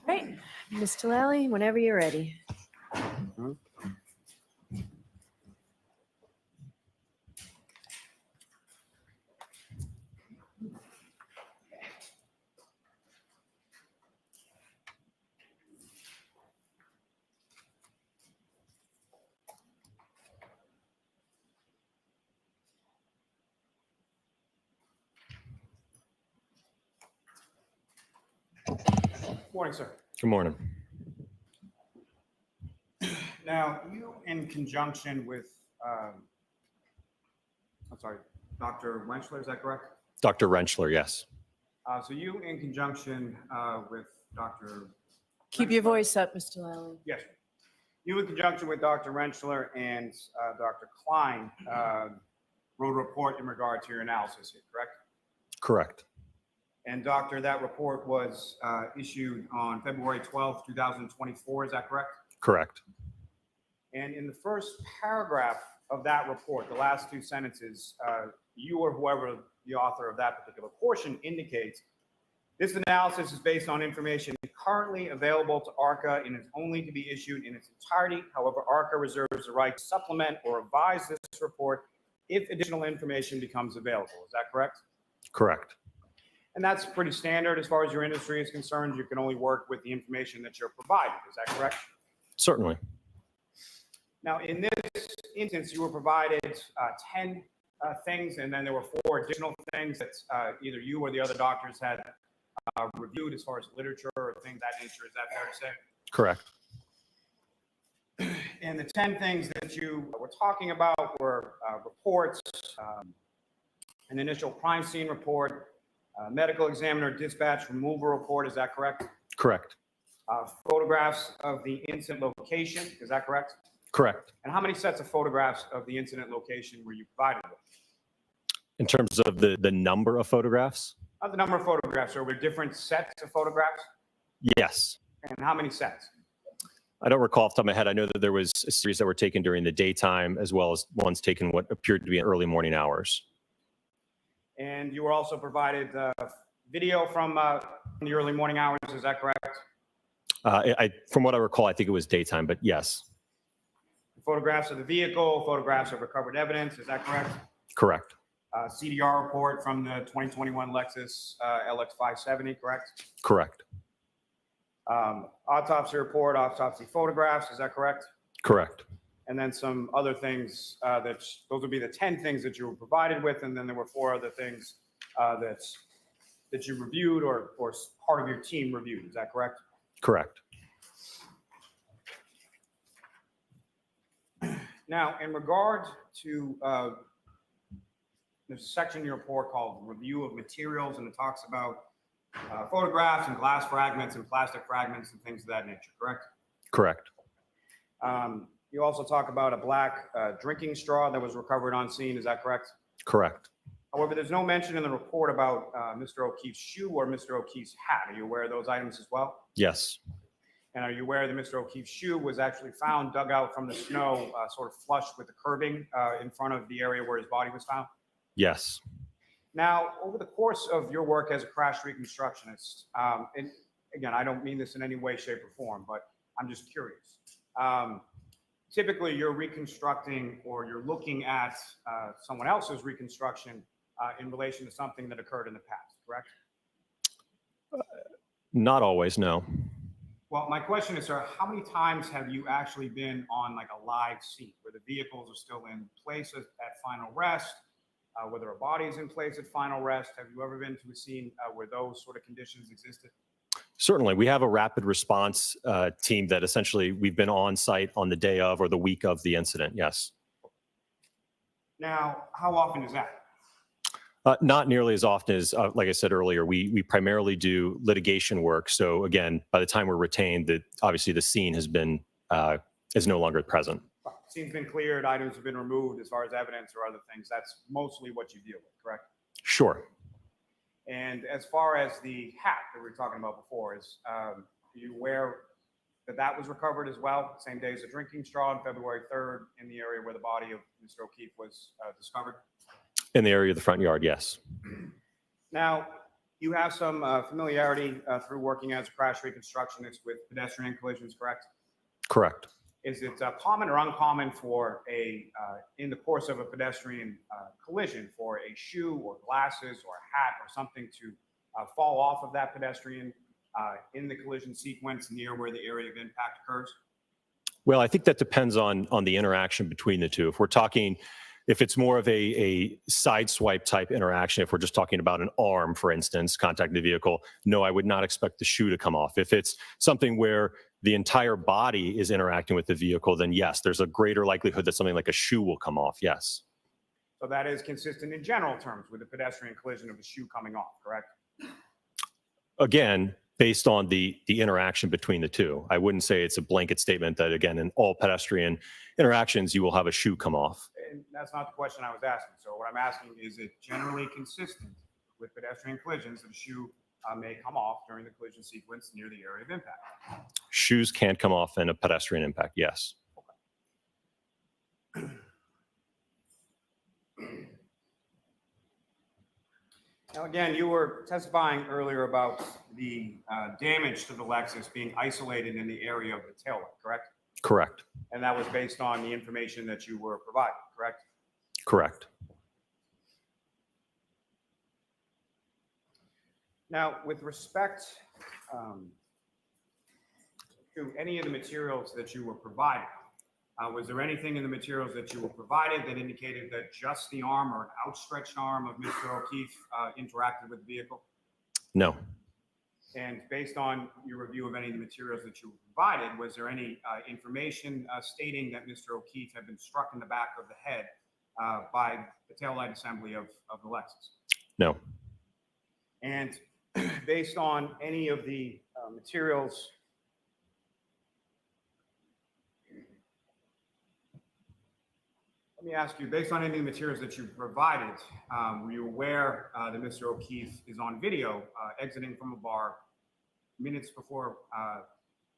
Right, Ms. Delali, whenever you're ready. Morning, sir. Good morning. Now, you in conjunction with, I'm sorry, Dr. Wenchler, is that correct? Dr. Rentschler, yes. So you in conjunction with Dr. Keep your voice up, Ms. Delali. Yes. You in conjunction with Dr. Rentschler and Dr. Klein wrote a report in regard to your analysis here, correct? Correct. And doctor, that report was issued on February 12th, 2024, is that correct? Correct. And in the first paragraph of that report, the last two sentences, you or whoever the author of that particular portion indicates, this analysis is based on information currently available to ARCA and is only to be issued in its entirety. However, ARCA reserves the right to supplement or revise this report if additional information becomes available. Is that correct? Correct. And that's pretty standard as far as your industry is concerned. You can only work with the information that you're provided. Is that correct? Certainly. Now, in this instance, you were provided 10 things, and then there were 4 additional things that either you or the other doctors had reviewed as far as literature or things of that nature. Is that fair to say? Correct. And the 10 things that you were talking about were reports, an initial crime scene report, medical examiner dispatch removal report. Is that correct? Correct. Photographs of the incident location. Is that correct? Correct. And how many sets of photographs of the incident location were you provided with? In terms of the number of photographs? The number of photographs. Are there different sets of photographs? Yes. And how many sets? I don't recall off the top of my head. I know that there was a series that were taken during the daytime as well as ones taken what appeared to be in early morning hours. And you were also provided video from the early morning hours. Is that correct? From what I recall, I think it was daytime, but yes. Photographs of the vehicle, photographs of recovered evidence. Is that correct? Correct. CDR report from the 2021 Lexus LX570, correct? Correct. Autopsy report, autopsy photographs. Is that correct? Correct. And then some other things those would be the 10 things that you were provided with. And then there were 4 other things that you reviewed or part of your team reviewed. Is that correct? Correct. Now, in regard to there's a section in your report called review of materials, and it talks about photographs and glass fragments and plastic fragments and things of that nature, correct? Correct. You also talk about a black drinking straw that was recovered on scene. Is that correct? Correct. However, there's no mention in the report about Mr. O'Keefe's shoe or Mr. O'Keefe's hat. Are you aware of those items as well? Yes. And are you aware that Mr. O'Keefe's shoe was actually found dug out from the snow, sort of flush with the curbing in front of the area where his body was found? Yes. Now, over the course of your work as a crash reconstructionist, and again, I don't mean this in any way, shape, or form, but I'm just curious. Typically, you're reconstructing or you're looking at someone else's reconstruction in relation to something that occurred in the past, correct? Not always, no. Well, my question is, sir, how many times have you actually been on like a live scene where the vehicles are still in place at final rest, whether a body is in place at final rest? Have you ever been to a scene where those sort of conditions existed? Certainly. We have a rapid response team that essentially we've been on site on the day of or the week of the incident. Yes. Now, how often is that? Not nearly as often as, like I said earlier, we primarily do litigation work. So again, by the time we're retained, obviously the scene has been is no longer present. Scene's been cleared, items have been removed as far as evidence or other things. That's mostly what you deal with, correct? Sure. And as far as the hat that we were talking about before, are you aware that that was recovered as well? Same day as the drinking straw on February 3rd in the area where the body of Mr. O'Keefe was discovered? In the area of the front yard, yes. Now, you have some familiarity through working as a crash reconstructionist with pedestrian collisions, correct? Correct. Is it common or uncommon for in the course of a pedestrian collision, for a shoe or glasses or a hat or something to fall off of that pedestrian in the collision sequence near where the area of impact occurs? Well, I think that depends on the interaction between the two. If it's more of a side swipe type interaction, if we're just talking about an arm, for instance, contacting the vehicle, no, I would not expect the shoe to come off. If it's something where the entire body is interacting with the vehicle, then yes, there's a greater likelihood that something like a shoe will come off, yes. So that is consistent in general terms with the pedestrian collision of the shoe coming off, correct? Again, based on the interaction between the two. I wouldn't say it's a blanket statement that, again, in all pedestrian interactions, you will have a shoe come off. And that's not the question I was asking. So what I'm asking, is it generally consistent with pedestrian collisions that a shoe may come off during the collision sequence near the area of impact? Shoes can't come off in a pedestrian impact, yes. Now, again, you were testifying earlier about the damage to the Lexus being isolated in the area of the taillight, correct? Correct. And that was based on the information that you were providing, correct? Correct. Now, with respect to any of the materials that you were provided, was there anything in the materials that you were provided that indicated that just the arm or an outstretched arm of Mr. O'Keefe interacted with the vehicle? No. And based on your review of any of the materials that you were provided, was there any information stating that Mr. O'Keefe had been struck in the back of the head by the taillight assembly of the Lexus? No. And based on any of the materials, let me ask you, based on any of the materials that you provided, were you aware that Mr. O'Keefe is on video exiting from a bar minutes before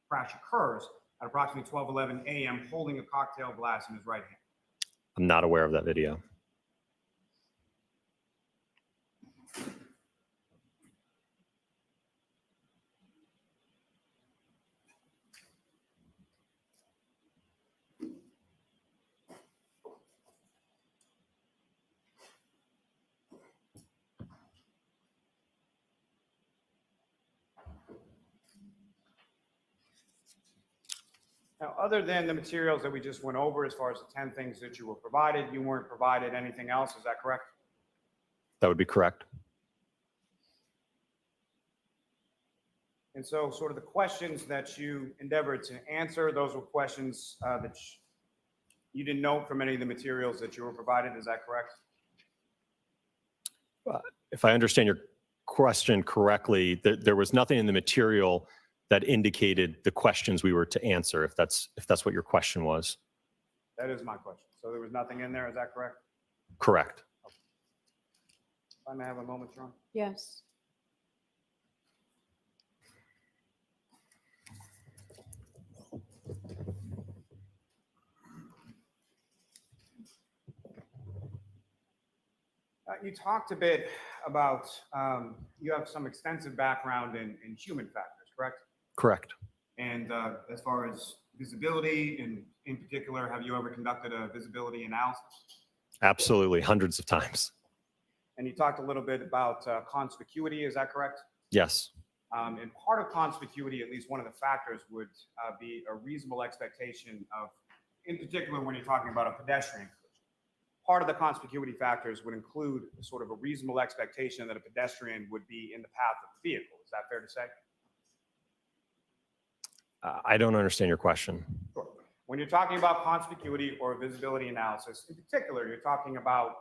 crash occurs at approximately 12:11 a.m. holding a cocktail glass in his right hand? I'm not aware of that video. Now, other than the materials that we just went over, as far as the 10 things that you were provided, you weren't provided anything else, is that correct? That would be correct. And so sort of the questions that you endeavored to answer, those were questions that you didn't know from any of the materials that you were provided, is that correct? If I understand your question correctly, there was nothing in the material that indicated the questions we were to answer, if that's what your question was. That is my question. So there was nothing in there, is that correct? Correct. If I may have a moment, John? Yes. You talked a bit about, you have some extensive background in human factors, correct? Correct. And as far as visibility, in particular, have you ever conducted a visibility analysis? Absolutely, hundreds of times. And you talked a little bit about conspicuity, is that correct? Yes. And part of conspicuity, at least one of the factors, would be a reasonable expectation of, in particular, when you're talking about a pedestrian collision. Part of the conspicuity factors would include sort of a reasonable expectation that a pedestrian would be in the path of the vehicle. Is that fair to say? I don't understand your question. Sure. When you're talking about conspicuity or visibility analysis, in particular, you're talking about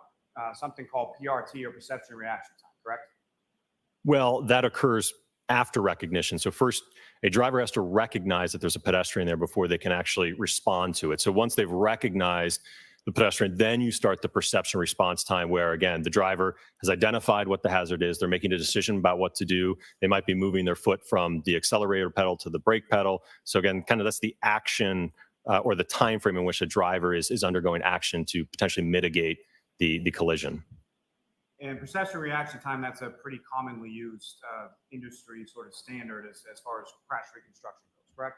something called PRT, or perception reaction time, correct? Well, that occurs after recognition. So first, a driver has to recognize that there's a pedestrian there before they can actually respond to it. So once they've recognized the pedestrian, then you start the perception response time where, again, the driver has identified what the hazard is. They're making a decision about what to do. They might be moving their foot from the accelerator pedal to the brake pedal. So again, kind of that's the action or the time frame in which a driver is undergoing action to potentially mitigate the collision. And pedestrian reaction time, that's a pretty commonly used industry sort of standard as far as crash reconstruction goes, correct?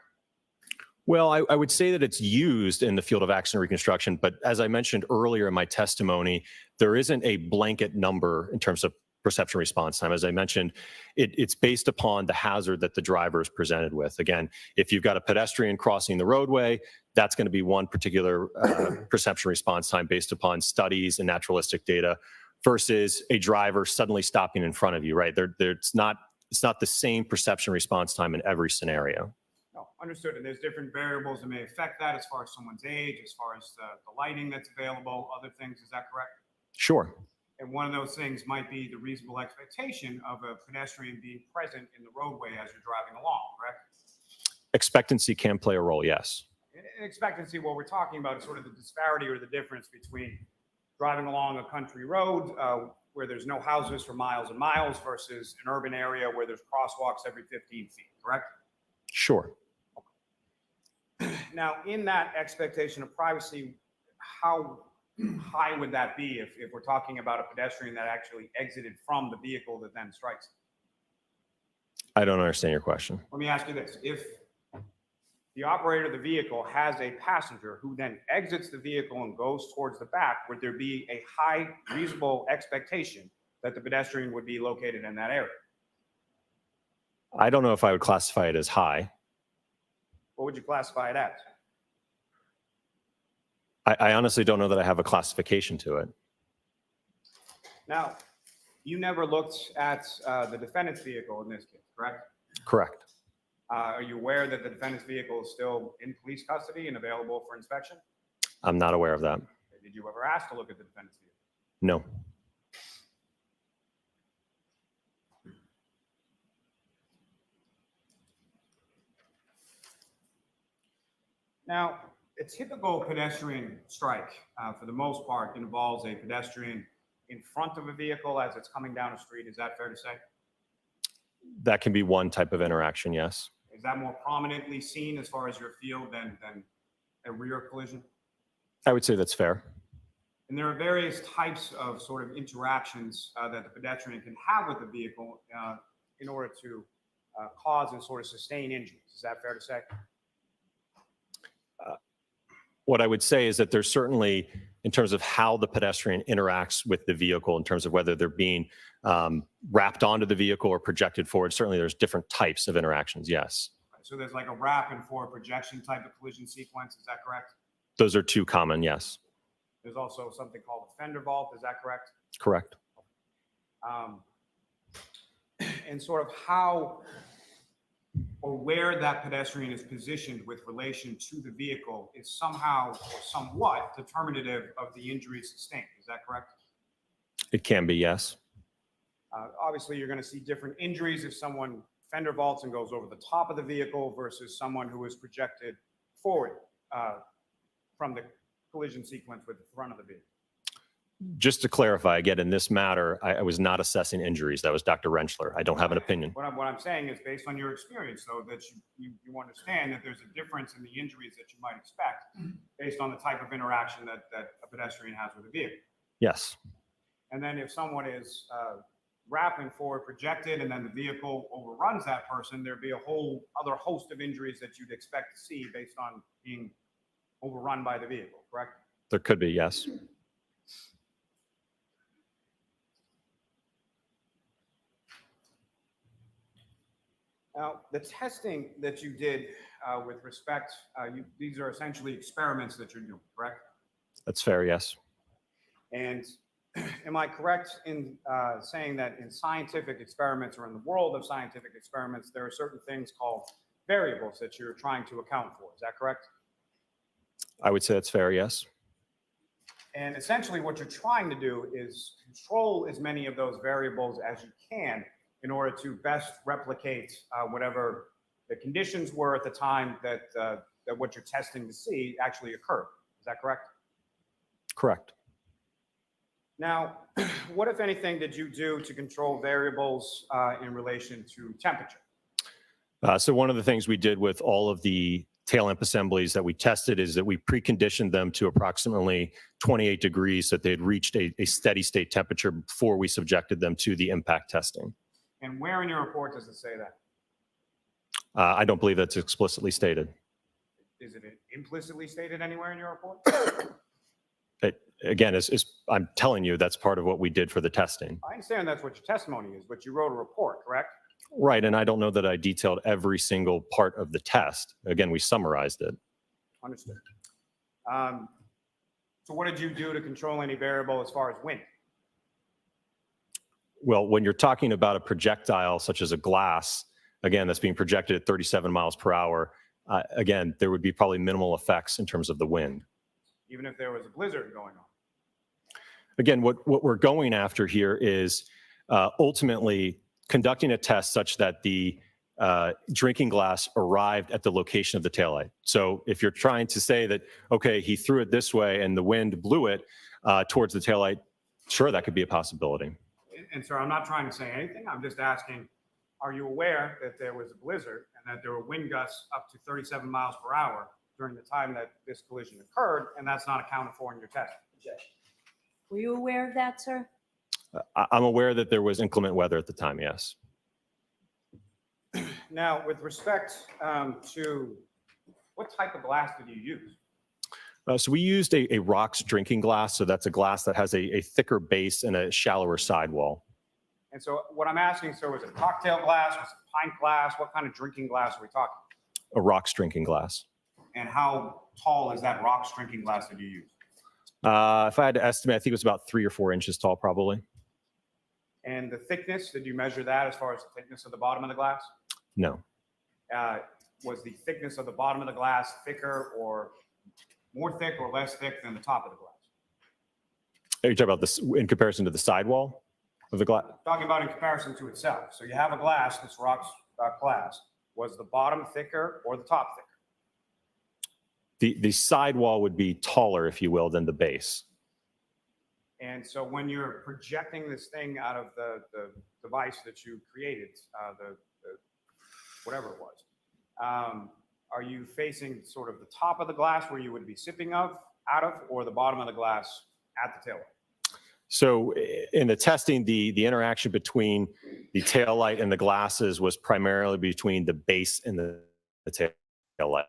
Well, I would say that it's used in the field of accident reconstruction, but as I mentioned earlier in my testimony, there isn't a blanket number in terms of perception response time. As I mentioned, it's based upon the hazard that the driver is presented with. Again, if you've got a pedestrian crossing the roadway, that's going to be one particular perception response time based upon studies and naturalistic data versus a driver suddenly stopping in front of you, right? It's not the same perception response time in every scenario. No, understood. And there's different variables that may affect that as far as someone's age, as far as the lighting that's available, other things. Is that correct? Sure. And one of those things might be the reasonable expectation of a pedestrian being present in the roadway as you're driving along, correct? Expectancy can play a role, yes. In expectancy, what we're talking about is sort of the disparity or the difference between driving along a country road where there's no houses for miles and miles versus an urban area where there's crosswalks every 15 feet, correct? Sure. Now, in that expectation of privacy, how high would that be if we're talking about a pedestrian that actually exited from the vehicle that then strikes? I don't understand your question. Let me ask you this. If the operator of the vehicle has a passenger who then exits the vehicle and goes towards the back, would there be a high reasonable expectation that the pedestrian would be located in that area? I don't know if I would classify it as high. What would you classify it as? I honestly don't know that I have a classification to it. Now, you never looked at the defendant's vehicle in this case, correct? Correct. Are you aware that the defendant's vehicle is still in police custody and available for inspection? I'm not aware of that. Did you ever ask to look at the defendant's vehicle? No. Now, a typical pedestrian strike, for the most part, involves a pedestrian in front of a vehicle as it's coming down a street. Is that fair to say? That can be one type of interaction, yes. Is that more prominently seen as far as your field than a rear collision? I would say that's fair. And there are various types of sort of interactions that the pedestrian can have with the vehicle in order to cause and sort of sustain injuries. Is that fair to say? What I would say is that there's certainly, in terms of how the pedestrian interacts with the vehicle, in terms of whether they're being wrapped onto the vehicle or projected forward, certainly there's different types of interactions, yes. So there's like a wrap and forward projection type of collision sequence. Is that correct? Those are two common, yes. There's also something called a fender vault. Is that correct? Correct. And sort of how or where that pedestrian is positioned with relation to the vehicle is somehow or somewhat determinative of the injury sustained. Is that correct? It can be, yes. Obviously, you're going to see different injuries if someone fender vaults and goes over the top of the vehicle versus someone who is projected forward from the collision sequence with the front of the vehicle. Just to clarify, again, in this matter, I was not assessing injuries. That was Dr. Rentschler. I don't have an opinion. What I'm saying is based on your experience, though, that you understand that there's a difference in the injuries that you might expect based on the type of interaction that a pedestrian has with a vehicle. Yes. And then if someone is wrapping forward projected and then the vehicle overruns that person, there'd be a whole other host of injuries that you'd expect to see based on being overrun by the vehicle, correct? There could be, yes. Now, the testing that you did with respect, these are essentially experiments that you're doing, correct? That's fair, yes. And am I correct in saying that in scientific experiments or in the world of scientific experiments, there are certain things called variables that you're trying to account for? Is that correct? I would say that's fair, yes. And essentially what you're trying to do is control as many of those variables as you can in order to best replicate whatever the conditions were at the time that what you're testing to see actually occurred. Is that correct? Correct. Now, what, if anything, did you do to control variables in relation to temperature? So one of the things we did with all of the tail lamp assemblies that we tested is that we preconditioned them to approximately 28 degrees, so that they had reached a steady state temperature before we subjected them to the impact testing. And where in your report does it say that? I don't believe that's explicitly stated. Is it implicitly stated anywhere in your report? Again, as I'm telling you, that's part of what we did for the testing. I understand that's what your testimony is, but you wrote a report, correct? Right, and I don't know that I detailed every single part of the test. Again, we summarized it. Understood. So what did you do to control any variable as far as wind? Well, when you're talking about a projectile such as a glass, again, that's being projected at 37 miles per hour, again, there would be probably minimal effects in terms of the wind. Even if there was a blizzard going on? Again, what we're going after here is ultimately conducting a test such that the drinking glass arrived at the location of the taillight. So if you're trying to say that, okay, he threw it this way and the wind blew it towards the taillight, sure, that could be a possibility. And sir, I'm not trying to say anything. I'm just asking, are you aware that there was a blizzard and that there were wind gusts up to 37 miles per hour during the time that this collision occurred, and that's not accounted for in your test? Were you aware of that, sir? I'm aware that there was inclement weather at the time, yes. Now, with respect to what type of glass did you use? So we used a rocks drinking glass. So that's a glass that has a thicker base and a shallower sidewall. And so what I'm asking, sir, was it cocktail glass, was it pint glass? What kind of drinking glass are we talking? A rocks drinking glass. And how tall is that rocks drinking glass that you use? If I had to estimate, I think it was about 3 or 4 inches tall, probably. And the thickness, did you measure that as far as the thickness of the bottom of the glass? No. Was the thickness of the bottom of the glass thicker or more thick or less thick than the top of the glass? Are you talking about this in comparison to the sidewall of the glass? Talking about in comparison to itself. So you have a glass, this rocks glass. Was the bottom thicker or the top thicker? The sidewall would be taller, if you will, than the base. And so when you're projecting this thing out of the device that you created, the whatever it was, are you facing sort of the top of the glass where you would be sipping out of, or the bottom of the glass at the tail light? So in the testing, the interaction between the tail light and the glasses was primarily between the base and the tail light.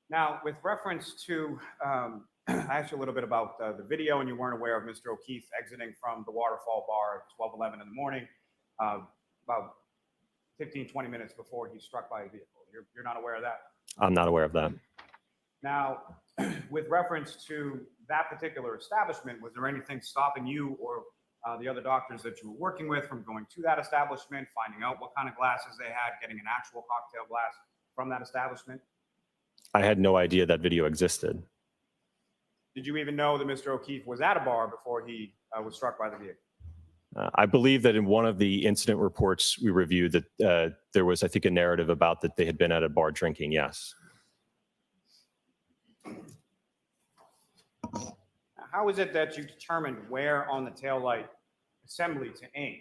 Now, with reference to, I asked you a little bit about the video, and you weren't aware of Mr. O'Keefe exiting from the Waterfall Bar at 12:11 in the morning, about 15, 20 minutes before he struck by a vehicle. You're not aware of that? I'm not aware of that. Now, with reference to that particular establishment, was there anything stopping you or the other doctors that you were working with from going to that establishment, finding out what kind of glasses they had, getting an actual cocktail glass from that establishment? I had no idea that video existed. Did you even know that Mr. O'Keefe was at a bar before he was struck by the vehicle? I believe that in one of the incident reports we reviewed that there was, I think, a narrative about that they had been at a bar drinking, yes. How is it that you determined where on the taillight assembly to aim?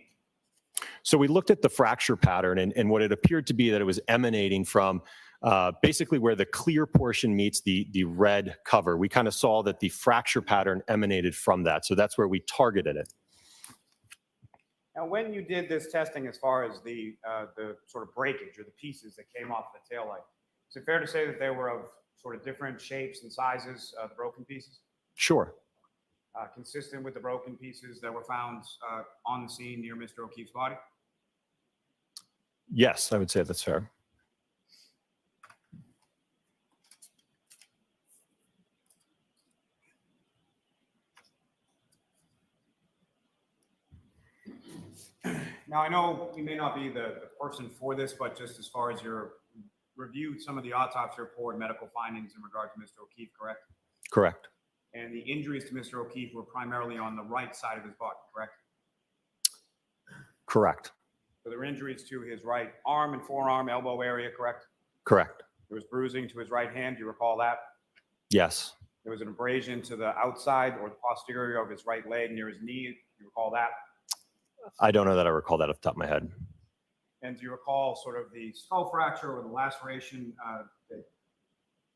So we looked at the fracture pattern and what it appeared to be that it was emanating from basically where the clear portion meets the red cover. We kind of saw that the fracture pattern emanated from that. So that's where we targeted it. Now, when you did this testing as far as the sort of breakage or the pieces that came off the taillight, is it fair to say that they were of sort of different shapes and sizes, the broken pieces? Sure. Consistent with the broken pieces that were found on the scene near Mr. O'Keefe's body? Yes, I would say that's fair. Now, I know you may not be the person for this, but just as far as your reviewed some of the autopsy report, medical findings in regard to Mr. O'Keefe, correct? Correct. And the injuries to Mr. O'Keefe were primarily on the right side of his body, correct? Correct. So there were injuries to his right arm and forearm, elbow area, correct? Correct. There was bruising to his right hand. Do you recall that? Yes. There was an abrasion to the outside or the posterior of his right leg near his knee. Do you recall that? I don't know that I recall that off the top of my head. And do you recall sort of the skull fracture or the laceration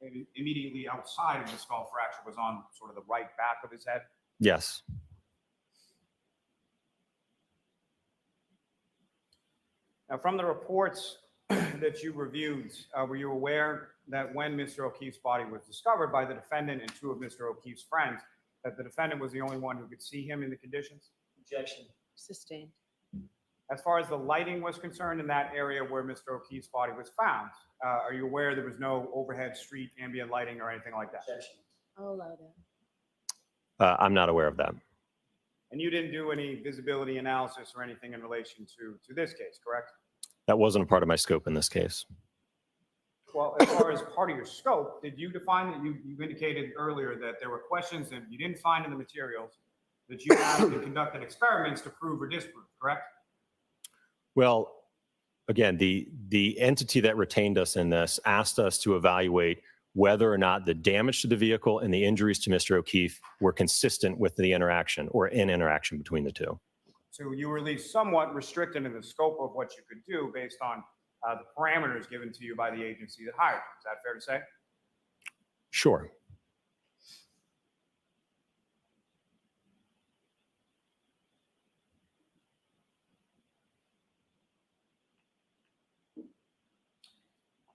immediately outside of the skull fracture was on sort of the right back of his head? Yes. Now, from the reports that you reviewed, were you aware that when Mr. O'Keefe's body was discovered by the defendant and two of Mr. O'Keefe's friends, that the defendant was the only one who could see him in the conditions? Objection. Sustained. As far as the lighting was concerned in that area where Mr. O'Keefe's body was found, are you aware there was no overhead street ambient lighting or anything like that? Objection. I'll allow that. I'm not aware of that. And you didn't do any visibility analysis or anything in relation to this case, correct? That wasn't a part of my scope in this case. Well, as far as part of your scope, did you define that you indicated earlier that there were questions that you didn't find in the materials that you asked and conducted experiments to prove or disprove, correct? Well, again, the entity that retained us in this asked us to evaluate whether or not the damage to the vehicle and the injuries to Mr. O'Keefe were consistent with the interaction or in interaction between the two. So you were at least somewhat restricted in the scope of what you could do based on the parameters given to you by the agency that hired you. Is that fair to say? Sure.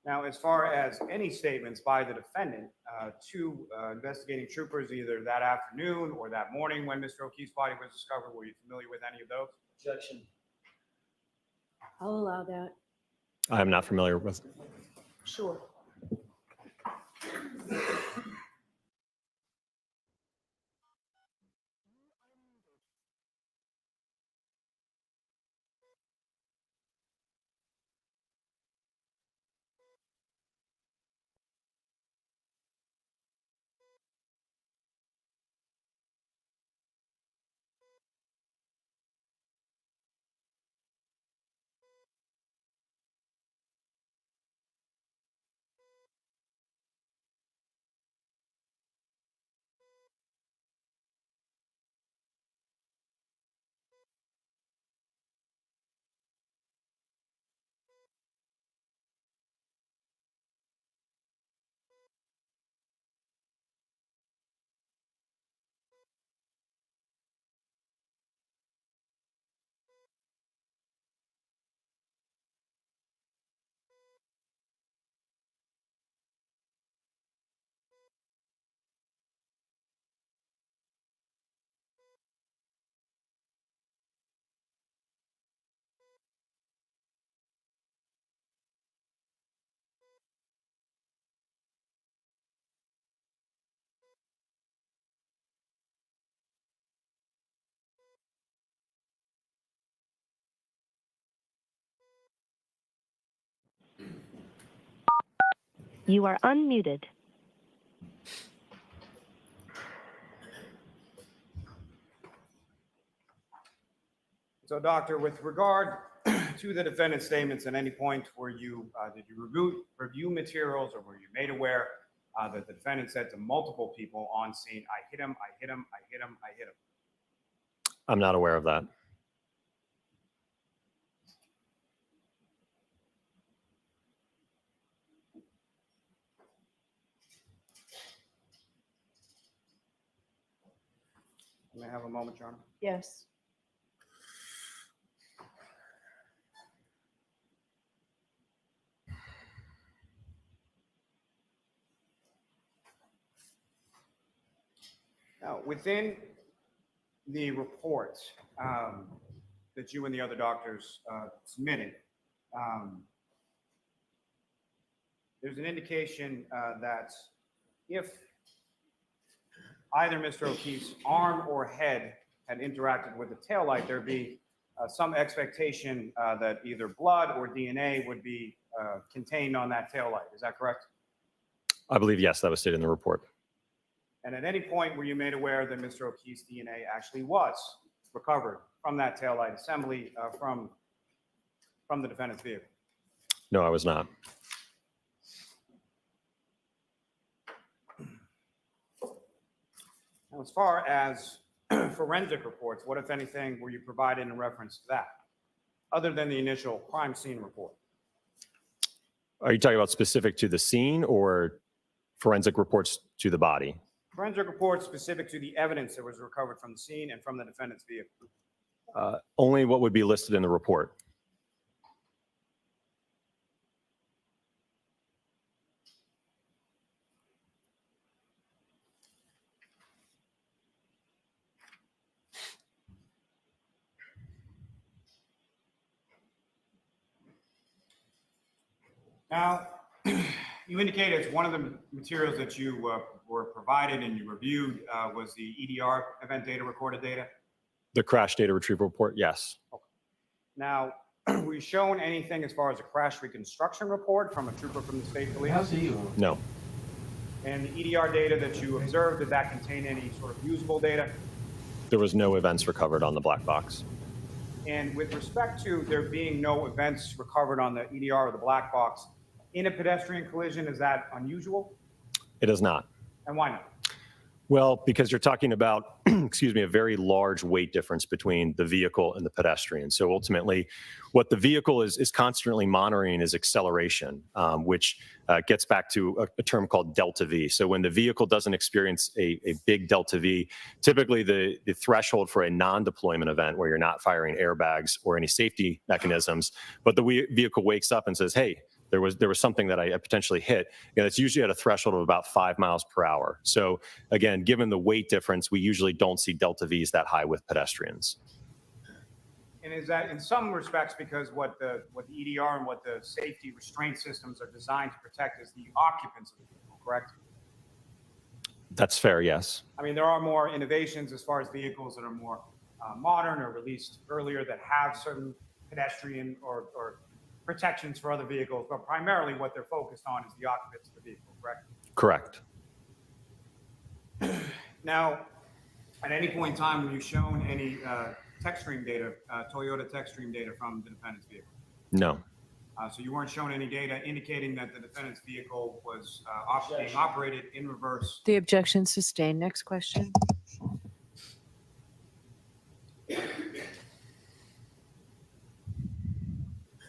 Now, as far as any statements by the defendant to investigating troopers either that afternoon or that morning when Mr. O'Keefe's body was discovered, were you familiar with any of those? Objection. I'll allow that. I'm not familiar with. Sure. You are unmuted. So, doctor, with regard to the defendant's statements, at any point were you did you review materials, or were you made aware that the defendant said to multiple people on scene, "I hit him, I hit him, I hit him, I hit him"? I'm not aware of that. May I have a moment, Your Honor? Yes. Now, within the report that you and the other doctors submitted, there's an indication that if either Mr. O'Keefe's arm or head had interacted with the taillight, there'd be some expectation that either blood or DNA would be contained on that taillight. Is that correct? I believe, yes, that was stated in the report. And at any point were you made aware that Mr. O'Keefe's DNA actually was recovered from that taillight assembly from the defendant's vehicle? No, I was not. Now, as far as forensic reports, what, if anything, were you provided in reference to that, other than the initial crime scene report? Are you talking about specific to the scene or Forensic reports to the body. Forensic reports specific to the evidence that was recovered from the scene and from the defendant's vehicle. Only what would be listed in the report. Now, you indicated one of the materials that you were provided and you reviewed was the EDR, event data recorded data. The crash data retrieval report, yes. Now, were you shown anything as far as a crash reconstruction report from a trooper from the state police? No. And the EDR data that you observed, did that contain any sort of usable data? There was no events recovered on the black box. And with respect to there being no events recovered on the EDR or the black box, in a pedestrian collision, is that unusual? It is not. And why not? Well, because you're talking about, excuse me, a very large weight difference between the vehicle and the pedestrian. So ultimately, what the vehicle is constantly monitoring is acceleration, which gets back to a term called delta V. So when the vehicle doesn't experience a big delta V, typically the threshold for a non-deployment event where you're not firing airbags or any safety mechanisms, but the vehicle wakes up and says, hey, there was something that I potentially hit. It's usually at a threshold of about 5 miles per hour. So again, given the weight difference, we usually don't see delta Vs that high with pedestrians. And is that in some respects because what the EDR and what the safety restraint systems are designed to protect is the occupants of the vehicle, correct? That's fair, yes. I mean, there are more innovations as far as vehicles that are more modern or released earlier that have certain pedestrian or protections for other vehicles, but primarily what they're focused on is the occupants of the vehicle, correct? Correct. Now, at any point in time, were you shown any tech stream data, Toyota tech stream data from the defendant's vehicle? No. So you weren't shown any data indicating that the defendant's vehicle was being operated in reverse. The objection sustained. Next question.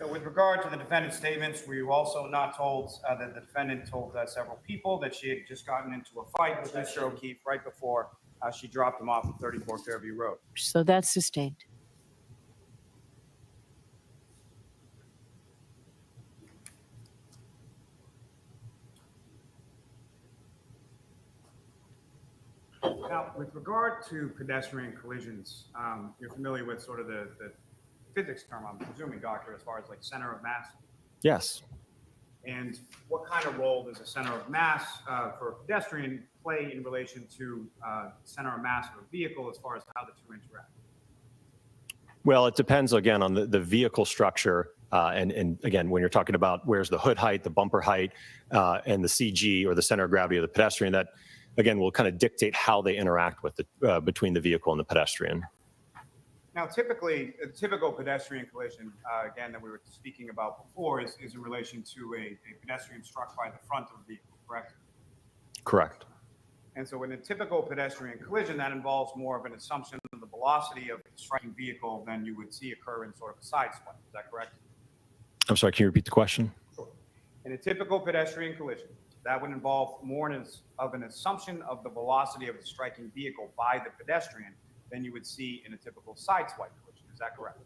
So with regard to the defendant's statements, were you also not told that the defendant told several people that she had just gotten into a fight with Mr. O'Keefe right before she dropped him off at 34 Fairview Road? So that's sustained. Now, with regard to pedestrian collisions, you're familiar with sort of the physics term, I'm presuming, doctor, as far as like center of mass? Yes. And what kind of role does a center of mass for a pedestrian play in relation to center of mass of a vehicle as far as how the two interact? Well, it depends, again, on the vehicle structure. And again, when you're talking about where's the hood height, the bumper height, and the CG or the center of gravity of the pedestrian, that, again, will kind of dictate how they interact with between the vehicle and the pedestrian. Now, typically, a typical pedestrian collision, again, that we were speaking about before, is in relation to a pedestrian struck by the front of the vehicle, correct? Correct. And so in a typical pedestrian collision, that involves more of an assumption of the velocity of the striking vehicle than you would see occur in sort of a side swipe. Is that correct? I'm sorry, can you repeat the question? Sure. In a typical pedestrian collision, that would involve more of an assumption of the velocity of the striking vehicle by the pedestrian than you would see in a typical side swipe collision. Is that correct?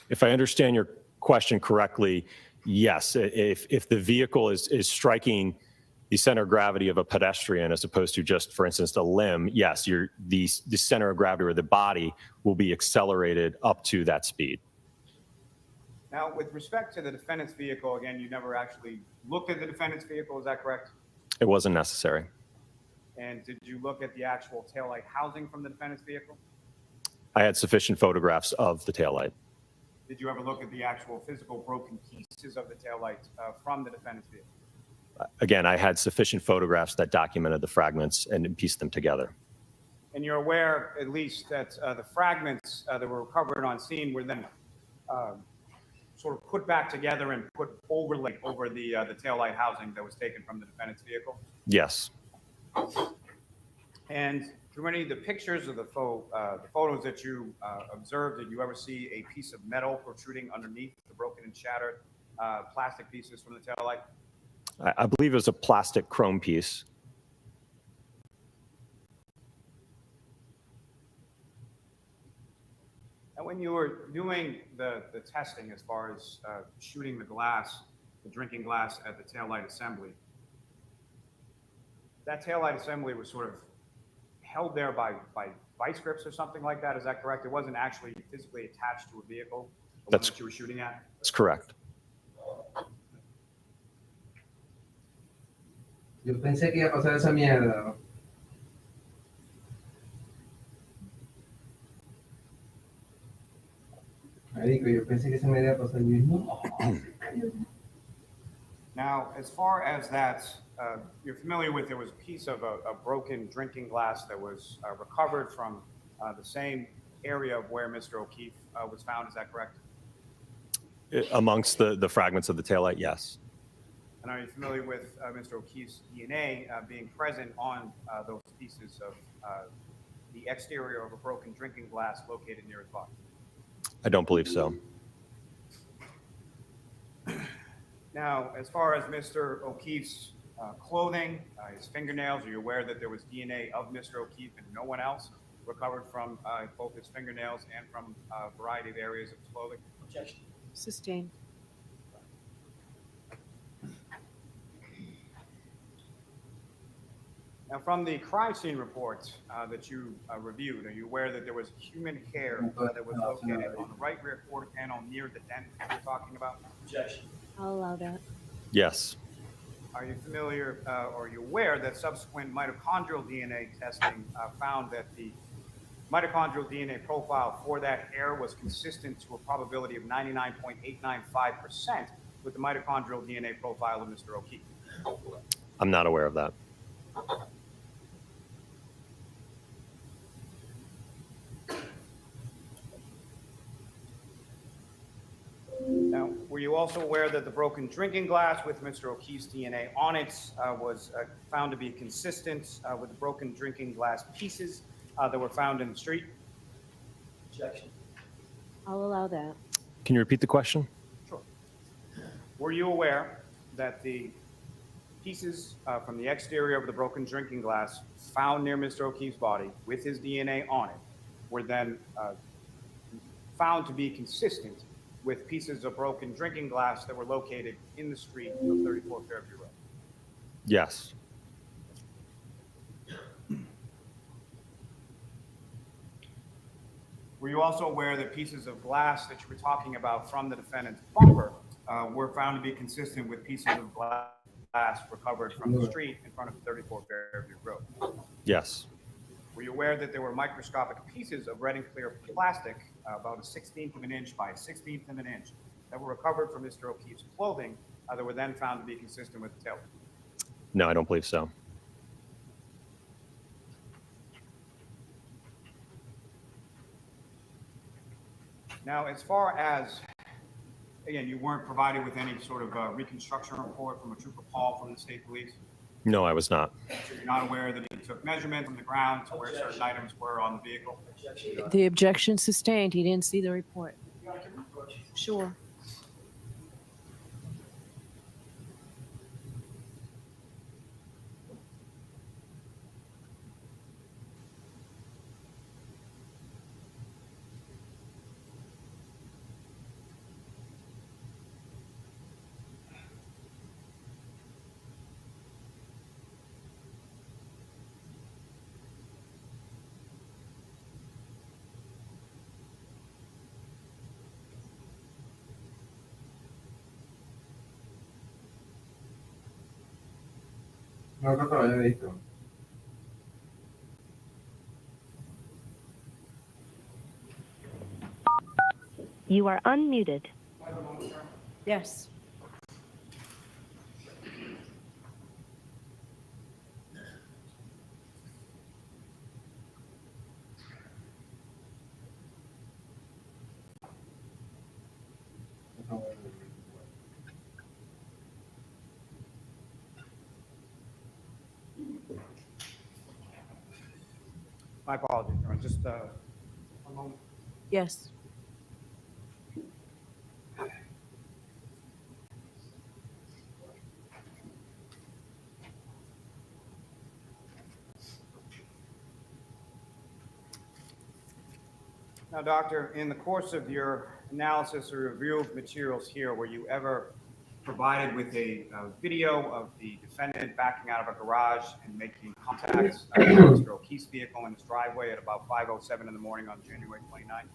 If I understand your question correctly, yes. If the vehicle is striking the center of gravity of a pedestrian as opposed to just, for instance, a limb, yes, the center of gravity or the body will be accelerated up to that speed. Now, with respect to the defendant's vehicle, again, you never actually looked at the defendant's vehicle. Is that correct? It wasn't necessary. And did you look at the actual taillight housing from the defendant's vehicle? I had sufficient photographs of the taillight. Did you ever look at the actual physical broken pieces of the taillight from the defendant's vehicle? Again, I had sufficient photographs that documented the fragments and pieced them together. And you're aware, at least, that the fragments that were recovered on scene were then sort of put back together and put overlay over the taillight housing that was taken from the defendant's vehicle? Yes. And through any of the pictures of the photos that you observed, did you ever see a piece of metal protruding underneath the broken and shattered plastic pieces from the taillight? I believe it was a plastic chrome piece. And when you were doing the testing as far as shooting the glass, the drinking glass at the taillight assembly, that taillight assembly was sort of held there by vice grips or something like that. Is that correct? It wasn't actually physically attached to a vehicle, the one that you were shooting at? That's correct. Yo pensé que iba a pasar esa mierda. Marico, yo pensé que se me iba a pasar el mismo. Now, as far as that, you're familiar with, there was a piece of a broken drinking glass that was recovered from the same area of where Mr. O'Keefe was found. Is that correct? Amongst the fragments of the taillight, yes. And are you familiar with Mr. O'Keefe's DNA being present on those pieces of the exterior of a broken drinking glass located near his body? I don't believe so. Now, as far as Mr. O'Keefe's clothing, his fingernails, are you aware that there was DNA of Mr. O'Keefe and no one else recovered from both his fingernails and from a variety of areas of his clothing? Objection. Sustained. Now, from the crime scene report that you reviewed, are you aware that there was human hair that was located on the right rear quarter panel near the dent that you're talking about? Objection. I'll allow that. Yes. Are you familiar or are you aware that subsequent mitochondrial DNA testing found that the mitochondrial DNA profile for that hair was consistent to a probability of 99.895% with the mitochondrial DNA profile of Mr. O'Keefe? I'm not aware of that. Now, were you also aware that the broken drinking glass with Mr. O'Keefe's DNA on it was found to be consistent with the broken drinking glass pieces that were found in the street? Objection. I'll allow that. Can you repeat the question? Sure. Were you aware that the pieces from the exterior of the broken drinking glass found near Mr. O'Keefe's body with his DNA on it were then found to be consistent with pieces of broken drinking glass that were located in the street of 34 Fairview Road? Yes. Were you also aware that pieces of glass that you were talking about from the defendant's bumper were found to be consistent with pieces of glass recovered from the street in front of 34 Fairview Road? Yes. Were you aware that there were microscopic pieces of red and clear plastic, about a 1/16 of an inch by a 1/16 of an inch, that were recovered from Mr. O'Keefe's clothing that were then found to be consistent with the tailor? No, I don't believe so. Now, as far as, again, you weren't provided with any sort of reconstruction report from a Trooper Paul from the state police? No, I was not. So you're not aware that he took measurements from the ground to where certain items were on the vehicle? The objection sustained. He didn't see the report. Sure. No creo que lo haya visto. You are unmuted. Yes. My apologies, Your Honor. Just one moment. Yes. Now, doctor, in the course of your analysis or review of materials here, were you ever provided with a video of the defendant backing out of a garage and making contacts with Mr. O'Keefe's vehicle in his driveway at about 5:07 in the morning on January 29th?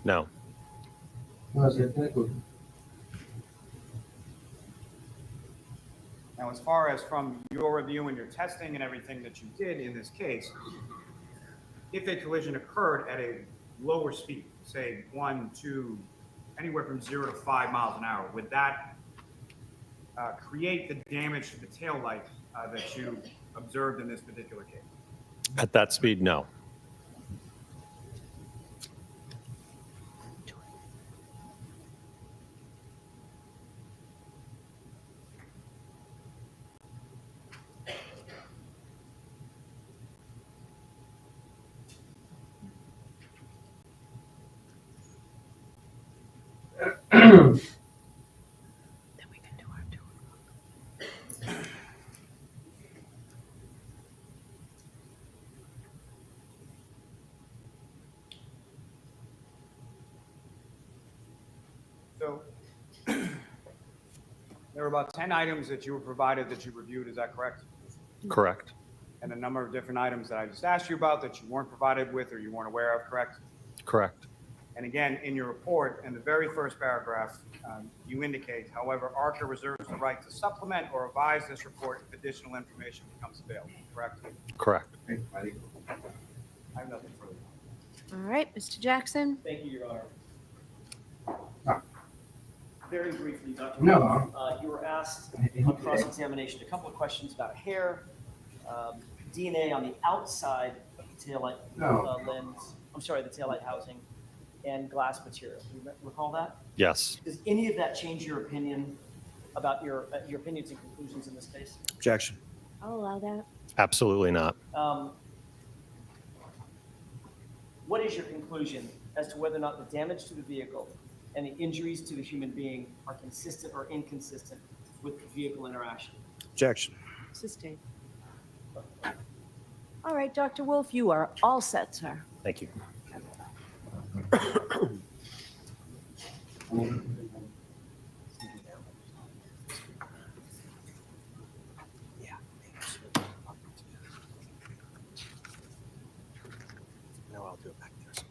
No. No, cierto, disculpe. Now, as far as from your review and your testing and everything that you did in this case, if a collision occurred at a lower speed, say 1, 2, anywhere from 0 to 5 miles an hour, would that create the damage to the taillight that you observed in this particular case? At that speed, no. Then we can do our 2 o'clock. So there were about 10 items that you were provided that you reviewed, is that correct? Correct. And a number of different items that I just asked you about that you weren't provided with or you weren't aware of, correct? Correct. And again, in your report, in the very first paragraph, you indicate, however, ARCA reserves the right to supplement or revise this report if additional information becomes available, correct? Correct. I have nothing further. All right, Mr. Jackson? Thank you, Your Honor. Ah. Very briefly, Dr. No. You were asked on cross-examination a couple of questions about hair, DNA on the outside of the taillight lens, I'm sorry, the taillight housing, and glass material. Do you recall that? Yes. Does any of that change your opinion about your opinions and conclusions in this case? Objection. I'll allow that. Absolutely not. What is your conclusion as to whether or not the damage to the vehicle and the injuries to the human being are consistent or inconsistent with vehicle interaction? Objection. Sustained. All right, Dr. Wolf, you are all set, sir. Thank you. No, I'll do it back there.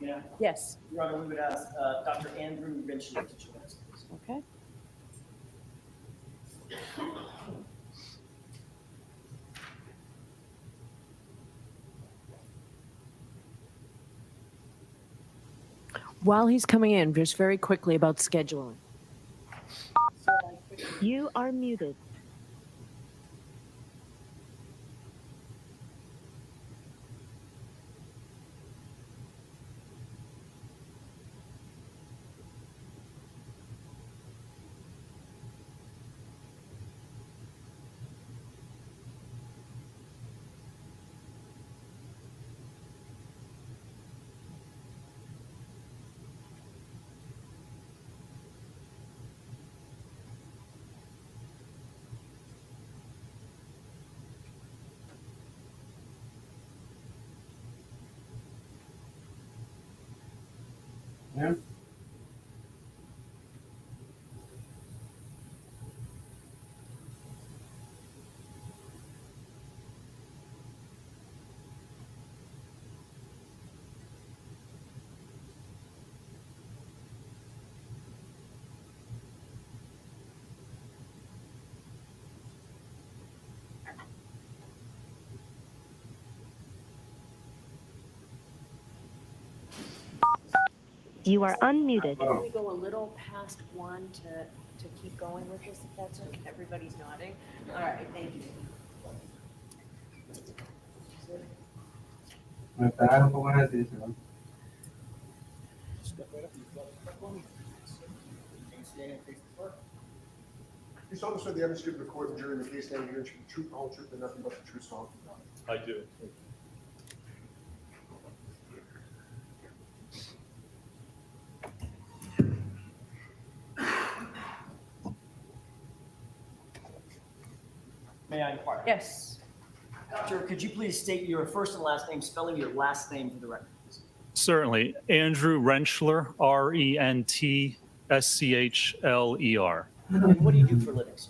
Yeah. Yes, Your Honor, we would ask Dr. Andrew Rinchey to join us, please. okay. While he's coming in, just very quickly about scheduling. You are muted. Yeah. You are unmuted. Can we go a little past 1 to keep going with this, if that's okay? Everybody's nodding. All right, thank you. Me está un poco nervioso, ¿no? You saw this with the evidence given to the court and jury in the case now here, and the truth, the whole truth, and nothing but the truth, so help you God. I do. May I inquire? Yes. Doctor, could you please state your first and last name, spelling your last name for the record, please? Certainly. Andrew Rentschler, Rentschler. And what do you do for a living, sir?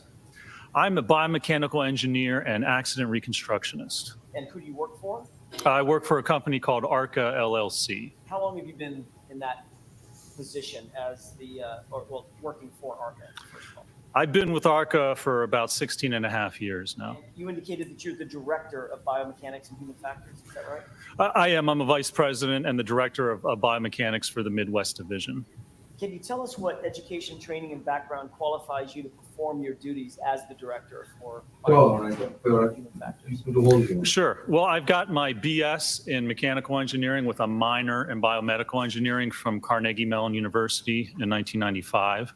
I'm a biomechanical engineer and accident reconstructionist. And who do you work for? I work for a company called ARCA LLC. How long have you been in that position as working for ARCA, first of all? I've been with ARCA for about 16 and a half years now. And you indicated that you're the director of biomechanics and human factors, is that right? I am. I'm a vice president and the director of biomechanics for the Midwest Division. Can you tell us what education, training, and background qualifies you to perform your duties as the director for biomechanics and human factors? Sure. Well, I've got my BS in mechanical engineering with a minor in biomedical engineering from Carnegie Mellon University in 1995.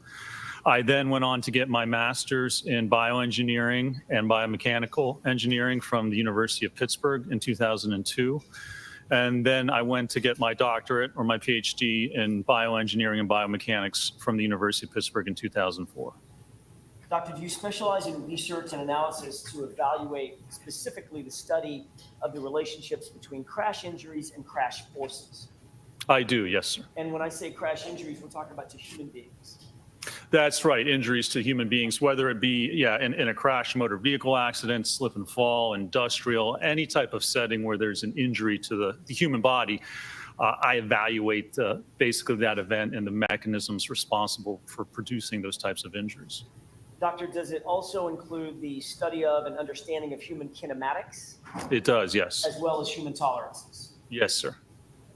I then went on to get my master's in bioengineering and biomechanical engineering from the University of Pittsburgh in 2002. And then I went to get my doctorate or my PhD in bioengineering and biomechanics from the University of Pittsburgh in 2004. Doctor, do you specialize in research and analysis to evaluate specifically the study of the relationships between crash injuries and crash forces? I do, yes, sir. And when I say crash injuries, we're talking about to human beings. That's right, injuries to human beings, whether it be, in a crash, motor vehicle accident, slip and fall, industrial, any type of setting where there's an injury to the human body. I evaluate basically that event and the mechanisms responsible for producing those types of injuries. Doctor, does it also include the study of and understanding of human kinematics? It does, yes. As well as human tolerances? Yes, sir.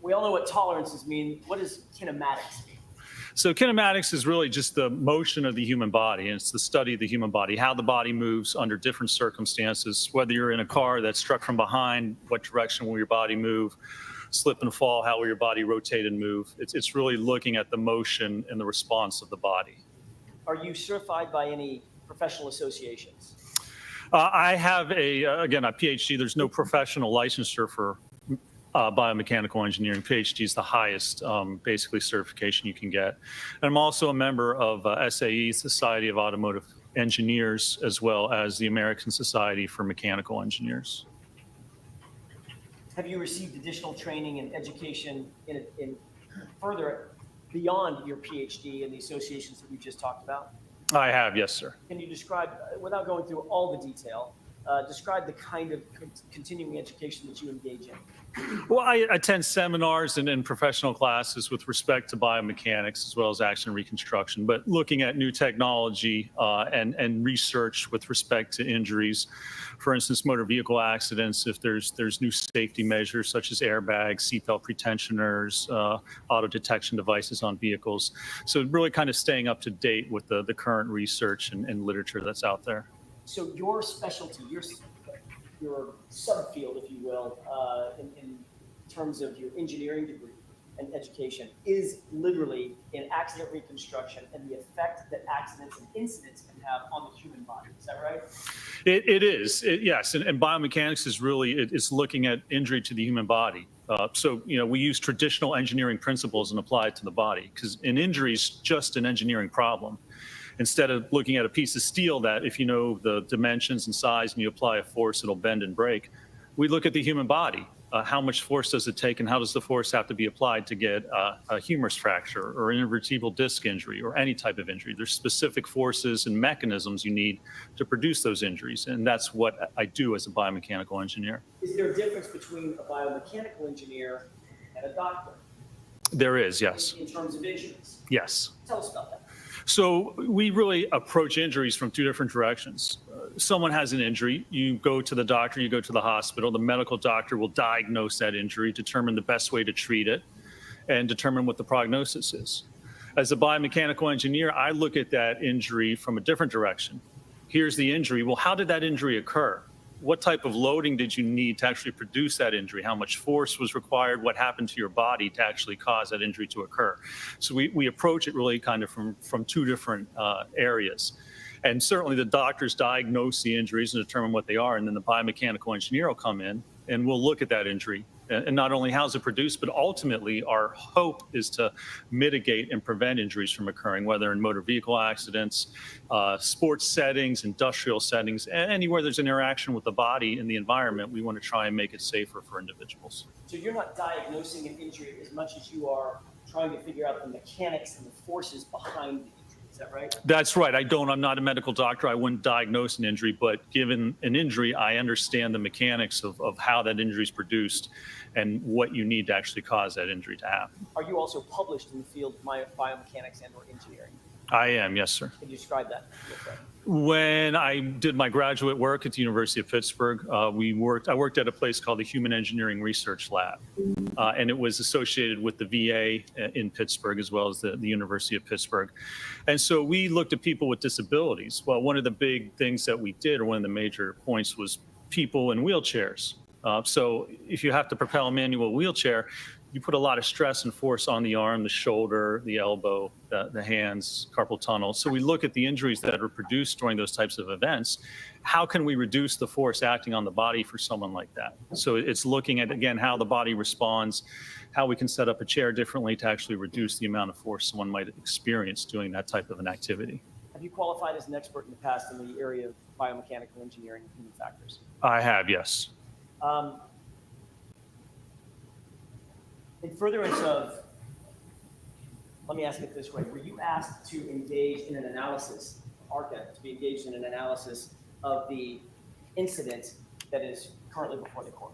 We all know what tolerances mean. What does kinematics mean? So kinematics is really just the motion of the human body, and it's the study of the human body, how the body moves under different circumstances, whether you're in a car that's struck from behind, what direction will your body move, slip and fall, how will your body rotate and move. It's really looking at the motion and the response of the body. Are you certified by any professional associations? I have a PhD. There's no professional licensure for biomechanical engineering. PhD is the highest, basically, certification you can get. And I'm also a member of SAE, Society of Automotive Engineers, as well as the American Society for Mechanical Engineers. Have you received additional training and education in further beyond your PhD and the associations that we just talked about? I have, yes, sir. Can you describe, without going through all the detail, describe the kind of continuing education that you engage in? Well, I attend seminars and professional classes with respect to biomechanics as well as action reconstruction, but looking at new technology and research with respect to injuries. For instance, motor vehicle accidents, if there's new safety measures such as airbags, seatbelt pretensioners, auto detection devices on vehicles. So really kind of staying up to date with the current research and literature that's out there. So your specialty, your subfield, if you will, in terms of your engineering degree and education is literally in accident reconstruction and the effect that accidents and incidents can have on the human body. Is that right? It is, yes. And biomechanics is really, it's looking at injury to the human body. So, we use traditional engineering principles and apply it to the body because an injury is just an engineering problem. Instead of looking at a piece of steel that if you know the dimensions and size and you apply a force, it'll bend and break. We look at the human body. How much force does it take and how does the force have to be applied to get a humerus fracture or an intervertebral disc injury or any type of injury? There's specific forces and mechanisms you need to produce those injuries. And that's what I do as a biomechanical engineer. Is there a difference between a biomechanical engineer and a doctor? There is, yes. In terms of injuries? Yes. Tell us about that. So we really approach injuries from two different directions. Someone has an injury, you go to the doctor, you go to the hospital, the medical doctor will diagnose that injury, determine the best way to treat it, and determine what the prognosis is. As a biomechanical engineer, I look at that injury from a different direction. Here's the injury. Well, how did that injury occur? What type of loading did you need to actually produce that injury? How much force was required? What happened to your body to actually cause that injury to occur? So we approach it really kind of from two different areas. And certainly the doctors diagnose the injuries and determine what they are. And then the biomechanical engineer will come in and we'll look at that injury and not only how's it produced, but ultimately our hope is to mitigate and prevent injuries from occurring, whether in motor vehicle accidents, sports settings, industrial settings, anywhere there's an interaction with the body and the environment. We want to try and make it safer for individuals. So you're not diagnosing an injury as much as you are trying to figure out the mechanics and the forces behind the injury. Is that right? That's right. I'm not a medical doctor. I wouldn't diagnose an injury, but given an injury, I understand the mechanics of how that injury is produced and what you need to actually cause that injury to happen. Are you also published in the field of biomechanics and or engineering? I am, yes, sir. Can you describe that? When I did my graduate work at the University of Pittsburgh, I worked at a place called the Human Engineering Research Lab, and it was associated with the VA in Pittsburgh as well as the University of Pittsburgh. And so we looked at people with disabilities. Well, one of the big things that we did, or one of the major points, was people in wheelchairs. So if you have to propel a manual wheelchair, you put a lot of stress and force on the arm, the shoulder, the elbow, the hands, carpal tunnel. So we look at the injuries that are produced during those types of events. How can we reduce the force acting on the body for someone like that? So it's looking at, again, how the body responds, how we can set up a chair differently to actually reduce the amount of force someone might experience doing that type of an activity. Have you qualified as an expert in the past in the area of biomechanical engineering and human factors? I have, yes. In furtherance of, let me ask it this way, were you asked to engage in an analysis, ARCA, to be engaged in an analysis of the incident that is currently before the court?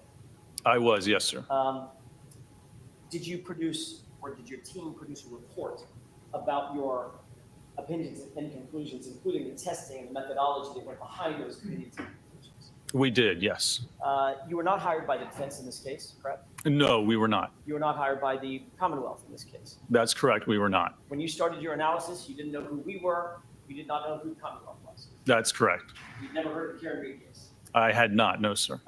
I was, yes, sir. Did you produce, or did your team produce a report about your opinions and conclusions, including the testing and the methodology that went behind those opinions and conclusions? We did, yes. You were not hired by the defense in this case, correct? No, we were not. You were not hired by the Commonwealth in this case. That's correct, we were not. When you started your analysis, you didn't know who we were. You did not know who the Commonwealth was. That's correct. You'd never heard of the Karen Reed case. I had not, no, sir.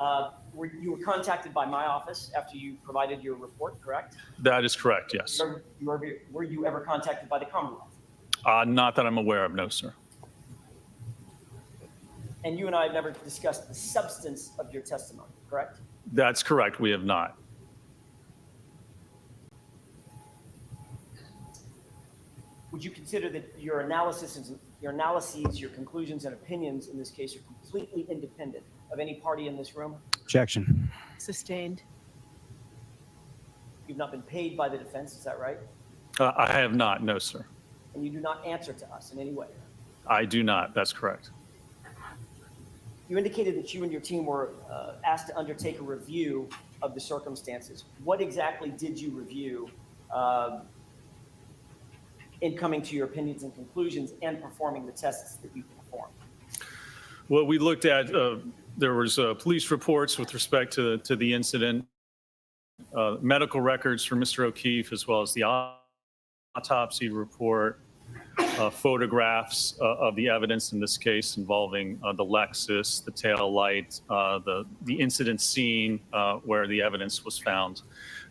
You were contacted by my office after you provided your report, correct? That is correct, yes. Were you ever contacted by the Commonwealth? Not that I'm aware of, no, sir. And you and I have never discussed the substance of your testimony, correct? That's correct, we have not. Would you consider that your analyses, your conclusions and opinions in this case are completely independent of any party in this room? Objection. Sustained. You've not been paid by the defense, is that right? I have not, no, sir. And you do not answer to us in any way? I do not, that's correct. You indicated that you and your team were asked to undertake a review of the circumstances. What exactly did you review in coming to your opinions and conclusions and performing the tests that you performed? Well, we looked at, there was police reports with respect to the incident, medical records for Mr. O'Keefe, as well as the autopsy report, photographs of the evidence in this case involving the Lexus, the tail light, the incident scene where the evidence was found,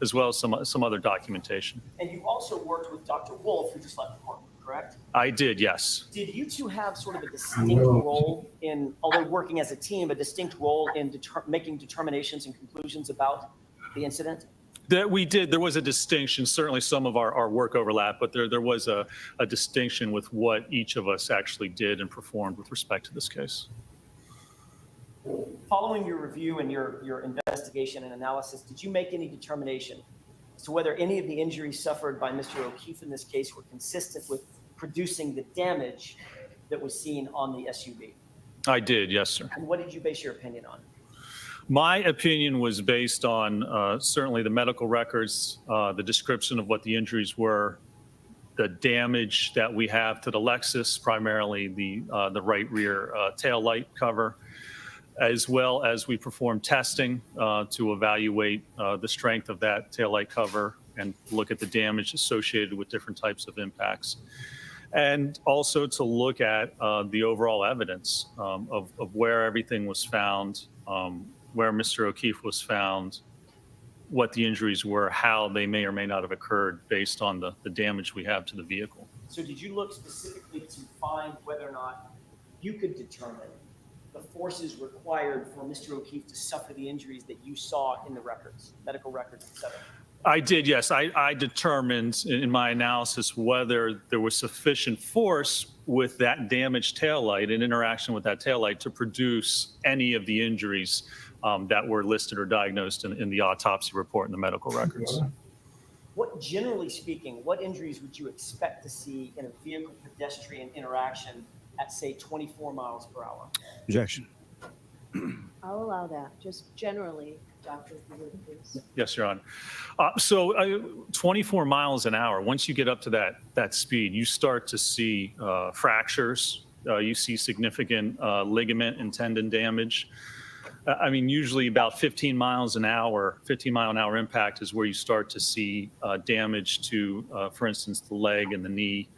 as well as some other documentation. And you also worked with Dr. Wolf, who just left the courtroom, correct? I did, yes. Did you two have sort of a distinct role in, although working as a team, a distinct role in making determinations and conclusions about the incident? That we did. There was a distinction. Certainly some of our work overlap, but there was a distinction with what each of us actually did and performed with respect to this case. Following your review and your investigation and analysis, did you make any determination as to whether any of the injuries suffered by Mr. O'Keefe in this case were consistent with producing the damage that was seen on the SUV? I did, yes, sir. And what did you base your opinion on? My opinion was based on certainly the medical records, the description of what the injuries were, the damage that we have to the Lexus, primarily the right rear tail light cover, as well as we performed testing to evaluate the strength of that tail light cover and look at the damage associated with different types of impacts. And also to look at the overall evidence of where everything was found, where Mr. O'Keefe was found, what the injuries were, how they may or may not have occurred based on the damage we have to the vehicle. So did you look specifically to find whether or not you could determine the forces required for Mr. O'Keefe to suffer the injuries that you saw in the records, medical records, et cetera? I did, yes. I determined in my analysis whether there was sufficient force with that damaged taillight and interaction with that taillight to produce any of the injuries that were listed or diagnosed in the autopsy report and the medical records. What, generally speaking, what injuries would you expect to see in a vehicle-pedestrian interaction at, say, 24 miles per hour? Objection. I'll allow that, just generally, Dr. Wood, please. Yes, Your Honor. So 24 miles an hour, once you get up to that speed, you start to see fractures. You see significant ligament and tendon damage. I mean, usually about 15 miles an hour, 15 mile an hour impact is where you start to see damage to, for instance, the leg and the knee.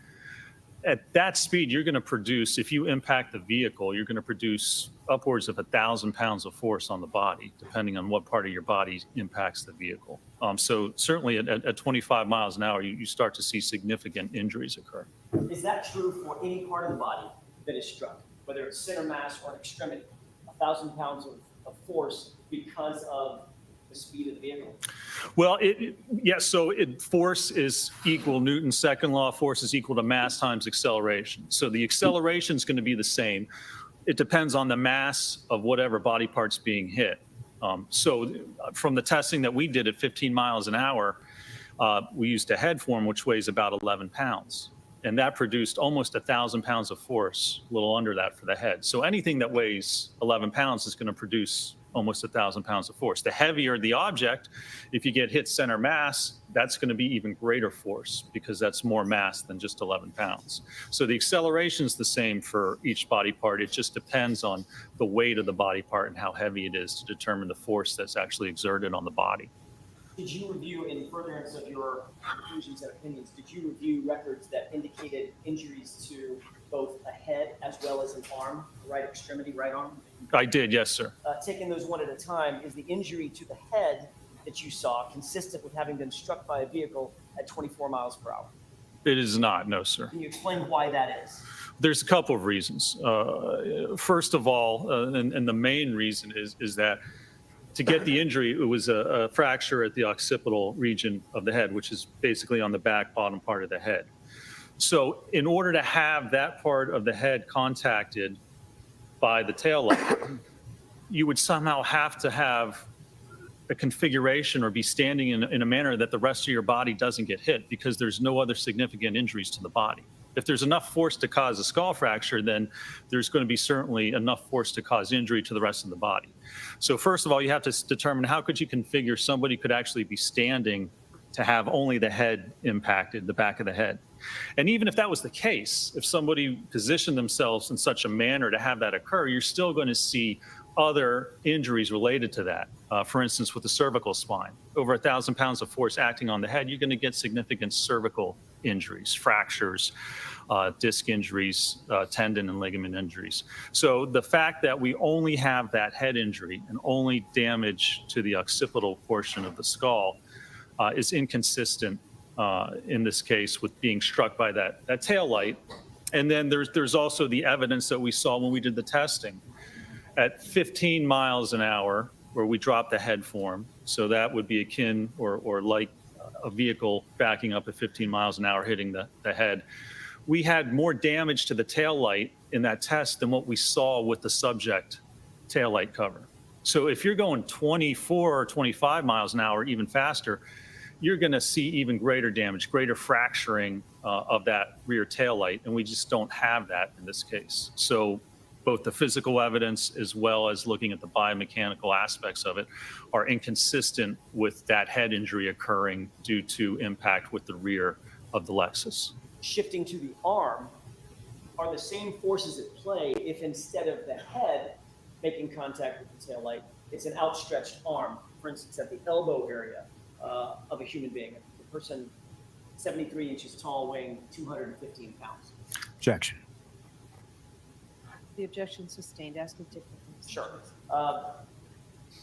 At that speed, you're going to produce, if you impact the vehicle, you're going to produce upwards of 1,000 pounds of force on the body, depending on what part of your body impacts the vehicle. So certainly at 25 miles an hour, you start to see significant injuries occur. Is that true for any part of the body that is struck, whether it's center mass or an extremity? 1,000 pounds of force because of the speed of the vehicle? Well, yes, so force is equal, Newton's second law of force is equal to mass times acceleration. So the acceleration is going to be the same. It depends on the mass of whatever body part's being hit. So from the testing that we did at 15 miles an hour, we used a head form which weighs about 11 pounds. And that produced almost 1,000 pounds of force, a little under that for the head. So anything that weighs 11 pounds is going to produce almost 1,000 pounds of force. The heavier the object, if you get hit center mass, that's going to be even greater force because that's more mass than just 11 pounds. So the acceleration is the same for each body part. It just depends on the weight of the body part and how heavy it is to determine the force that's actually exerted on the body. Did you review, in furtherance of your conclusions and opinions, did you review records that indicated injuries to both a head as well as an arm, right extremity, right arm? I did, yes, sir. Taking those one at a time, is the injury to the head that you saw consistent with having been struck by a vehicle at 24 miles per hour? It is not, no, sir. Can you explain why that is? There's a couple of reasons. First of all, and the main reason is that to get the injury, it was a fracture at the occipital region of the head, which is basically on the back bottom part of the head. So in order to have that part of the head contacted by the taillight, you would somehow have to have a configuration or be standing in a manner that the rest of your body doesn't get hit because there's no other significant injuries to the body. If there's enough force to cause a skull fracture, then there's going to be certainly enough force to cause injury to the rest of the body. So first of all, you have to determine how could you configure somebody could actually be standing to have only the head impacted, the back of the head. And even if that was the case, if somebody positioned themselves in such a manner to have that occur, you're still going to see other injuries related to that. For instance, with the cervical spine, over 1,000 pounds of force acting on the head, you're going to get significant cervical injuries, fractures, disc injuries, tendon and ligament injuries. So the fact that we only have that head injury and only damage to the occipital portion of the skull is inconsistent in this case with being struck by that tail light. And then there's also the evidence that we saw when we did the testing. At 15 miles an hour, where we dropped the head form, so that would be akin or like a vehicle backing up at 15 miles an hour hitting the head. We had more damage to the tail light in that test than what we saw with the subject tail light cover. So if you're going 24 or 25 miles an hour, even faster, you're going to see even greater damage, greater fracturing of that rear tail light, and we just don't have that in this case. So both the physical evidence as well as looking at the biomechanical aspects of it are inconsistent with that head injury occurring due to impact with the rear of the Lexus. Shifting to the arm, are the same forces at play if instead of the head making contact with the tail light, it's an outstretched arm, for instance, at the elbow area of a human being, a person 73 inches tall, weighing 215 pounds? Objection. The objection sustained. Ask a different. Sure.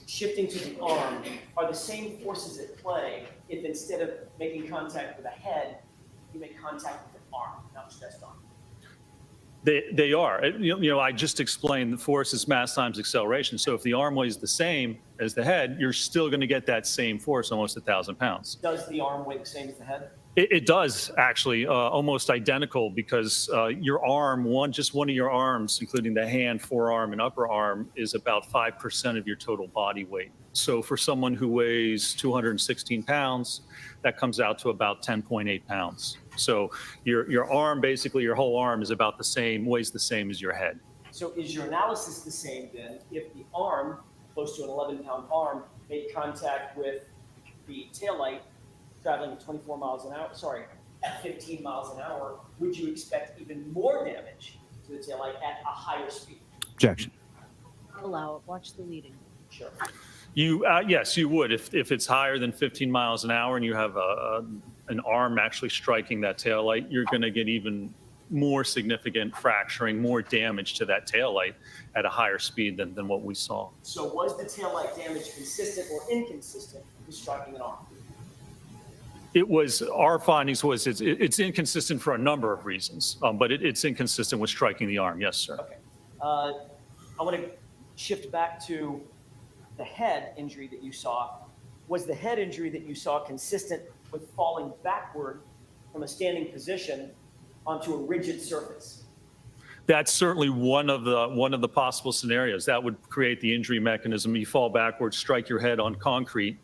Shifting to the arm, are the same forces at play if instead of making contact with the head, you make contact with the arm, an outstretched arm? They are. I just explained the force is mass times acceleration. So if the arm weighs the same as the head, you're still going to get that same force, almost 1,000 pounds. Does the arm weigh the same as the head? It does actually, almost identical, because your arm, just one of your arms, including the hand, forearm, and upper arm, is about 5% of your total body weight. So for someone who weighs 216 pounds, that comes out to about 10.8 pounds. So your arm, basically your whole arm, is about the same, weighs the same as your head. So is your analysis the same then if the arm, close to an 11-pound arm, made contact with the taillight traveling at 24 miles an hour, at 15 miles an hour, would you expect even more damage to the taillight at a higher speed? Objection. Allow it. Watch the leading. Sure. Yes, you would. If it's higher than 15 miles an hour and you have an arm actually striking that taillight, you're going to get even more significant fracturing, more damage to that taillight at a higher speed than what we saw. So was the taillight damage consistent or inconsistent with striking an arm? Our findings was it's inconsistent for a number of reasons, but it's inconsistent with striking the arm. Yes, sir. Okay. I want to shift back to the head injury that you saw. Was the head injury that you saw consistent with falling backward from a standing position onto a rigid surface? That's certainly one of the possible scenarios. That would create the injury mechanism. You fall backwards, strike your head on concrete.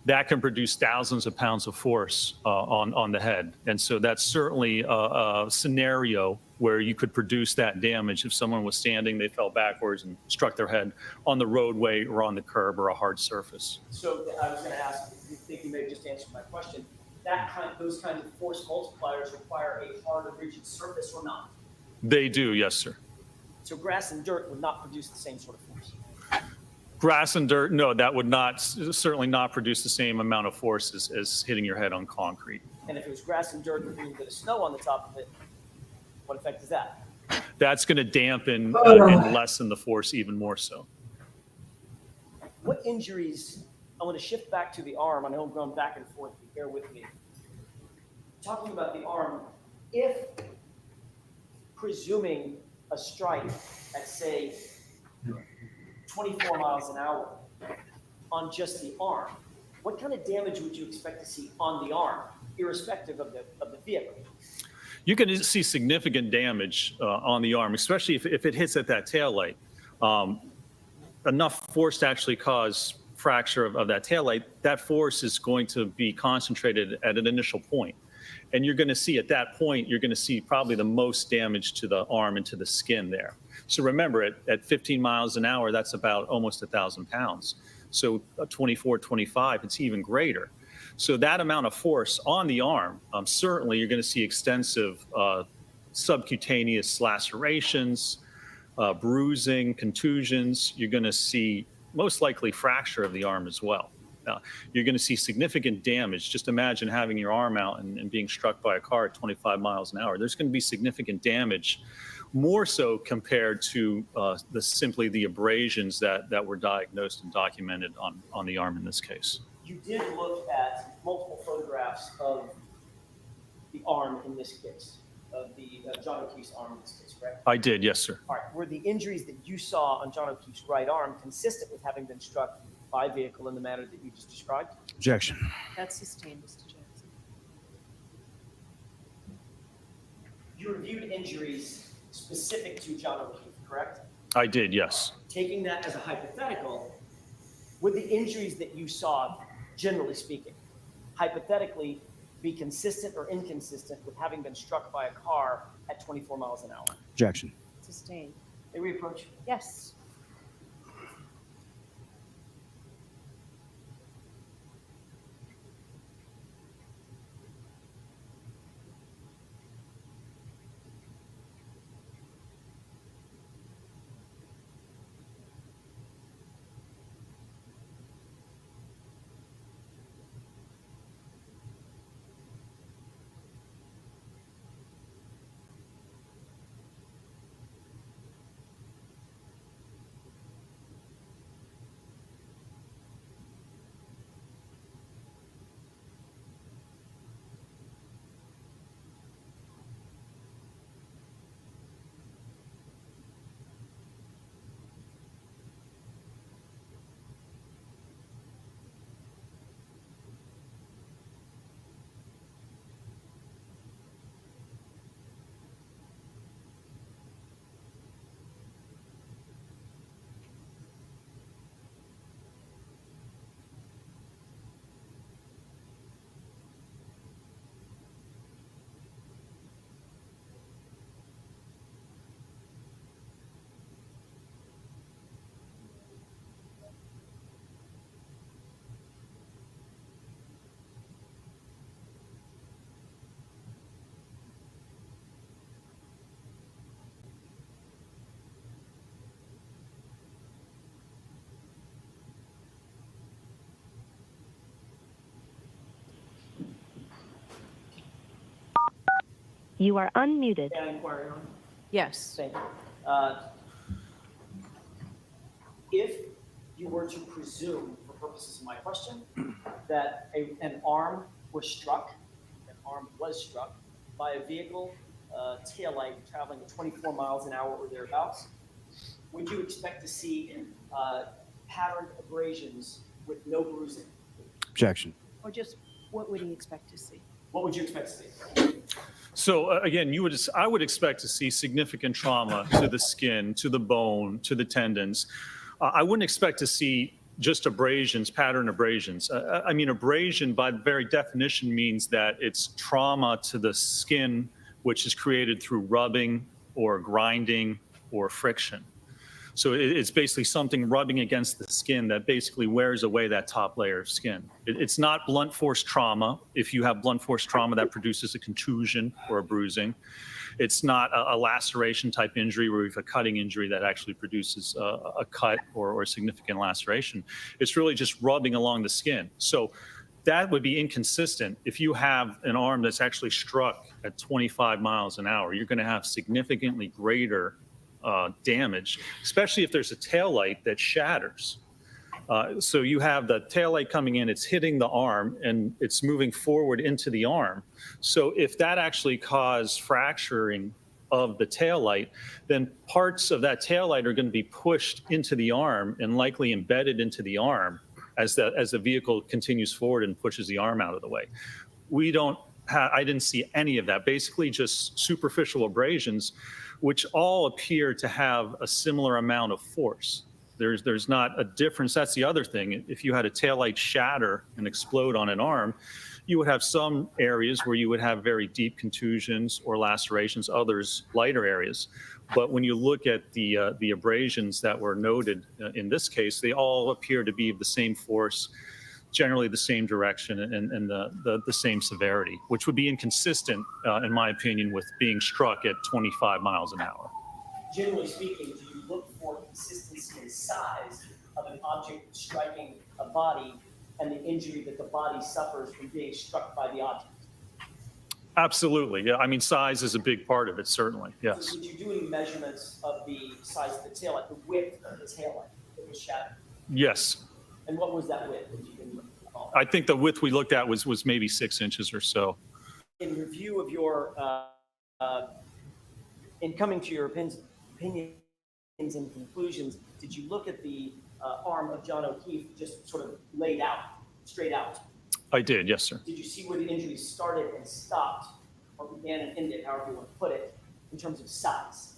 That can produce thousands of pounds of force on the head. And so that's certainly a scenario where you could produce that damage. If someone was standing, they fell backwards and struck their head on the roadway or on the curb or a hard surface. So I was going to ask, if you think you may have just answered my question, those kinds of force multipliers require a hard or rigid surface or not? They do, yes, sir. So grass and dirt would not produce the same sort of force? Grass and dirt, no, that would certainly not produce the same amount of force as hitting your head on concrete. And if it was grass and dirt with a little bit of snow on the top of it, what effect is that? That's going to dampen and lessen the force even more so. What injuries, I want to shift back to the arm. I know I'm going back and forth, but bear with me. Talking about the arm, if presuming a strike at, say, 24 miles an hour on just the arm, what kind of damage would you expect to see on the arm, irrespective of the vehicle? You can see significant damage on the arm, especially if it hits at that taillight. Enough force to actually cause fracture of that taillight, that force is going to be concentrated at an initial point. And you're going to see at that point, you're going to see probably the most damage to the arm and to the skin there. So remember, at 15 miles an hour, that's about almost 1,000 pounds. So 24, 25, it's even greater. So that amount of force on the arm, certainly you're going to see extensive subcutaneous lacerations, bruising, contusions. You're going to see most likely fracture of the arm as well. You're going to see significant damage. Just imagine having your arm out and being struck by a car at 25 miles an hour. There's going to be significant damage, more so compared to simply the abrasions that were diagnosed and documented on the arm in this case. You did look at multiple photographs of the arm in this case, of the John O'Keefe's arm in this case, correct? I did, yes, sir. All right. Were the injuries that you saw on John O'Keefe's right arm consistent with having been struck by a vehicle in the manner that you just described? Objection. That's sustained, Mr. Jackson. You reviewed injuries specific to John O'Keefe, correct? I did, yes. Taking that as a hypothetical, would the injuries that you saw, generally speaking, hypothetically be consistent or inconsistent with having been struck by a car at 24 miles an hour? Objection. Sustained. May we approach? Yes. You are unmuted. Can I inquire, Your Honor? Yes. Thank you. If you were to presume, for purposes of my question, that an arm was struck by a vehicle taillight traveling at 24 miles an hour or thereabouts, would you expect to see patterned abrasions with no bruising? Objection. Or just, what would he expect to see? What would you expect to see? So again, I would expect to see significant trauma to the skin, to the bone, to the tendons. I wouldn't expect to see just abrasions, pattern abrasions. I mean, abrasion by very definition means that it's trauma to the skin, which is created through rubbing or grinding or friction. So it's basically something rubbing against the skin that basically wears away that top layer of skin. It's not blunt force trauma. If you have blunt force trauma, that produces a contusion or a bruising. It's not a laceration type injury where we have a cutting injury that actually produces a cut or a significant laceration. It's really just rubbing along the skin. So that would be inconsistent. If you have an arm that's actually struck at 25 miles an hour, you're going to have significantly greater damage, especially if there's a taillight that shatters. So you have the taillight coming in, it's hitting the arm, and it's moving forward into the arm. So if that actually caused fracturing of the taillight, then parts of that taillight are going to be pushed into the arm and likely embedded into the arm as the vehicle continues forward and pushes the arm out of the way. I didn't see any of that, basically just superficial abrasions, which all appear to have a similar amount of force. There's not a difference. That's the other thing. If you had a taillight shatter and explode on an arm, you would have some areas where you would have very deep contusions or lacerations, others lighter areas. But when you look at the abrasions that were noted in this case, they all appear to be of the same force, generally the same direction and the same severity, which would be inconsistent, in my opinion, with being struck at 25 miles an hour. Generally speaking, do you look for consistency in size of an object striking a body and the injury that the body suffers from being struck by the object? Absolutely. Yeah. I mean, size is a big part of it, certainly. Yes. So did you do any measurements of the size of the taillight, the width of the taillight that was shattered? Yes. And what was that width? I think the width we looked at was maybe 6 inches or so. In review of your, in coming to your opinions and conclusions, did you look at the arm of John O'Keefe just sort of laid out, straight out? I did, yes, sir. Did you see where the injury started and stopped, or began and ended, however you want to put it, in terms of size?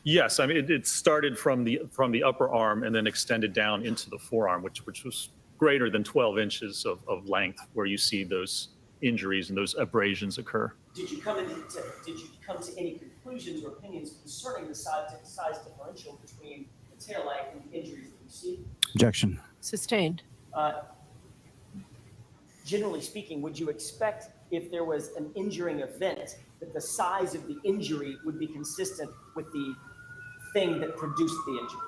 Yes, I mean, it started from the upper arm and then extended down into the forearm, which was greater than 12 inches of length, where you see those injuries and those abrasions occur. Did you come to any conclusions or opinions concerning the size differential between the taillight and the injuries that you see? Objection. Sustained. Generally speaking, would you expect if there was an injuring event that the size of the injury would be consistent with the thing that produced the injury?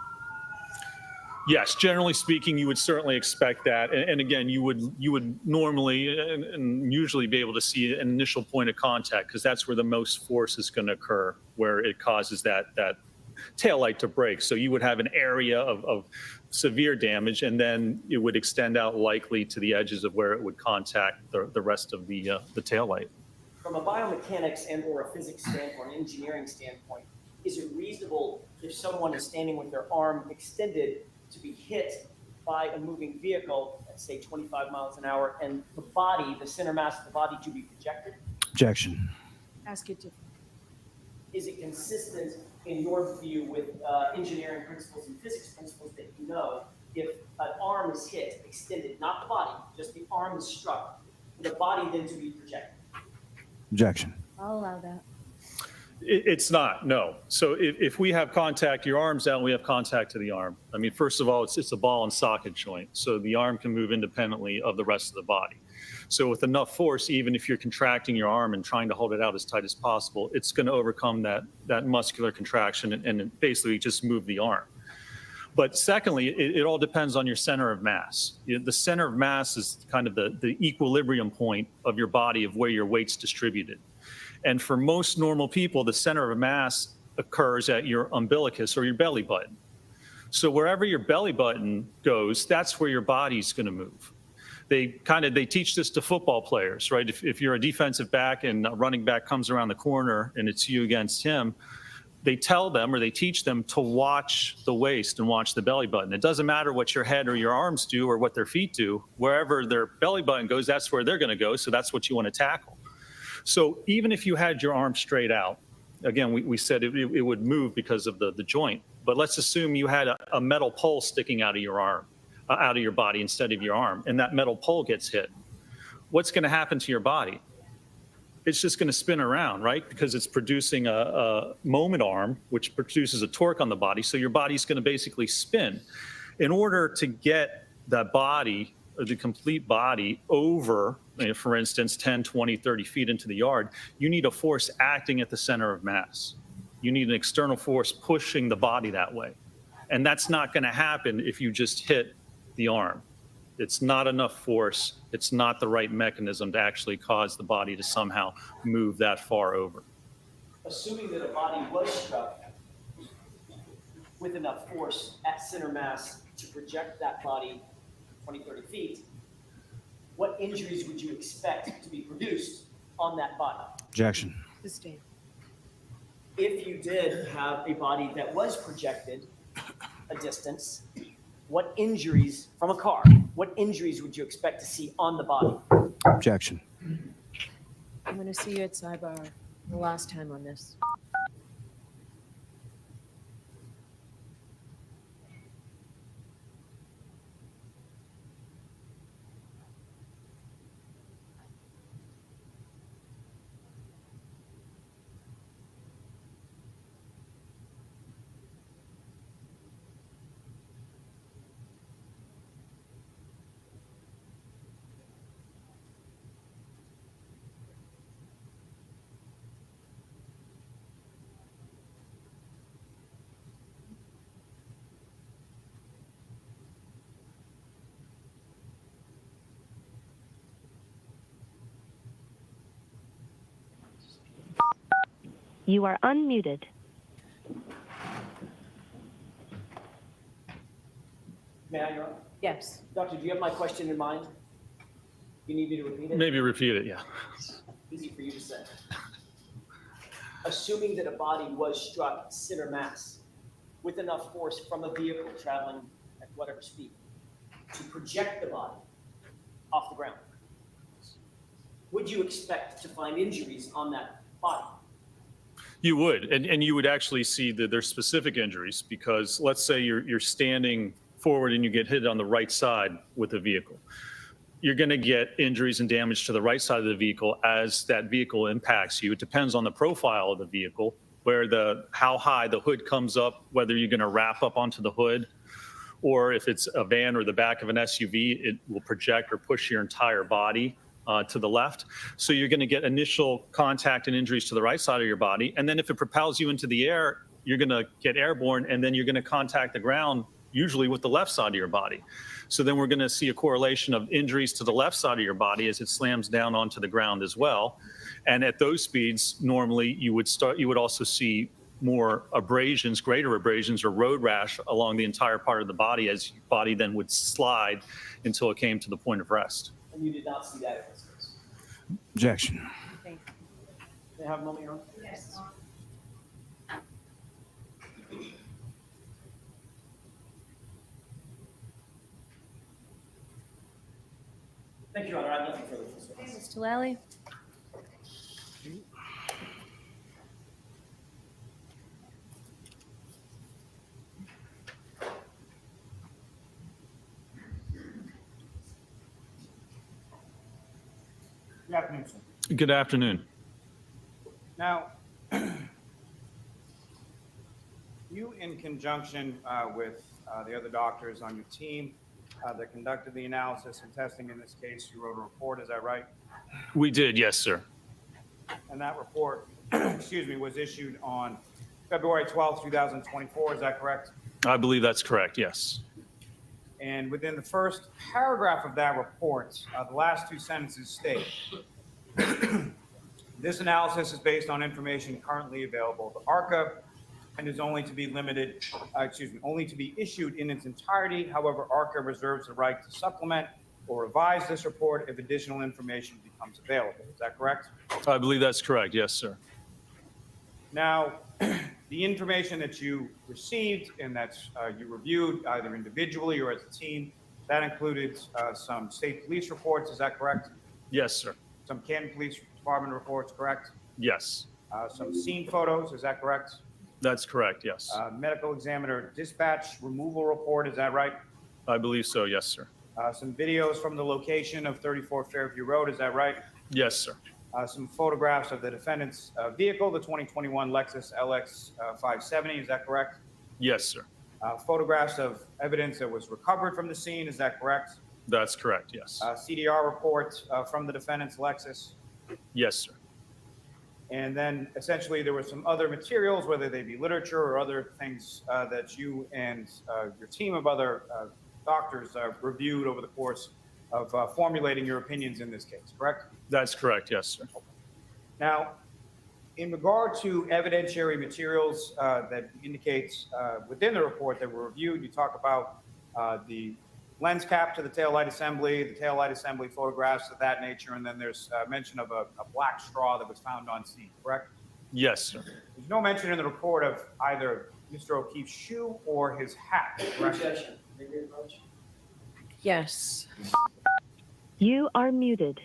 Yes, generally speaking, you would certainly expect that. And again, you would normally and usually be able to see an initial point of contact, because that's where the most force is going to occur, where it causes that taillight to break. So you would have an area of severe damage, and then it would extend out likely to the edges of where it would contact the rest of the taillight. From a biomechanics and or a physics standpoint, an engineering standpoint, is it reasonable if someone is standing with their arm extended to be hit by a moving vehicle at, say, 25 miles an hour, and the body, the center mass of the body, to be projected? Objection. Ask it to. Is it consistent in your view with engineering principles and physics principles that you know, if an arm is hit, extended, not the body, just the arm is struck, the body then to be projected? Objection. I'll allow that. It's not, no. So if we have contact, your arm's out, and we have contact to the arm. I mean, first of all, it's a ball and socket joint, so the arm can move independently of the rest of the body. So with enough force, even if you're contracting your arm and trying to hold it out as tight as possible, it's going to overcome that muscular contraction and basically just move the arm. But secondly, it all depends on your center of mass. The center of mass is kind of the equilibrium point of your body, of where your weight's distributed. And for most normal people, the center of mass occurs at your umbilicus or your belly button. So wherever your belly button goes, that's where your body's going to move. They teach this to football players, right? If you're a defensive back and a running back comes around the corner and it's you against him, they tell them or they teach them to watch the waist and watch the belly button. It doesn't matter what your head or your arms do or what their feet do. Wherever their belly button goes, that's where they're going to go. So that's what you want to tackle. So even if you had your arm straight out, again, we said it would move because of the joint. But let's assume you had a metal pole sticking out of your arm, out of your body instead of your arm, and that metal pole gets hit. What's going to happen to your body? It's just going to spin around, right? Because it's producing a moment arm, which produces a torque on the body. So your body's going to basically spin. In order to get that body, or the complete body, over, for instance, 10, 20, 30 feet into the yard, you need a force acting at the center of mass. You need an external force pushing the body that way. And that's not going to happen if you just hit the arm. It's not enough force. It's not the right mechanism to actually cause the body to somehow move that far over. Assuming that a body was struck with enough force at center mass to project that body 20, 30 feet, what injuries would you expect to be produced on that body? Objection. Sustained. If you did have a body that was projected a distance, what injuries from a car, what injuries would you expect to see on the body? Objection. I'm going to see you at sidebar the last time on this. You are unmuted. May I, Your Honor? Yes. Doctor, do you have my question in mind? You need me to repeat it? Maybe repeat it, yeah. Easy for you to say. Assuming that a body was struck center mass with enough force from a vehicle traveling at whatever speed to project the body off the ground, would you expect to find injuries on that body? You would, and you would actually see that there's specific injuries because let's say you're standing forward and you get hit on the right side with a vehicle. You're going to get injuries and damage to the right side of the vehicle as that vehicle impacts you. It depends on the profile of the vehicle, how high the hood comes up, whether you're going to wrap up onto the hood, or if it's a van or the back of an SUV, it will project or push your entire body to the left. So you're going to get initial contact and injuries to the right side of your body. And then if it propels you into the air, you're going to get airborne and then you're going to contact the ground, usually with the left side of your body. So then we're going to see a correlation of injuries to the left side of your body as it slams down onto the ground as well. And at those speeds, normally you would also see more abrasions, greater abrasions or road rash along the entire part of the body as your body then would slide until it came to the point of rest. And you did not see that in this case. Objection. Thank you. May I have a moment, Your Honor? Yes. Thank you, Your Honor. I have nothing further to say. Ms. Tallali? Good afternoon, sir. Good afternoon. Now, you, in conjunction with the other doctors on your team that conducted the analysis and testing in this case, you wrote a report, is that right? We did, yes, sir. And that report, excuse me, was issued on February 12th, 2024, is that correct? I believe that's correct, yes. And within the first paragraph of that report, the last two sentences state, This analysis is based on information currently available to ARCA and is only to be only to be issued in its entirety. However, ARCA reserves the right to supplement or revise this report if additional information becomes available. Is that correct? I believe that's correct. Yes, sir. Now, the information that you received and that you reviewed either individually or as a team, that included some state police reports. Is that correct? Yes, sir. Some Canton Police Department reports, correct? Yes, Some scene photos. Is that correct? that's correct. Yes, Medical examiner dispatch removal report. Is that right? I believe so. Yes, sir. Some videos from the location of 34 Fairview Road. Is that right? Yes, sir. Some photographs of the defendant's vehicle, the 2021 Lexus LX 570. Is that correct? Yes, sir. Photographs of evidence that was recovered from the scene. Is that correct? That's correct. Yes. CDR report from the defendant's Lexus. Yes, sir. And then essentially there were some other materials, whether they be literature or other things that you and your team of other doctors reviewed over the course of formulating your opinions in this case, correct? That's correct. Yes, sir. Now, in regard to evidentiary materials that indicates within the report that were reviewed, you talk about the lens cap to the taillight assembly, the taillight assembly photographs of that nature, and then there's mention of a black straw that was found on scene, correct? Yes, sir. There's no mention in the report of either Mr. O'Keefe's shoe or his hat, correct? Objection. May we approach? Yes. You are muted.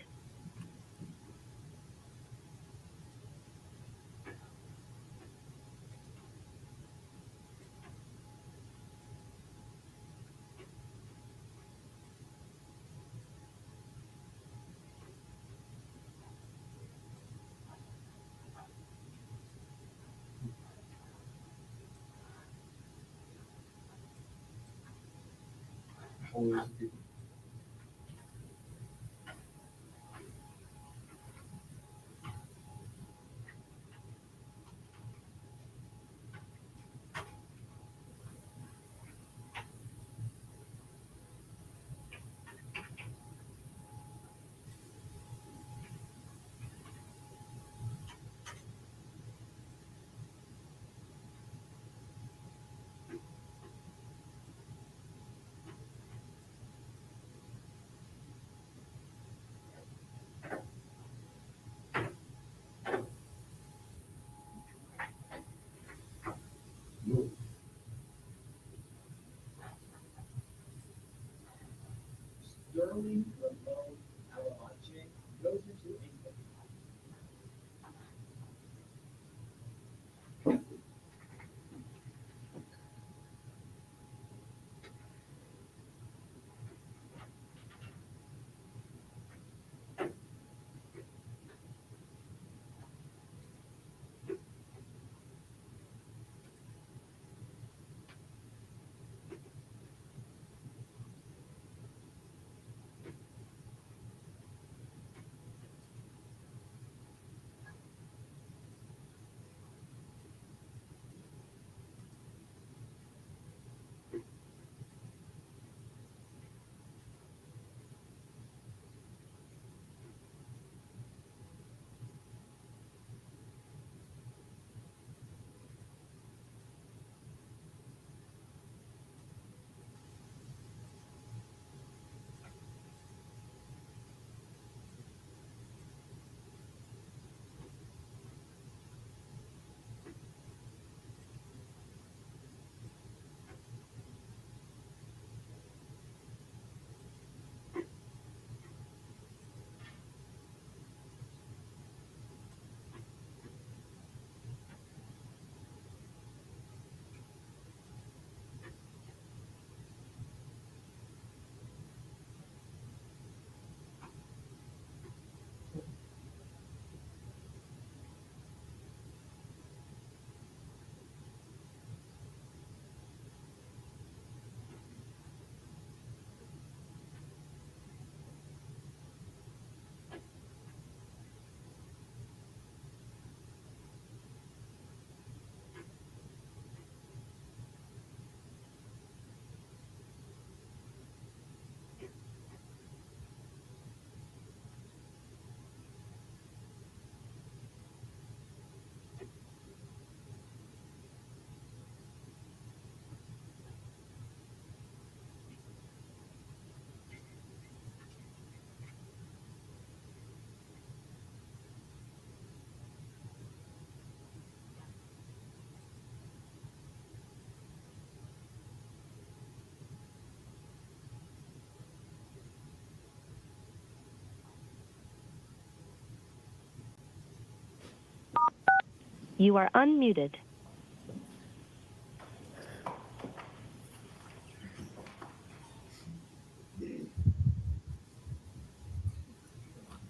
You are unmuted.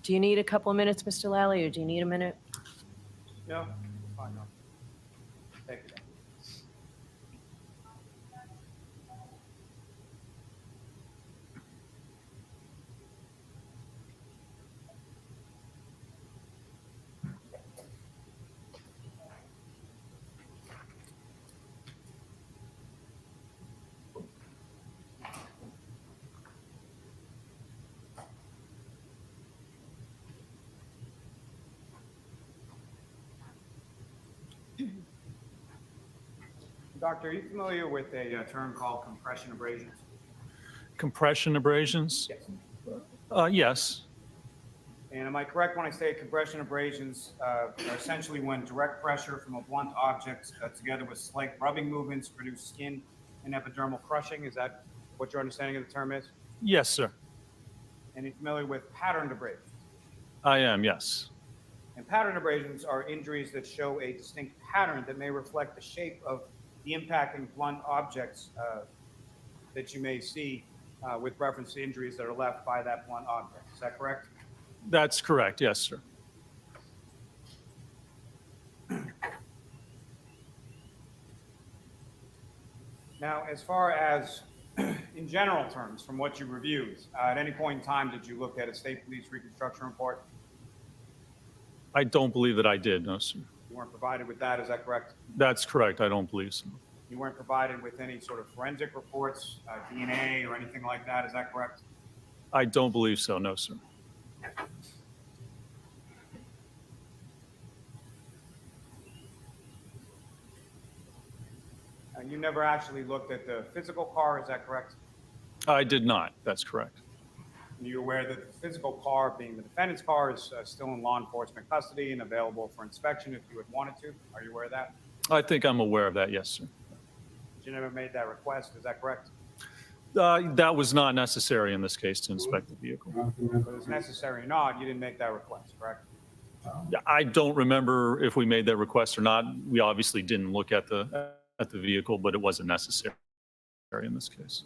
Do you need a couple of minutes, Mr. Lally, or do you need a minute? No, fine, no. Thank you. Doctor, are you familiar with a term called compression abrasions? Compression abrasions? Yes. Yes. And am I correct when I say compression abrasions are essentially when direct pressure from a blunt object together with slight rubbing movements produce skin and epidermal crushing? Is that what your understanding of the term is? Yes, sir. And you're familiar with patterned abrasions? I am, yes. And pattern abrasions are injuries that show a distinct pattern that may reflect the shape of the impacting blunt objects that you may see with reference to injuries that are left by that blunt object. Is that correct? That's correct. Yes, sir. Now, as far as in general terms, from what you reviewed, at any point in time did you look at a state police reconstruction report? I don't believe that I did, no, sir. You weren't provided with that, is that correct? That's correct. I don't believe so. You weren't provided with any sort of forensic reports, DNA or anything like that, is that correct? I don't believe so, no, sir. You never actually looked at the physical car, is that correct? I did not. That's correct. You're aware that the physical car, being the defendant's car, is still in law enforcement custody and available for inspection if you had wanted to. Are you aware of that? I think I'm aware of that, yes, sir. You never made that request, is that correct? That was not necessary in this case to inspect the vehicle. Whether it's necessary or not, you didn't make that request, correct? I don't remember if we made that request or not. We obviously didn't look at the vehicle, but it wasn't necessary in this case.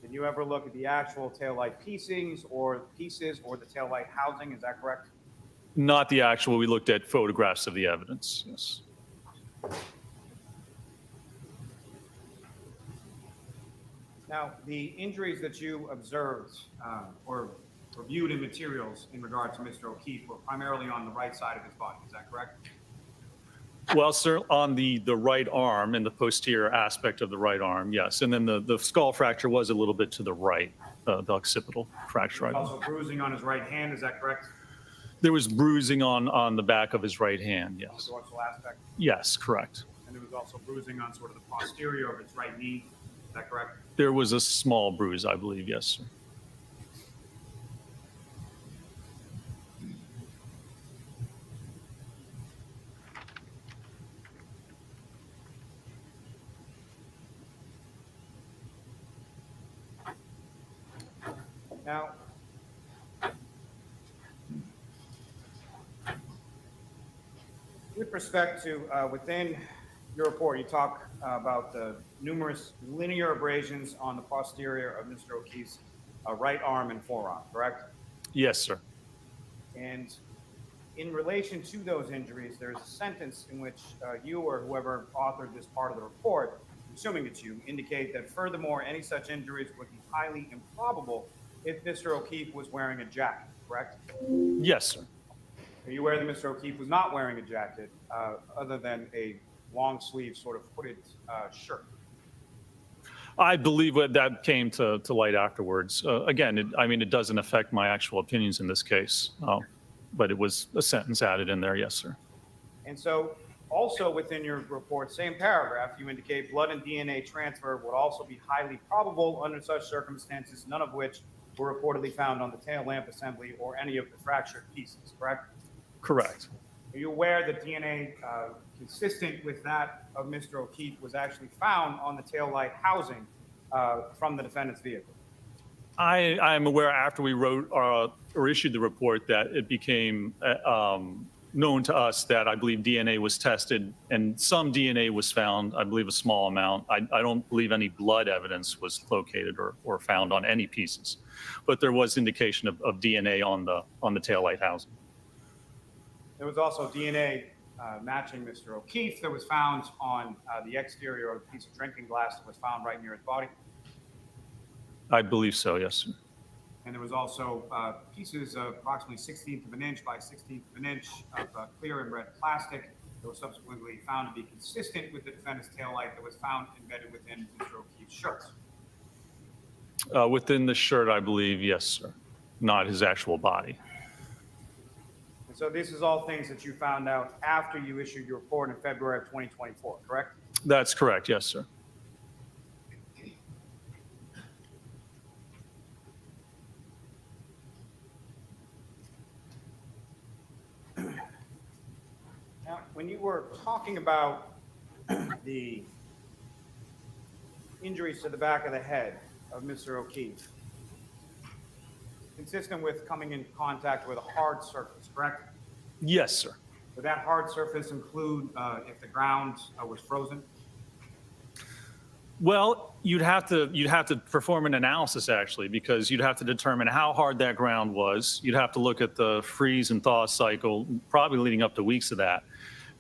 Did you ever look at the actual taillight pieces or the taillight housing, is that correct? Not the actual. We looked at photographs of the evidence, yes. Now, the injuries that you observed or reviewed in materials in regard to Mr. O'Keefe were primarily on the right side of his body, is that correct? Well, sir, on the right arm and the posterior aspect of the right arm, yes. And then the skull fracture was a little bit to the right, the occipital fracture. Also bruising on his right hand, is that correct? There was bruising on the back of his right hand, yes. Dorsal aspect? Yes, correct. And there was also bruising on sort of the posterior of his right knee, is that correct? There was a small bruise, I believe, yes, sir. Now, with respect to within your report, you talk about the numerous linear abrasions on the posterior of Mr. O'Keefe's right arm and forearm, correct? Yes, sir. And in relation to those injuries, there's a sentence in which you or whoever authored this part of the report, assuming it's you, indicate that furthermore, any such injuries would be highly improbable if Mr. O'Keefe was wearing a jacket, correct? Yes, sir. Are you aware that Mr. O'Keefe was not wearing a jacket other than a long sleeve sort of hooded shirt? I believe that came to light afterwards. Again, it doesn't affect my actual opinions in this case, but it was a sentence added in there, yes, sir. And so also within your report, same paragraph, you indicate blood and DNA transfer would also be highly probable under such circumstances, none of which were reportedly found on the tail lamp assembly or any of the fractured pieces, correct? Correct. Are you aware that DNA consistent with that of Mr. O'Keefe was actually found on the tail light housing from the defendant's vehicle? I'm aware after we wrote or issued the report that it became known to us that I believe DNA was tested and some DNA was found, I believe a small amount. I don't believe any blood evidence was located or found on any pieces, but there was indication of DNA on the taillight housing. There was also DNA matching Mr. O'Keefe that was found on the exterior of the piece of drinking glass that was found right near his body. I believe so, yes, sir. And there was also pieces of approximately 1/16 of an inch by 1/16 of an inch of clear and red plastic that was subsequently found to be consistent with the defendant's taillight that was found embedded within Mr. O'Keefe's shirts. Within the shirt, I believe, yes, sir. Not his actual body. And so this is all things that you found out after you issued your report in February of 2024, correct? That's correct, yes, sir. Now, when you were talking about the injuries to the back of the head of Mr. O'Keefe, consistent with coming in contact with a hard surface, correct? Yes, sir. Would that hard surface include if the ground was frozen? Well, you'd have to perform an analysis actually, because you'd have to determine how hard that ground was. You'd have to look at the freeze and thaw cycle, probably leading up to weeks of that.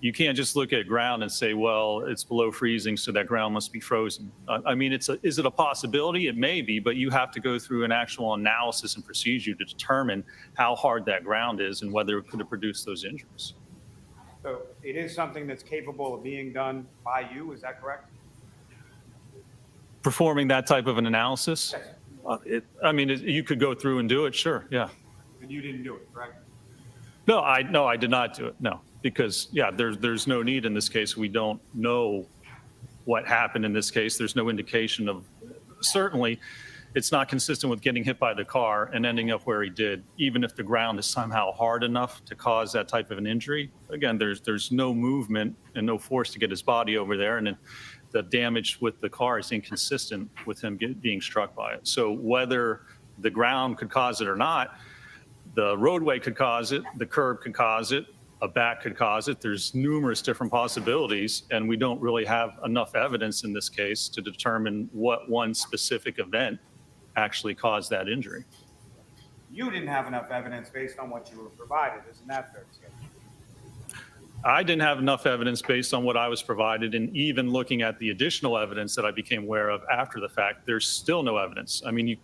You can't just look at ground and say, well, it's below freezing, so that ground must be frozen. I mean, is it a possibility? It may be, but you have to go through an actual analysis and procedure to determine how hard that ground is and whether it could have produced those injuries. So it is something that's capable of being done by you, is that correct? Performing that type of an analysis? Yes. You could go through and do it, sure, yeah. And you didn't do it, correct? No, I did not do it, no. Because, yeah, there's no need in this case. We don't know what happened in this case. There's no indication of, certainly, it's not consistent with getting hit by the car and ending up where he did, even if the ground is somehow hard enough to cause that type of an injury. Again, there's no movement and no force to get his body over there, and the damage with the car is inconsistent with him being struck by it. So whether the ground could cause it or not, the roadway could cause it, the curb could cause it, a back could cause it. There's numerous different possibilities, and we don't really have enough evidence in this case to determine what one specific event actually caused that injury. You didn't have enough evidence based on what you were provided, isn't that fair to say? I didn't have enough evidence based on what I was provided, and even looking at the additional evidence that I became aware of after the fact, there's still no evidence. I mean,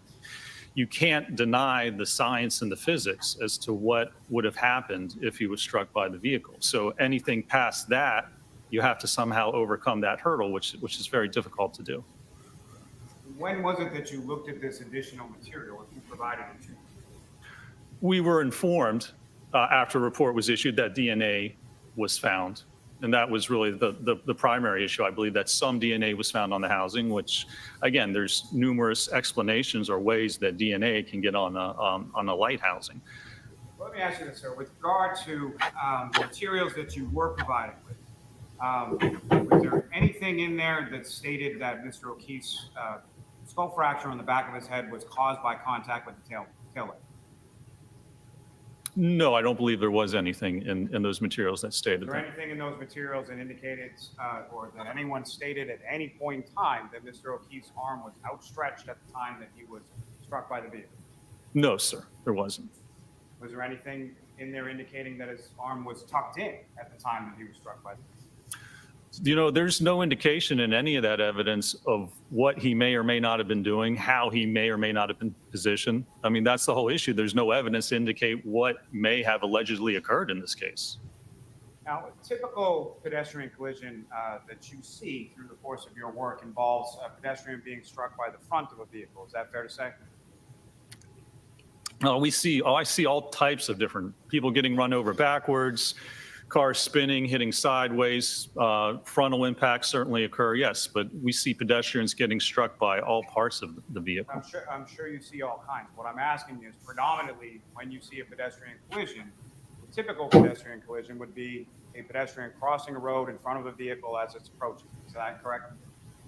you can't deny the science and the physics as to what would have happened if he was struck by the vehicle. So anything past that, you have to somehow overcome that hurdle, which is very difficult to do. When was it that you looked at this additional material if you provided it to you? We were informed after a report was issued that DNA was found. And that was really the primary issue. I believe that some DNA was found on the housing, which, again, there's numerous explanations or ways that DNA can get on a light housing. Let me ask you this, sir. With regard to the materials that you were provided with, was there anything in there that stated that Mr. O'Keefe's skull fracture on the back of his head was caused by contact with the taillight? No, I don't believe there was anything in those materials that stated Is there that. anything in those materials that indicated or that anyone stated at any point in time that Mr. O'Keefe's arm was outstretched at the time that he was struck by the vehicle? No, sir, there wasn't. Was there anything in there indicating that his arm was tucked in at the time that he was struck by the vehicle? You know, there's no indication in any of that evidence of what he may or may not have been doing, how he may or may not have been positioned. I mean, that's the whole issue. There's no evidence to indicate what may have allegedly occurred in this case. Now, a typical pedestrian collision that you see through the course of your work involves a pedestrian being struck by the front of a vehicle. Is that fair to say? I see all types of different people getting run over backwards, cars spinning, hitting sideways, frontal impacts certainly occur, yes, but we see pedestrians getting struck by all parts of the vehicle. I'm sure you see all kinds. What I'm asking you is predominantly when you see a pedestrian collision, a typical pedestrian collision would be a pedestrian crossing a road in front of a vehicle as it's approaching. Is that correct?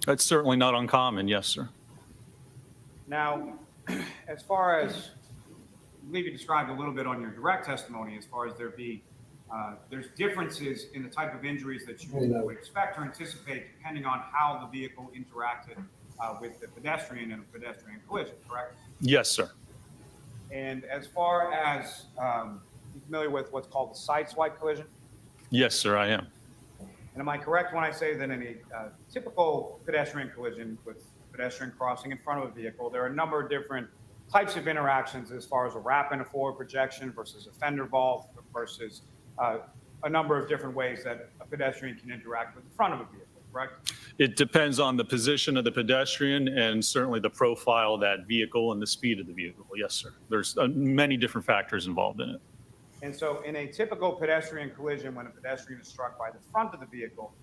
That's certainly not uncommon, yes, sir. Now, as far as, I believe you described a little bit on your direct testimony as far as there be There's differences in the type of injuries that you would expect or anticipate depending on how the vehicle interacted with the pedestrian in a pedestrian collision, correct? Yes, sir. And as far as you're familiar with what's called the sideswipe collision, Yes, sir, I am. and am I correct when I say that in a typical pedestrian collision with pedestrian crossing in front of a vehicle, there are a number of different types of interactions as far as a wrap and a forward projection versus a fender vault versus a number of different ways that a pedestrian can interact with the front of a vehicle, correct? It depends on the position of the pedestrian and certainly the profile of that vehicle and the speed of the vehicle. Yes, sir. There's many different factors involved in it. And so in a typical pedestrian collision, when a pedestrian is struck by the front of the vehicle,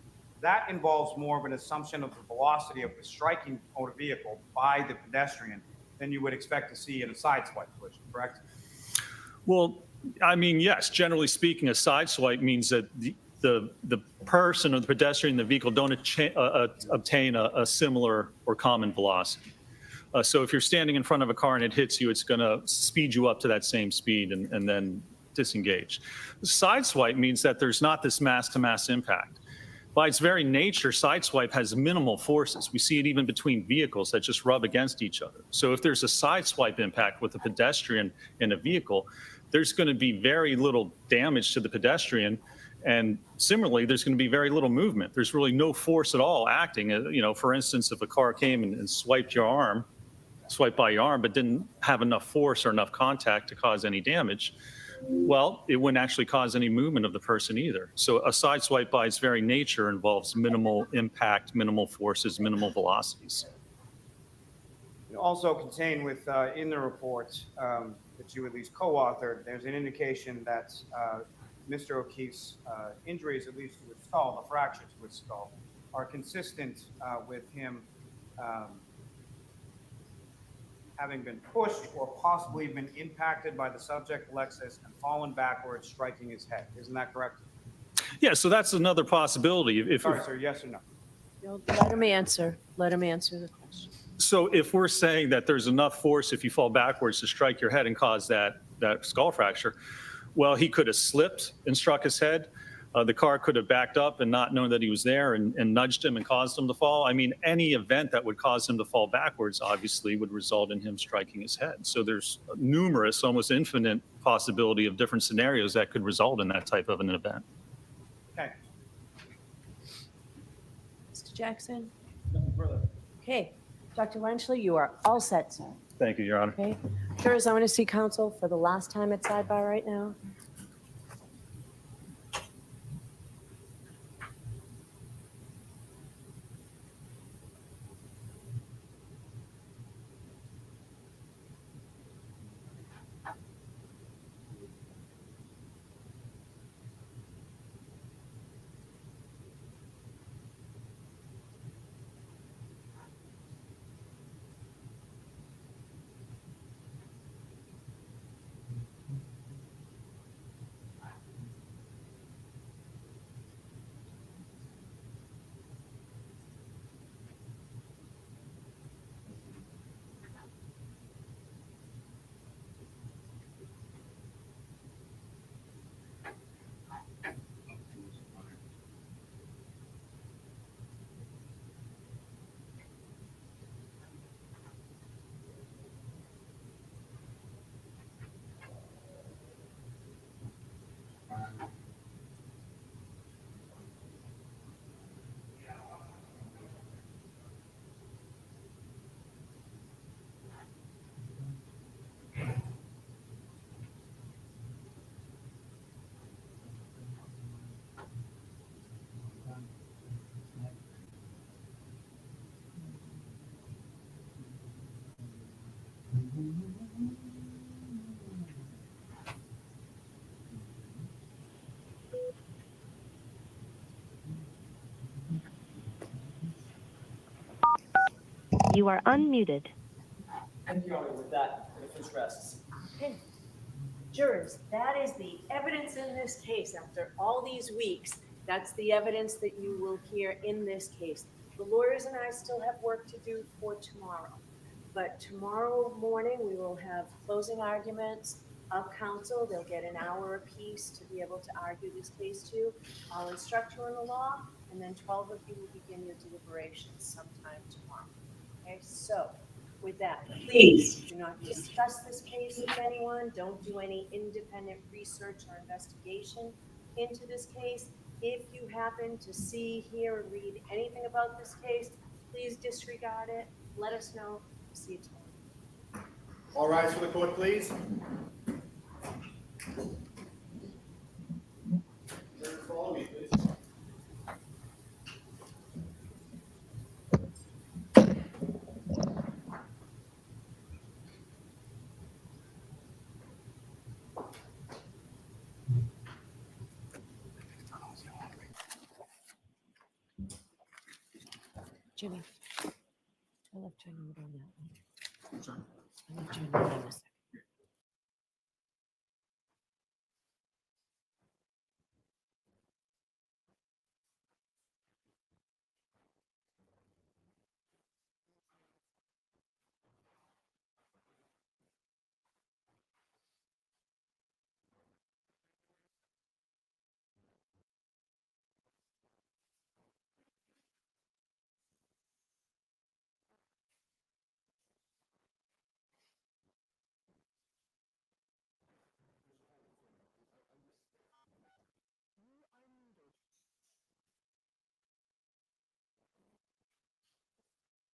that involves more of an assumption of the velocity of the striking motor vehicle by the pedestrian than you would expect to see in a sideswipe collision, correct? Well, I mean, yes, generally speaking, a sideswipe means that the person or the pedestrian in the vehicle don't obtain a similar or common velocity. So if you're standing in front of a car and it hits you, it's going to speed you up to that same speed and then disengage. Sideswipe means that there's not this mass-to-mass impact. By its very nature, sideswipe has minimal forces. We see it even between vehicles that just rub against each other. So if there's a sideswipe impact with a pedestrian in a vehicle, there's going to be very little damage to the pedestrian. And similarly, there's going to be very little movement. There's really no force at all acting. You know, for instance, if a car came and swiped by your arm, but didn't have enough force or enough contact to cause any damage, well, it wouldn't actually cause any movement of the person either. So a sideswipe by its very nature involves minimal impact, minimal forces, minimal velocities. Also contained in the report that you at least co-authored, there's an indication that Mr. O'Keefe's injuries, at least to his skull, the fractures to his skull, are consistent with him having been pushed or possibly been impacted by the subject Lexus and fallen backwards, striking his head. Isn't that correct? Yeah, so that's another possibility. Sorry, sir, yes or no? Let him answer. Let him answer the question. So if we're saying that there's enough force if you fall backwards to strike your head and cause that skull fracture, well, he could have slipped and struck his head. The car could have backed up and not known that he was there and nudged him and caused him to fall. I mean, any event that would cause him to fall backwards obviously would result in him striking his head. So there's numerous, almost infinite possibility of different scenarios that could result in that type of an event. Okay. Mr. Jackson? Nothing further. Okay. Dr. Lenchley, you are all set, sir. Thank you, Your Honor. Okay. Jurors, I want to see counsel for the last time at sidebar right now. You are unmuted. Thank you, Your Honor. With that, the case rests. Okay. Jurors, that is the evidence in this case. After all these weeks, that's the evidence that you will hear in this case. The lawyers and I still have work to do for tomorrow. But tomorrow morning, we will have closing arguments of counsel. They'll get an hour apiece to be able to argue this case to you. I'll instruct you in the law, and then 12 of you will begin your deliberations sometime tomorrow. Okay, so with that, please do not discuss this case with anyone. Don't do any independent research or investigation into this case. If you happen to see, hear, or read anything about this case, please disregard it. Let us know. See you tomorrow. All rise for the court, please. Follow me, please. Jimmy, I left your note on that one. I left your note on this.